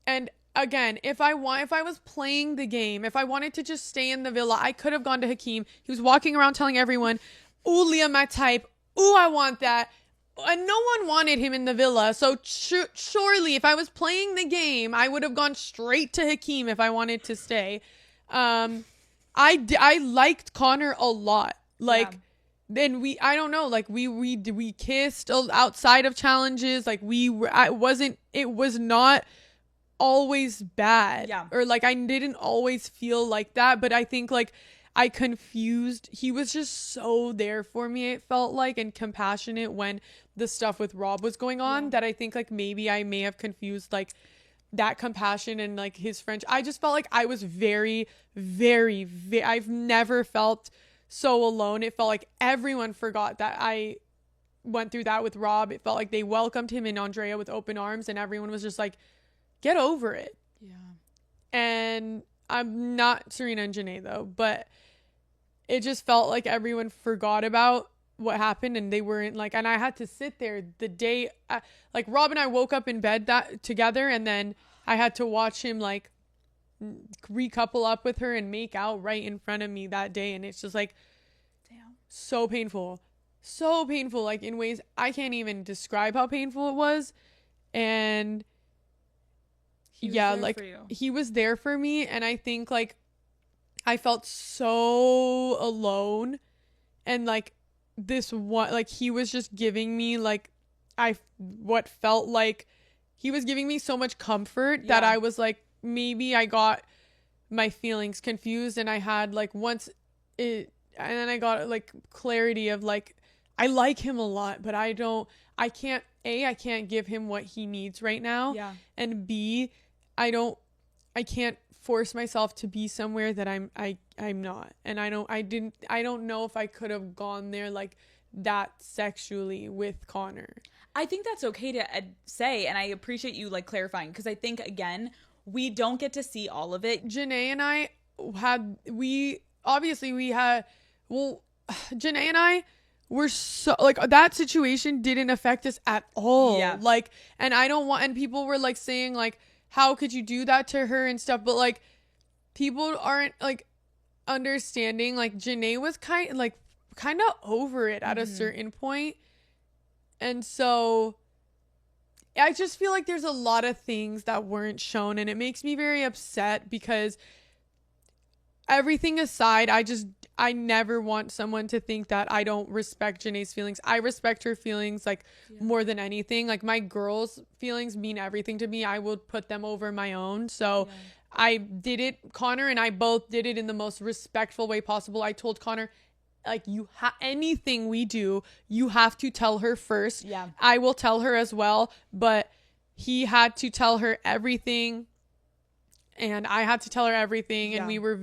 And again, if I was playing the game, if I wanted to just stay in the villa, I could have gone to Hakeem. He was walking around telling everyone, ooh, Leah, my type. Ooh, I want that. And no one wanted him in the villa. So surely if I was playing the game, I would have gone straight to Hakeem if I wanted to stay. I liked Connor a lot. Like, then I don't know, like we kissed outside of challenges. Like it was not always bad. Yeah. Or like I didn't always feel like that, but I think like I confused. He was just so there for me, it felt like, and compassionate when the stuff with Rob was going on, that I think like maybe I may have confused like that compassion and like his French. I just felt like I was very, very, I've never felt so alone. It felt like everyone forgot that I went through that with Rob. It felt like they welcomed him and Andrea with open arms, and everyone was just like, get over it. Yeah. And I'm not Serena and Janae though, but it just felt like everyone forgot about what happened, and they weren't like, and I had to sit there the day, like Rob and I woke up in bed that together, and then I had to watch him like recouple up with her and make out right in front of me that day. And it's just like, damn, so painful, like in ways I can't even describe how painful it was. And like he was there for me, and I think like I felt so alone, and like this one, like he was just giving me like what felt like he was giving me so much comfort that I was like, maybe I got my feelings confused, and I had like and then I got like clarity of like, I like him a lot, but I can't give him what he needs right now. Yeah. And B, I can't force myself to be somewhere that I'm not. And I don't know if I could have gone there like that sexually with Connor. I think that's okay to say, and I appreciate you like clarifying, because I think again, we don't get to see all of it. Janae and I Janae and I were so like, that situation didn't affect us at all. Yeah. Like, and I don't want, and people were like saying like, how could you do that to her and stuff? But like, people aren't like understanding. Like, Janae was kind of over it at a certain point. And so I just feel like there's a lot of things that weren't shown, and it makes me very upset, because everything aside, I never want someone to think that I don't respect Janae's feelings. I respect her feelings like more than anything. Like, my girls' feelings mean everything to me. I would put them over my own. So I did it. Connor and I both did it in the most respectful way possible. I told Connor, like, anything we do, you have to tell her first. Yeah. I will tell her as well, but he had to tell her everything, and I had to tell her everything. And we were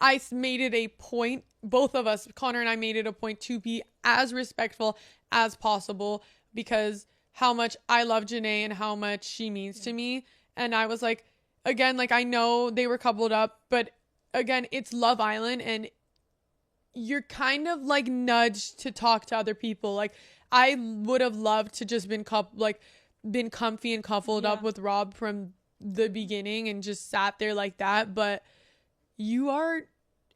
I made it a point, both of us, Connor and I, made it a point to be as respectful as possible, because how much I love Janae and how much she means to me. And I was like, again, like, I know they were coupled up, but again, it's Love Island, and you're kind of like nudged to talk to other people. Like, I would have loved to just been comfy and coupled up with Rob from the beginning and just sat there like that. But you are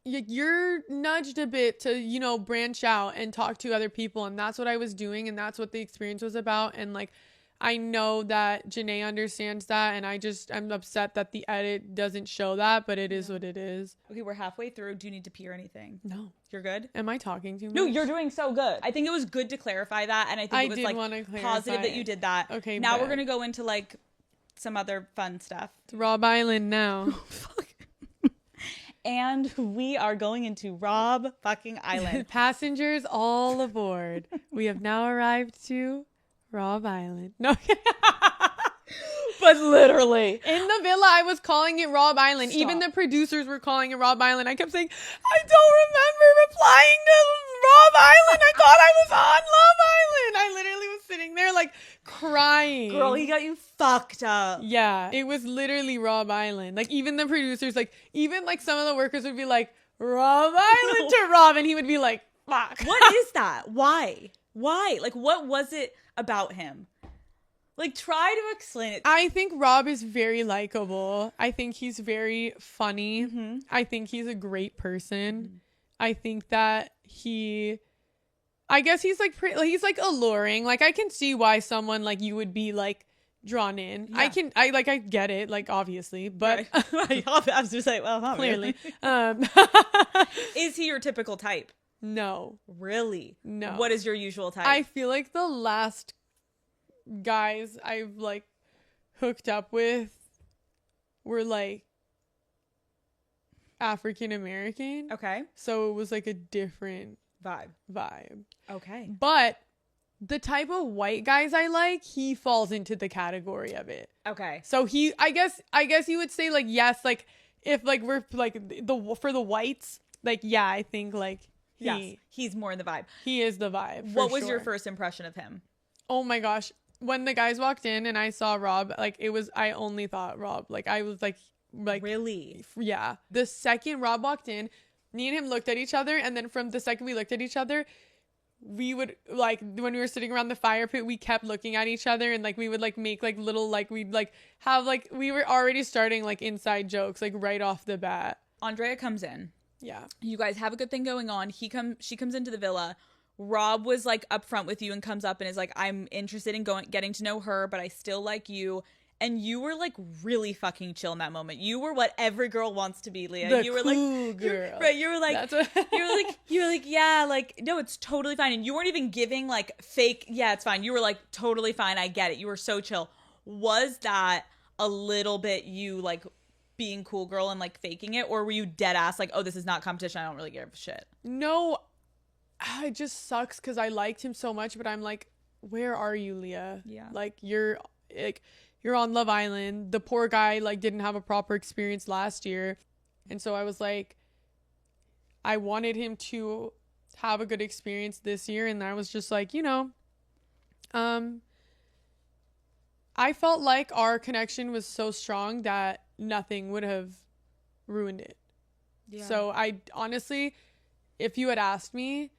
you're nudged a bit to, you know, branch out and talk to other people. And that's what I was doing. And that's what the experience was about. And like, I know that Janae understands that. And I'm upset that the edit doesn't show that, but it is what it is. Okay, we're halfway through. Do you need to pee or anything? No. You're good? Am I talking too much? No, you're doing so good. I think it was good to clarify that. And I think it was like positive that you did that. Okay. Now bet. we're going to go into like some other fun stuff. It's Rob Island now. And we are going into Rob fucking Island. Passengers all aboard. We have now arrived to Rob Island. No. But literally. In the villa, I was calling it Rob Island. Stop. Even the producers were calling it Rob Island. I kept saying, I don't remember replying to Rob Island. I thought I was on Love Island. I literally was sitting there like crying. Girl, he got you fucked up. Yeah, it was literally Rob Island. Like even the producers, like even like some of the workers would be like, Rob Island to Rob. And he would be like, fuck. What is that? Why? Like, what was it about him? Like, try to explain it. I think Rob is very likable. I think he's very funny. Mm-hmm. I think he's a great person. Mm-hmm. I think that I guess he's like he's like alluring. Like I can see why someone like you would be like drawn in. Yeah. I get it, like obviously, but right. I was just like, well, not clearly. really. Is he your typical type? No. Really? No. What is your usual type? I feel like the last guys I've like hooked up with were like African American. Okay. So it was like a different vibe. Okay. But the type of white guys I like, he falls into the category of it. Okay. So I guess you would say like yes, like if like we're like for the whites, like yeah, I think like yes, he's more in the vibe. He is the vibe. What was your first impression of him? Oh my gosh. When the guys walked in and I saw Rob, like I only thought Rob. Like I was like really? Yeah. The second Rob walked in, me and him looked at each other, and then from the second we looked at each other, we would like when we were sitting around the fire pit, we kept looking at each other, and like we would like make like little like we'd like have like we were already starting like inside jokes like right off the bat. Andrea comes in. Yeah. You guys have a good thing going on. She comes into the villa. Rob was like up front with you and comes up and is like, I'm interested in getting to know her, but I still like you. And you were like really fucking chill in that moment. You were what every girl wants to be, Leah. You were cool like, girl. Right. You were like, That's what you were like, yeah, like, no, it's totally fine. And you weren't even giving like fake, yeah, it's fine. You were like, totally fine. I get it. You were so chill. Was that a little bit you like being cool girl and like faking it? Or were you dead ass like, oh, this is not competition, I don't really give a shit? No, it just sucks because I liked him so much, but I'm like, where are you, Leah? Yeah. Like you're on Love Island. The poor guy like didn't have a proper experience last year. And so I was like, I wanted him to have a good experience this year. And I was just like, you know, I felt like our connection was so strong that nothing would have ruined it. Yeah. So I honestly, if you had asked me,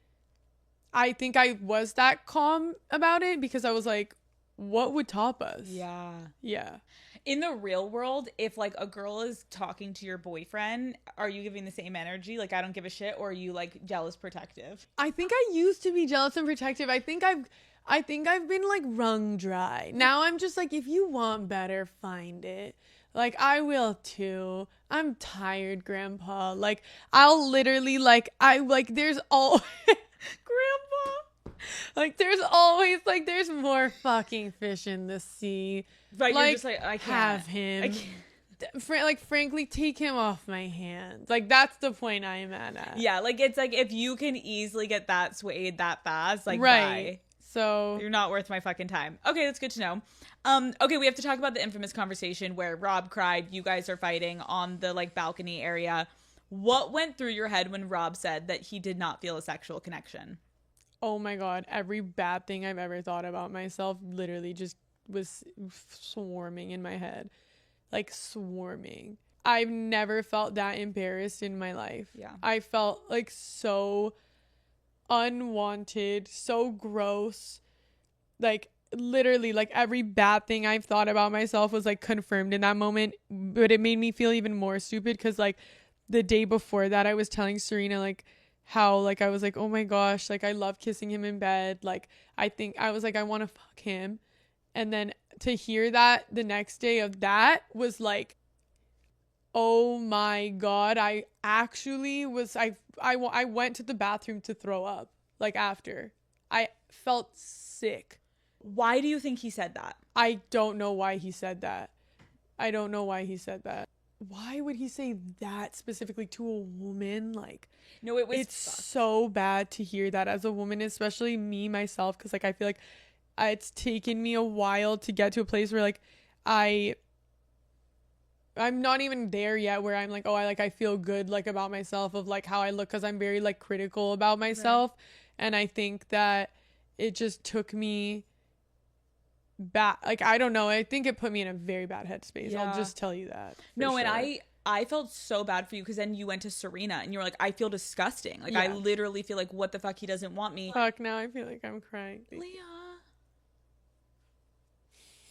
I think I was that calm about it because I was like, what would top us? Yeah. Yeah. In the real world, if like a girl is talking to your boyfriend, are you giving the same energy? Like, I don't give a shit, or are you like jealous, protective? I think I used to be jealous and protective. I think I've been like wrung dry. Now I'm just like, if you want better, find it. Like I will too. I'm tired, Grandpa. Like I'll literally like there's all Grandpa. Like there's always like there's more fucking fish in the sea. Right, like, you're just like, I can't have him. Frankly, take him off my hands. Like that's the point I am at. Yeah, like it's like if you can easily get that swayed that fast, like right. Bye. So you're not worth my fucking time. Okay, that's good to know. Okay, we have to talk about the infamous conversation where Rob cried. You guys are fighting on the like balcony area. What went through your head when Rob said that he did not feel a sexual connection? Oh my God. Every bad thing I've ever thought about myself literally just was swarming in my head. Like swarming. I've never felt that embarrassed in my life. Yeah. I felt like so unwanted, so gross. Like literally like every bad thing I've thought about myself was like confirmed in that moment. But it made me feel even more stupid because like the day before that, I was telling Serena, like, how, like, I was like, oh my gosh, like, I love kissing him in bed. Like, I was like, I want to fuck him. And then to hear that the next day of that was like, oh my God. I actually was, I went to the bathroom to throw up, like, after. I felt sick. Why do you think he said that? I don't know why he said that. Why would he say that specifically to a woman? Like, No, it was it's so bad to hear that as a woman, especially me myself, because like I feel like it's taken me a while to get to a place where like I'm not even there yet, where I'm like, oh, I feel good like about myself, of like how I look, because I'm very like critical about myself. Right. And I think that it just took me back, like, I don't know, I think it put me in a very bad headspace. Yeah. I'll just tell you that. No, sure. And I felt so bad for you, because then you went to Serena and you were like, I feel disgusting. Like, yeah. I literally feel like, what the fuck, he doesn't want me. Fuck, now I feel like I'm crying. Leah,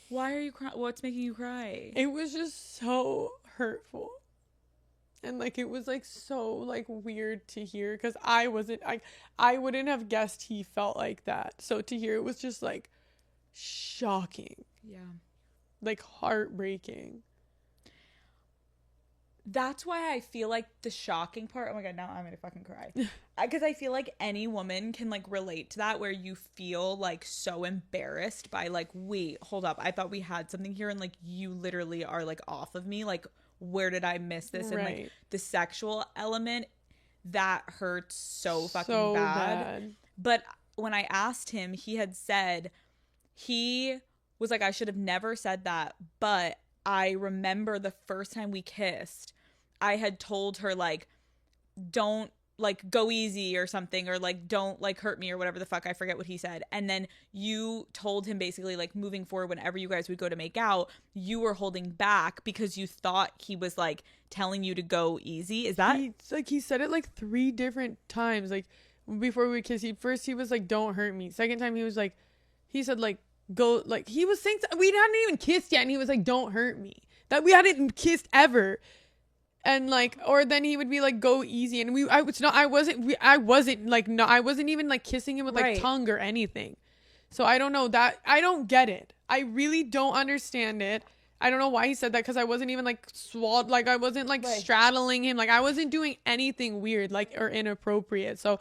why are you crying? What's making you cry? It was just so hurtful. And like, it was like so like weird to hear, because I wouldn't have guessed he felt like that. So to hear it was just like shocking. Yeah. Like heartbreaking. That's why I feel like the shocking part, oh my God, now I'm gonna fucking cry. Because I feel like any woman can like relate to that, where you feel like so embarrassed by like, wait, hold up, I thought we had something here, and like you literally are like off of me. Like, where did I miss this? Right. And like the sexual element, that hurts so fucking bad. But when I asked him, he had said, he was like, I should have never said that, but I remember the first time we kissed, I had told her like, don't like go easy or something, or like don't like hurt me or whatever the fuck, I forget what he said. And then you told him basically like, moving forward, whenever you guys would go to make out, you were holding back because you thought he was like telling you to go easy. Is that he said it like 3 different times, like before we would kiss. He was like, don't hurt me. Second time he said like, go, like he was saying we hadn't even kissed yet, and he was like, don't hurt me, that we hadn't kissed ever. And like, or then he would be like, go easy, and I wasn't even like kissing him with like right. tongue or anything. So I don't know, that I don't get it. I really don't understand it. I don't know why he said that, because I wasn't even like like I wasn't like right. straddling him, like I wasn't doing anything weird like or inappropriate. So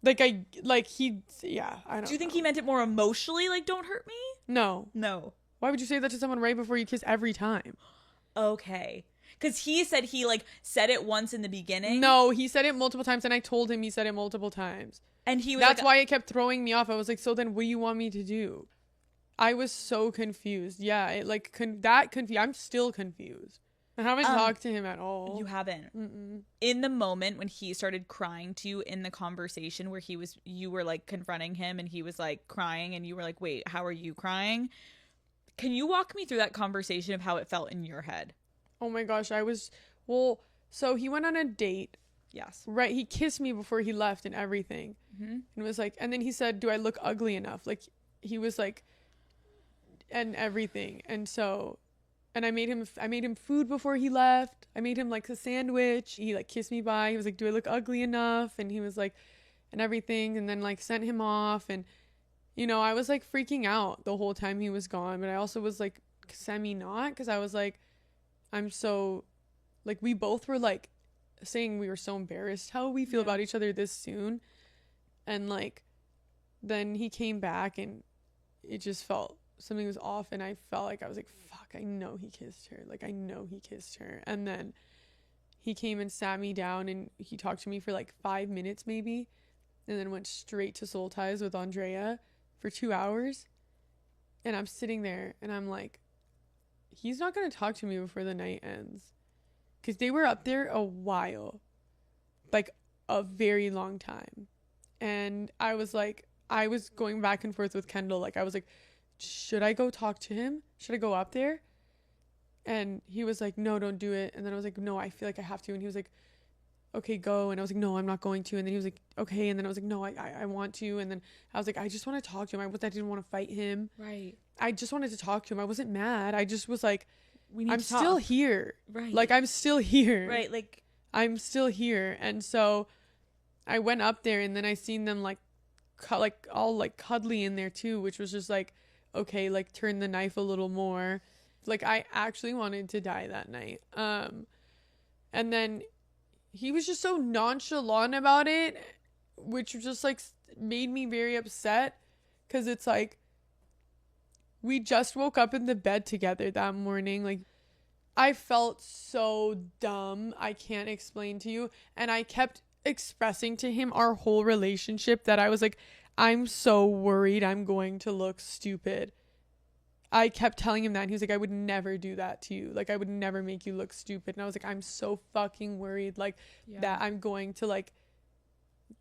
like I don't Do you think he meant it more emotionally, like don't hurt me? No. Why would you say that to someone right before you kiss every time? Okay. Because he said he like said it once in the beginning. No, he said it multiple times, and I told him he said it multiple times. And he was That's why it kept throwing me off. I was like, so then what do you want me to do? I was so confused. Yeah, it like confused. I'm still confused. I haven't talked to him at all. You haven't? Mm-mm. In the moment when he started crying to you in the conversation where you were like confronting him and he was like crying and you were like, wait, how are you crying? Can you walk me through that conversation of how it felt in your head? Oh my gosh, so he went on a date. Yes. Right, he kissed me before he left and everything. Mm-hmm. And it was like, and then he said, do I look ugly enough? Like, he was like, and everything. And so, and I made him food before he left. I made him like a sandwich. He like kissed me bye. He was like, do I look ugly enough? And he was like, and everything. And then like sent him off. And, you know, I was like freaking out the whole time he was gone. But I also was like not, because I was like, I'm so, like, we both were like saying we were so embarrassed how we feel about each other this soon. And like, then he came back and it just felt something was off, and I felt like I was like, fuck, I know he kissed her. Like, I know he kissed her. And then he came and sat me down and he talked to me for like 5 minutes maybe, and then went straight to Soul Ties with Andrea for 2 hours. And I'm sitting there and I'm like, he's not going to talk to me before the night ends. Because they were up there a while. Like, a very long time. And I was like, I was going back and forth with Kendall. Like, I was like, should I go talk to him? Should I go up there? And he was like, no, don't do it. And then I was like, no, I feel like I have to. And he was like, okay, go. And I was like, no, I'm not going to. And then he was like, okay. And then I was like, no, I want to. And then I was like, I just want to talk to him. I didn't want to fight him. Right. I just wanted to talk to him. I wasn't mad. I just was like, I'm still here. Right. Like, I'm still here. Right. Like, I'm still here. And so I went up there, and then I seen them like all like cuddly in there too, which was just like, okay, like turn the knife a little more. Like I actually wanted to die that night. And then he was just so nonchalant about it, which just like made me very upset, because it's like we just woke up in the bed together that morning. Like I felt so dumb. I can't explain to you. And I kept expressing to him our whole relationship that I was like, I'm so worried I'm going to look stupid. I kept telling him that, and he was like, I would never do that to you. Like, I would never make you look stupid. And I was like, I'm so fucking worried, like, that I'm going to, like,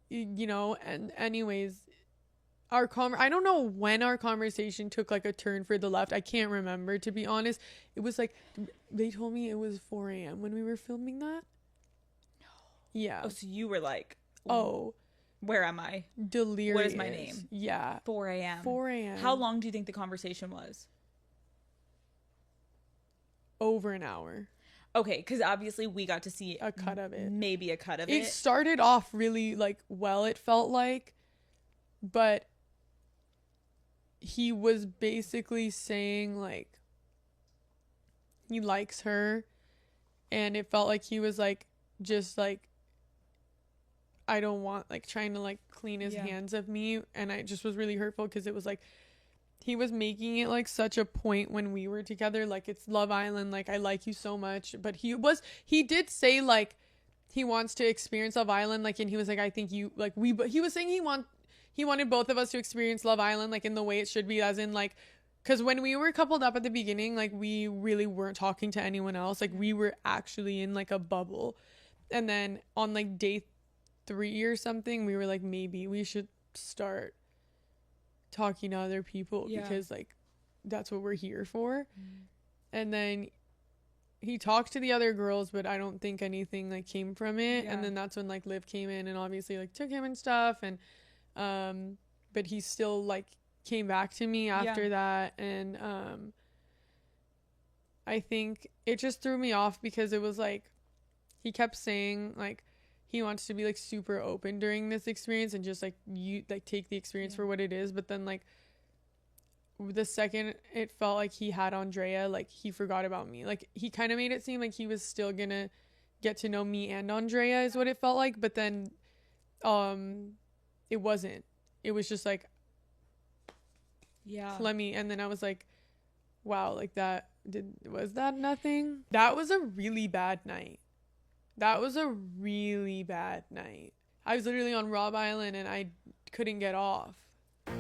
you know. And anyways, I don't know when our conversation took, like, a turn for the left. I can't remember, to be honest. It was, like, they told me it was 4 a.m. when we were filming that. No. Yeah. Oh, so you were like, oh. Where am I? Delirious. What is my name? Yeah. 4 a.m. 4 a.m. How long do you think the conversation was? Over an hour. Okay, because obviously we got to see a cut of it. Maybe a cut of it. It started off really, like, well, it felt like. But he was basically saying, like, he likes her. And it felt like he was, like, just, like, I don't want, like, trying to, like, clean his hands of me. And I just was really hurtful, because it was like he was making it like such a point when we were together, like, it's Love Island, like, I like you so much. But he did say, like, he wants to experience Love Island, like, and he was like, I think you, like, he was saying he wanted both of us to experience Love Island, like, in the way it should be, as in, like, because when we were coupled up at the beginning, like, we really weren't talking to anyone else, like, we were actually in, like, a bubble. And then on, like, day 3 or something, we were like, maybe we should start talking to other people, because, like, that's what we're here for. And then he talked to the other girls, but I don't think anything, like, came from it. And then that's when, like, Liv came in and obviously, like, took him and stuff. And but he still, like, came back to me after that. And I think it just threw me off, because it was like he kept saying, like, he wants to be, like, super open during this experience and just, like, you, like, take the experience for what it is. But then, like, the second it felt like he had Andrea, like, he forgot about me. Like, he kind of made it seem like he was still gonna get to know me and Andrea, is what it felt like. But then it wasn't. It was just like, let me. And then I was like, wow, like, was that nothing? That was a really bad night. I was literally on Rob Island, and I couldn't get off.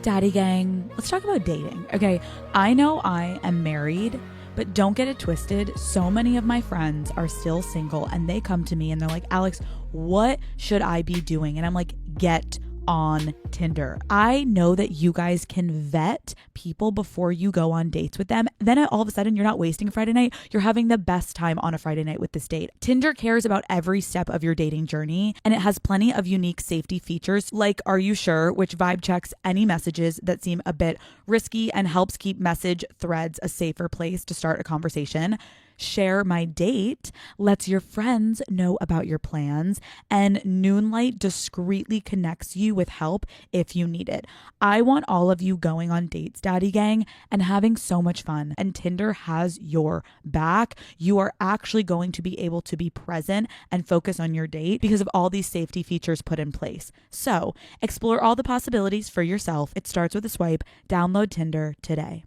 Daddy gang, let's talk about dating. Okay, I know I am married, but don't get it twisted. So many of my friends are still single, and they come to me and they're like, Alex, what should I be doing? And I'm like, get on Tinder. I know that you guys can vet people before you go on dates with them. Then all of a sudden you're not wasting a Friday night. You're having the best time on a Friday night with this date. Tinder cares about every step of your dating journey, and it has plenty of unique safety features like Are You Sure, which vibe checks any messages that seem a bit risky and helps keep message threads a safer place to start a conversation. Share My Date lets your friends know about your plans, and Noonlight discreetly connects you with help if you need it. I want all of you going on dates, Daddy Gang, and having so much fun, and Tinder has your back. You are actually going to be able to be present and focus on your date because of all these safety features put in place. So explore all the possibilities for yourself. It starts with a swipe. Download Tinder today.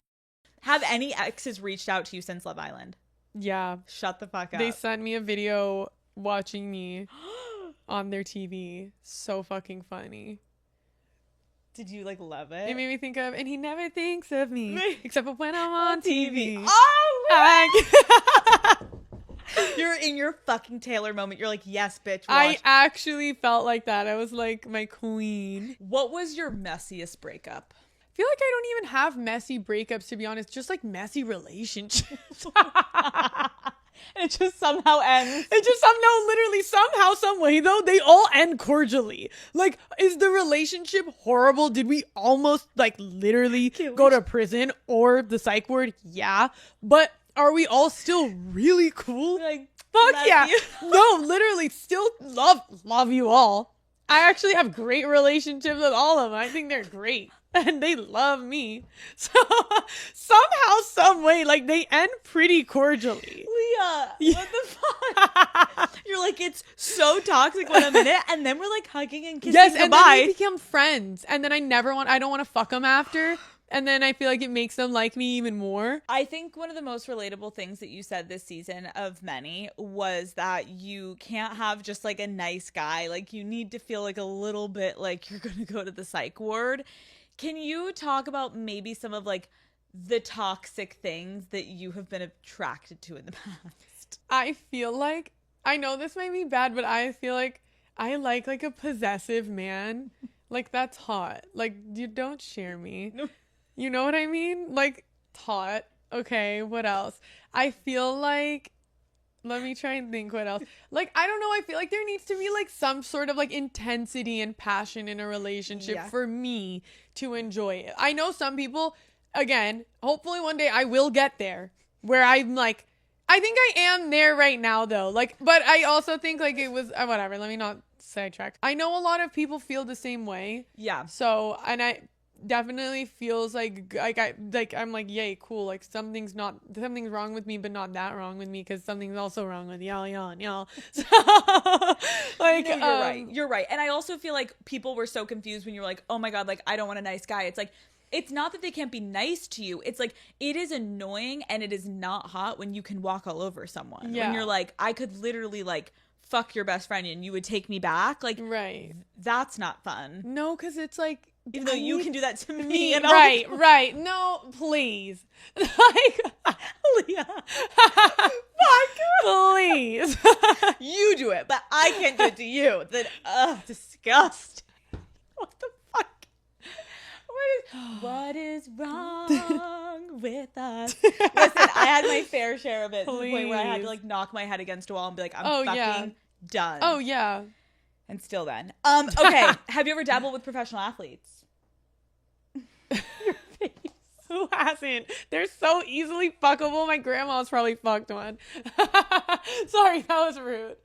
Have any exes reached out to you since Love Island? Yeah. Shut the fuck up. They sent me a video watching me on their TV. So fucking funny. Did you, like, love it? It made me think of, and he never thinks of me except for when I'm on TV. Oh! You're in your fucking Taylor moment. You're like, yes, bitch. Watch. I actually felt like that. I was like my queen. What was your messiest breakup? I feel like I don't even have messy breakups, to be honest. Just like messy relationships. And it just somehow ends. It just literally somehow, some way though, they all end cordially. Like, is the relationship horrible? Did we almost, like, literally go to prison or the psych ward? Yeah. But are we all still really cool? Like, fuck love yeah. you. No, literally still love you all. I actually have great relationships with all of them. I think they're great. And they love me. So somehow, some way, like they end pretty cordially. Leah, what the fuck? You're like, it's so toxic when I'm in it, and then we're like hugging and kissing Yes, and then goodbye. we become friends. And then I don't want to fuck them after. And then I feel like it makes them like me even more. I think one of the most relatable things that you said this season of many was that you can't have just like a nice guy. Like you need to feel like a little bit like you're going to go to the psych ward. Can you talk about maybe some of like the toxic things that you have been attracted to in the past? I feel like, I know this might be bad, but I feel like I like a possessive man. Like that's hot. Like you don't share me. No. You know what I mean? Like hot. Okay, what else? I feel like, let me try and think what else. Like, I don't know. I feel like there needs to be like some sort of like intensity and passion in a relationship for me to enjoy it. I know some people, again, hopefully one day I will get there where I'm like, I think I am there right now though. Like, but I also think like it was, whatever, let me not sidetrack. I know a lot of people feel the same way. Yeah. So, and I definitely feels like I'm like, yay, cool. Like something's wrong with me, but not that wrong with me because something's also wrong with y'all. So, like, no, you're right. And I also feel like people were so confused when you were like, oh my God, like I don't want a nice guy. It's like, it's not that they can't be nice to you. It's like, it is annoying and it is not hot when you can walk all over someone. Yeah. When you're like, I could literally like fuck your best friend and you would take me back. Like, right. That's not fun. No, because it's like, even though you can do that to me. And right. No, please. Like, Leah. fuck. Please. You do it, but I can't do it to you. Then, disgust. What the fuck? What is wrong with us? Listen, I had my fair share of it to the point where I had to like knock my head against a wall and be like, I'm fucking done. Oh, yeah. And still then. Okay. Have you ever dabbled with professional athletes? Who hasn't? They're so easily fuckable. My grandma's probably fucked one. Sorry, that was rude.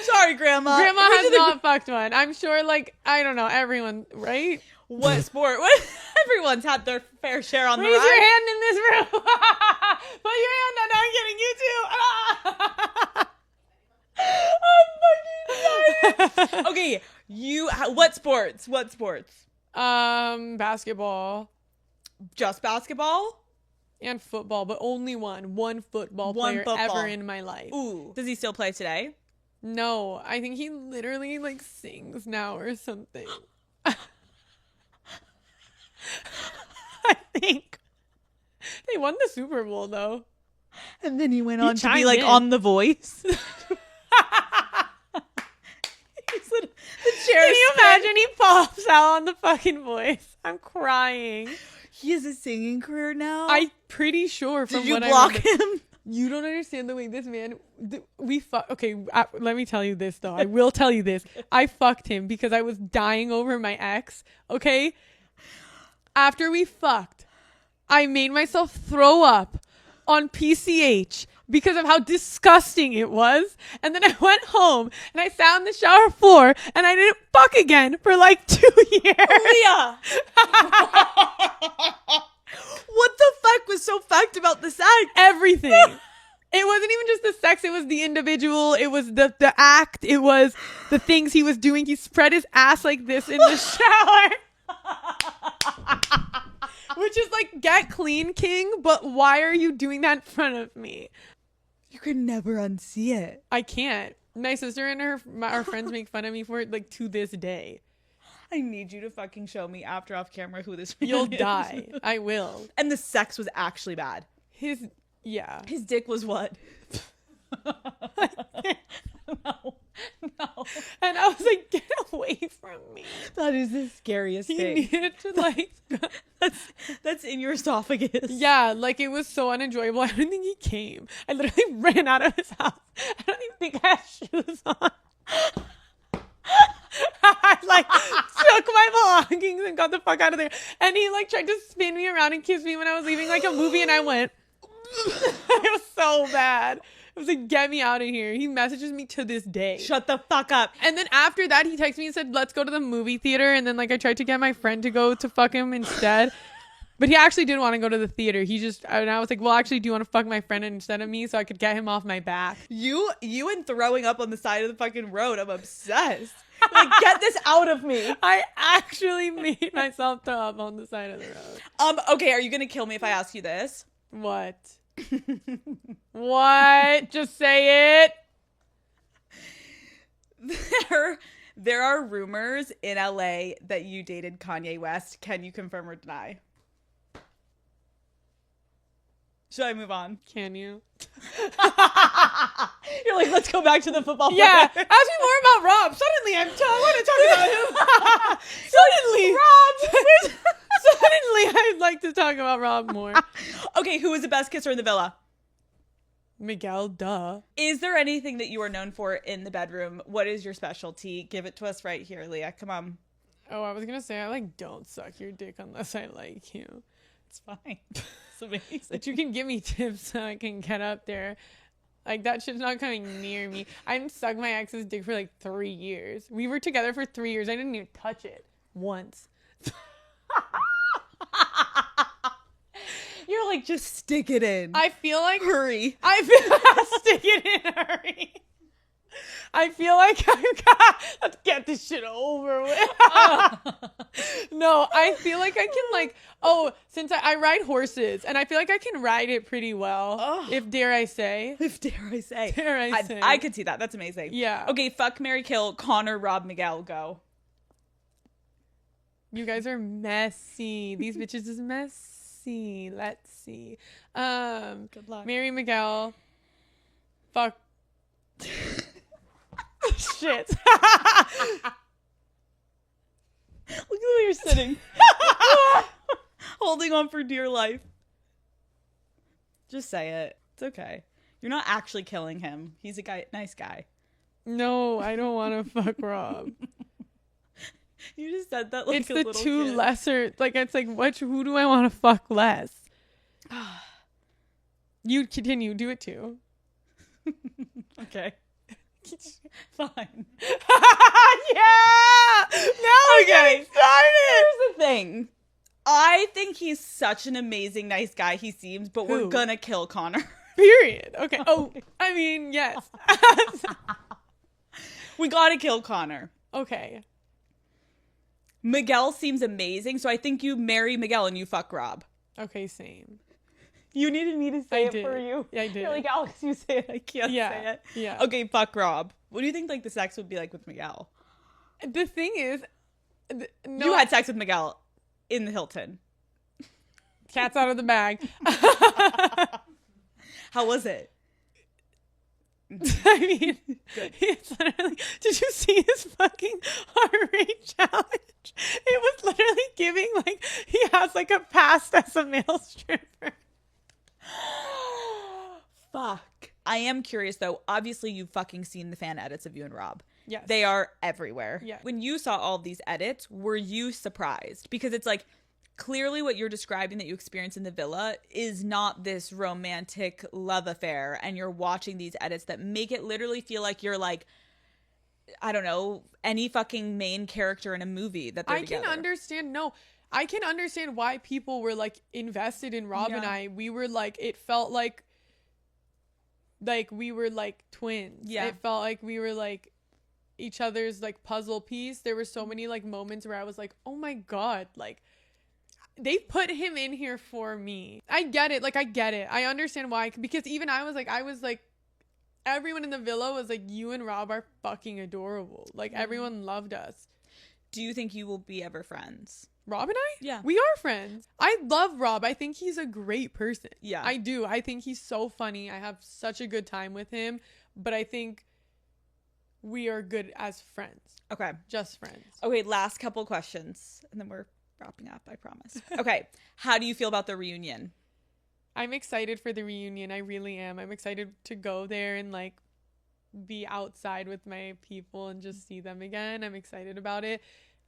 Sorry, Grandma. Grandma has not fucked one. I'm sure, like, I don't know, everyone, right? What sport? What? Everyone's had their fair share on the ride. Raise your hand in this room. Put your hand on. I'm getting you too. I'm fucking dying. Okay, what sports? Basketball. Just basketball? And football, but only one football player ever in my life. Ooh. Does he still play today? No, I think he literally like sings now or something. I think they won the Super Bowl though. And then he went on to be chimed like in. on The Voice. Can you imagine he pops out on The fucking Voice? I'm crying. He has a singing career now? I'm pretty sure from Did you what block I remember. him? You don't understand the way this man, okay, let me tell you this though. I will tell you this. I fucked him because I was dying over my ex, okay? After we fucked, I made myself throw up on PCH because of how disgusting it was. And then I went home and I sat on the shower floor and I didn't fuck again for like 2 years. Leah! What the fuck was so fucked about the sex? Everything. It wasn't even just the sex. It was the individual. It was the act. It was the things he was doing. He spread his ass like this in the shower. Which is like, get clean, king. But why are you doing that in front of me? You could never unsee it. I can't. My sister and our friends make fun of me for it like to this day. I need you to fucking show me after off camera who this man You'll is. die. I will. And the sex was actually bad. His dick was what? No. And I was like, get away from me. That is the scariest He thing. needed to like... That's in your esophagus. Yeah, like it was so unenjoyable. I don't think he came. I literally ran out of his house. I don't even think I had shoes on. I like took my belongings and got the fuck out of there. And he like tried to spin me around and kiss me when I was leaving like a movie, and I went It was so bad. It was like, get me out of here. He messages me to this day. Shut the fuck up. And then after that, he texted me and said, let's go to the movie theater. And then like I tried to get my friend to go to fuck him instead. But he actually didn't want to go to the theater. And I was like, well, actually, do you want to fuck my friend instead of me so I could get him off my back? You and throwing up on the side of the fucking road. I'm obsessed. Like, get this out of me. I actually made myself throw up on the side of the road. Okay, are you gonna kill me if I ask you this? What? What? Just say it. There are rumors in LA that you dated Kanye West. Can you confirm or deny? Should I move on? Can you? You're like, let's go back to the football player. Yeah. Ask me more about Rob. Suddenly, I want to talk about him. Suddenly, Rob. Suddenly, I'd like to talk about Rob more. Okay, who was the best kisser in the villa? Miguel, duh. Is there anything that you are known for in the bedroom? What is your specialty? Give it to us right here, Leah. Come on. Oh, I was going to say, I like don't suck your dick unless I like you. It's fine. It's amazing. But you can give me tips so I can get up there. Like, that shit's not coming near me. I didn't suck my ex's dick for like 3 years. We were together for 3 years. I didn't even touch it once. You're like, just stick it in. I feel like Hurry. stick it in, hurry. I feel like let's get this shit over with. No, I feel like I can since I ride horses and I feel like I can ride it pretty well. If dare I say. I could see that. That's amazing. Yeah. Okay, fuck, marry, kill, Connor, Rob, Miguel, go. You guys are messy. These bitches is messy. Let's see. Good luck. Mary Miguel. Fuck. Shit. Look at the way you're sitting. Holding on for dear life. Just say it. It's okay. You're not actually killing him. He's a nice guy. No, I don't want to fuck Rob. You just said that like it's a the little two kid. lesser. Like, it's like, who do I want to fuck less? You continue. Do it too. Okay. Fine. Yeah. Now we're getting started. Here's the thing. I think he's such an amazing, nice guy. He seems, but we're Who? gonna kill Connor. Period. Okay. Oh, I mean, yes. We gotta kill Connor. Okay. Miguel seems amazing, so I think you marry Miguel and you fuck Rob. Okay, same. You needed me to say I it did. for you. Yeah, I did. You're like, Alex, you say it. I can't Yeah, say it. yeah. Okay, fuck Rob. What do you think like the sex would be like with Miguel? The thing is, no, You had sex with Miguel in the Hilton. cat's out of the bag. How was it? I mean, it's literally, did you see his fucking heart rate challenge? It was literally giving like he has like a past as a male stripper. Fuck. I am curious though. Obviously, you've fucking seen the fan edits of you and Rob. Yes. They are everywhere. Yeah. When you saw all of these edits, were you surprised? Because it's like clearly what you're describing that you experienced in the villa is not this romantic love affair. And you're watching these edits that make it literally feel like you're like, I don't know, any fucking main character in a movie that they're together. I can understand why people were like invested in Rob and I. We were like, it felt like we were like twins. Yeah. It felt like we were like each other's like puzzle piece. There were so many like moments where I was like, oh my God, like they put him in here for me. I get it. Like, I get it. I understand why. Because even I was like, everyone in the villa was like, you and Rob are fucking adorable. Like, everyone loved us. Do you think you will be ever friends? Rob and I? Yeah. We are friends. I love Rob. I think he's a great person. Yeah. I do. I think he's so funny. I have such a good time with him. But I think we are good as friends. Okay. Just friends. Okay, last couple questions. And then we're wrapping up, I promise. Okay. How do you feel about the reunion? I'm excited for the reunion. I really am. I'm excited to go there and like be outside with my people and just see them again. I'm excited about it.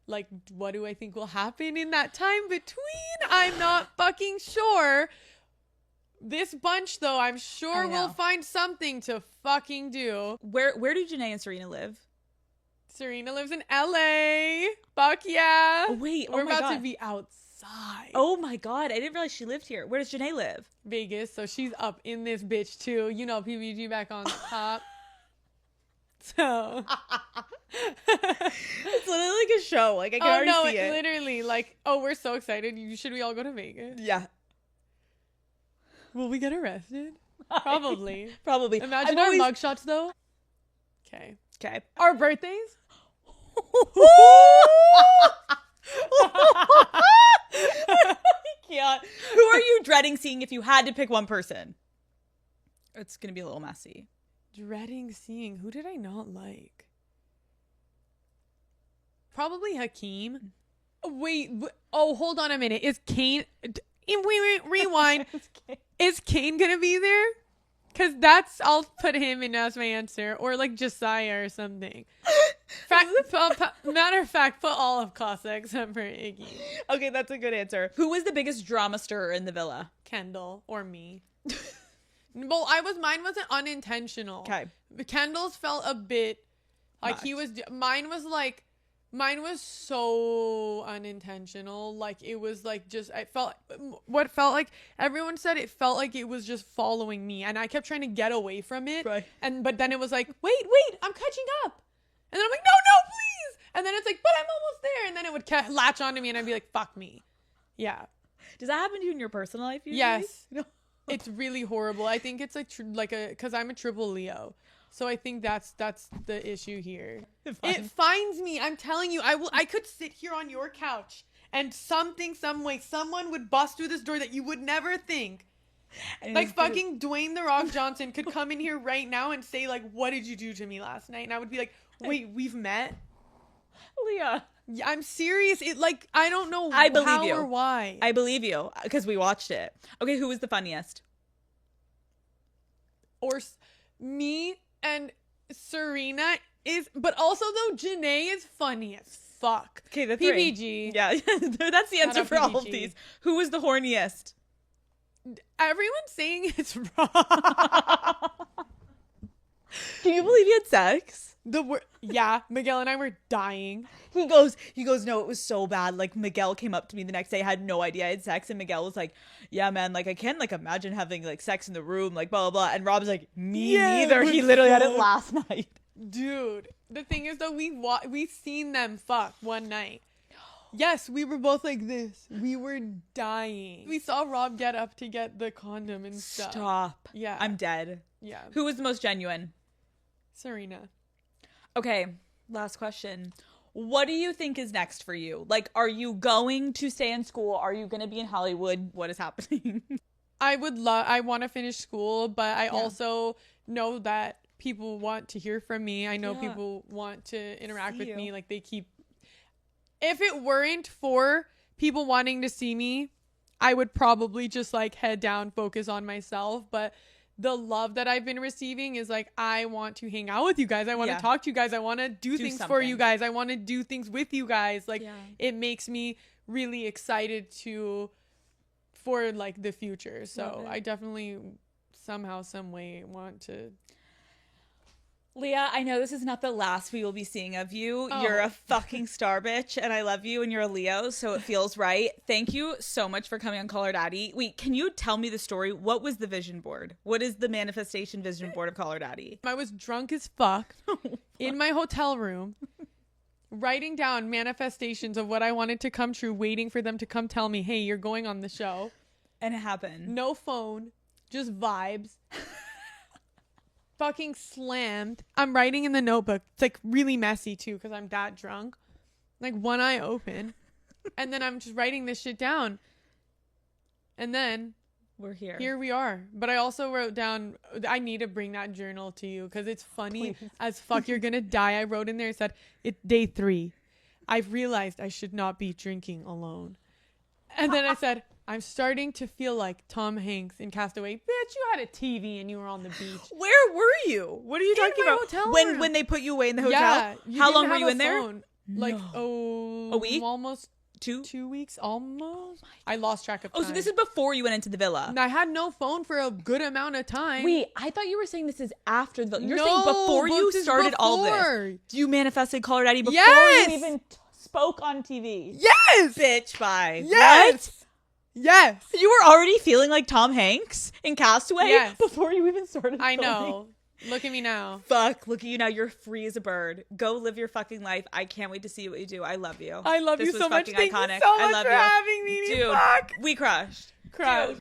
Like, what do I think will happen in that time between? I'm not fucking sure. This bunch, though, I'm sure I will know. find something to fucking do. Where do Janae and Serena live? Serena lives in LA. Fuck yeah. Oh, wait. We're oh my about God. to be outside. Oh my God. I didn't realize she lived here. Where does Janae live? Vegas, so she's up in this bitch too. You know, PBG back on top. So It's literally like a show. Like I can already see it. literally, like, oh, we're so excited. Should we all go to Vegas? Yeah. Will we get arrested? Probably. Probably. Imagine I've our always- mugshots though. Okay. Okay. Our birthdays. I can't. Who are you dreading seeing if you had to pick one person? It's gonna be a little messy. Dreading seeing. Who did I not like? Probably Hakeem. Wait. Oh, hold on a minute. Is Kane? Wait. Rewind. Is Kane gonna be there? Cause I'll put him in as my answer, or like Josiah or something. Matter of fact, put all of Casa except for Iggy, Okay, that's a good answer. Who was the biggest drama stirrer in the villa? Kendall, or me. Well, mine wasn't unintentional. Okay. Kendall's felt a bit like he was. Mine was so unintentional. Like it was like just what felt like everyone said it felt like it was just following me, and I kept trying to get away from it. Right. But then it was like, wait, I'm catching up, and then I'm like, no, please, and then it's like, but I'm almost there, and then it would latch onto me, and I'd be like, fuck me, yeah. Does that happen to you in your personal life usually? Yes. It's really horrible. I think it's because I'm a triple Leo. So I think that's the issue here. It finds me. I'm telling you, I could sit here on your couch and some way, someone would bust through this door that you would never think. Like fucking Dwayne The Rock Johnson could come in here right now and say like, what did you do to me last night? And I would be like, wait, we've met? Leah. Yeah, I'm serious. It like, I don't know I believe how you. or why. I believe you because we watched it. Okay, who was the funniest? Or me and Serena is, but also though Janae is funny as fuck. Okay, the PBG. Yeah, that's the answer out for all of PBG. these. Who was the horniest? Everyone's saying it's wrong. Can you believe he had sex? Yeah, Miguel and I were dying. He goes, no, it was so bad. Like, Miguel came up to me the next day, had no idea I had sex, and Miguel was like, yeah, man, like, I can't, like, imagine having, like, sex in the room, like, blah, blah, blah. And Rob's like, me neither. He literally had it last night. Dude, the thing is, though, we seen them fuck one night. Yes, we were both like this. We were dying. We saw Rob get up to get the condom and stuff. Stop. Yeah. I'm dead. Yeah. Who was the most genuine? Serena. Okay, last question. What do you think is next for you? Like, are you going to stay in school? Are you going to be in Hollywood? What is happening? I want to finish school, but I also know that people want to hear from me. I know people want to interact with me. Like, if it weren't for people wanting to see me, I would probably just like head down, focus on myself. But the love that I've been receiving is like, I want to hang out with you guys. I want to talk to you guys. I want to do things for you guys. I want to do things with you guys. Like, it makes me really excited for like the future. So I definitely somehow, some way want to. Leah, I know this is not the last we will be seeing of you. Oh. You're a fucking star bitch, and I love you, and you're a Leo, so it feels right. Thank you so much for coming on Call Her Daddy. Wait, can you tell me the story? What was the vision board? What is the manifestation vision board of Call Her Daddy? I was drunk as fuck in my hotel room, writing down manifestations of what I wanted to come true, waiting for them to come tell me, hey, you're going on the show. And it happened. No phone, just vibes. Fucking slammed. I'm writing in the notebook. It's like really messy too because I'm that drunk. Like one eye open. And then I'm just writing this shit down. And then we're here. Here we are. But I also wrote down, I need to bring that journal to you because it's funny as fuck. You're going to die. I wrote in there, it said, it's day 3. I've realized I should not be drinking alone. And then I said, I'm starting to feel like Tom Hanks in Castaway. Bitch, you had a TV and you were on the beach. Where were you? What are you talking about? Hotel when room. When they put you away in the hotel? Yeah. How long were you in there? Like, a week? Almost 2 weeks almost. I lost track of time. Oh, so this is before you went into the villa. And I had no phone for a good amount of time. Wait, I thought you were saying this is after the. You're No, saying before you this is started all before. this. You manifested Caller Daddy before Yes! you even spoke on TV. Yes! Bitch, bye. Yes! Yes! What? You were already feeling like Tom Hanks in Castaway Yes. before you even started. I filming? know. Look at me now. Fuck, look at you now. You're free as a bird. Go live your fucking life. I can't wait to see what you do. I love you. I love This you was so much. fucking Thank iconic. you so I much love for you. having me. Dude, Fuck. we crushed. Crush.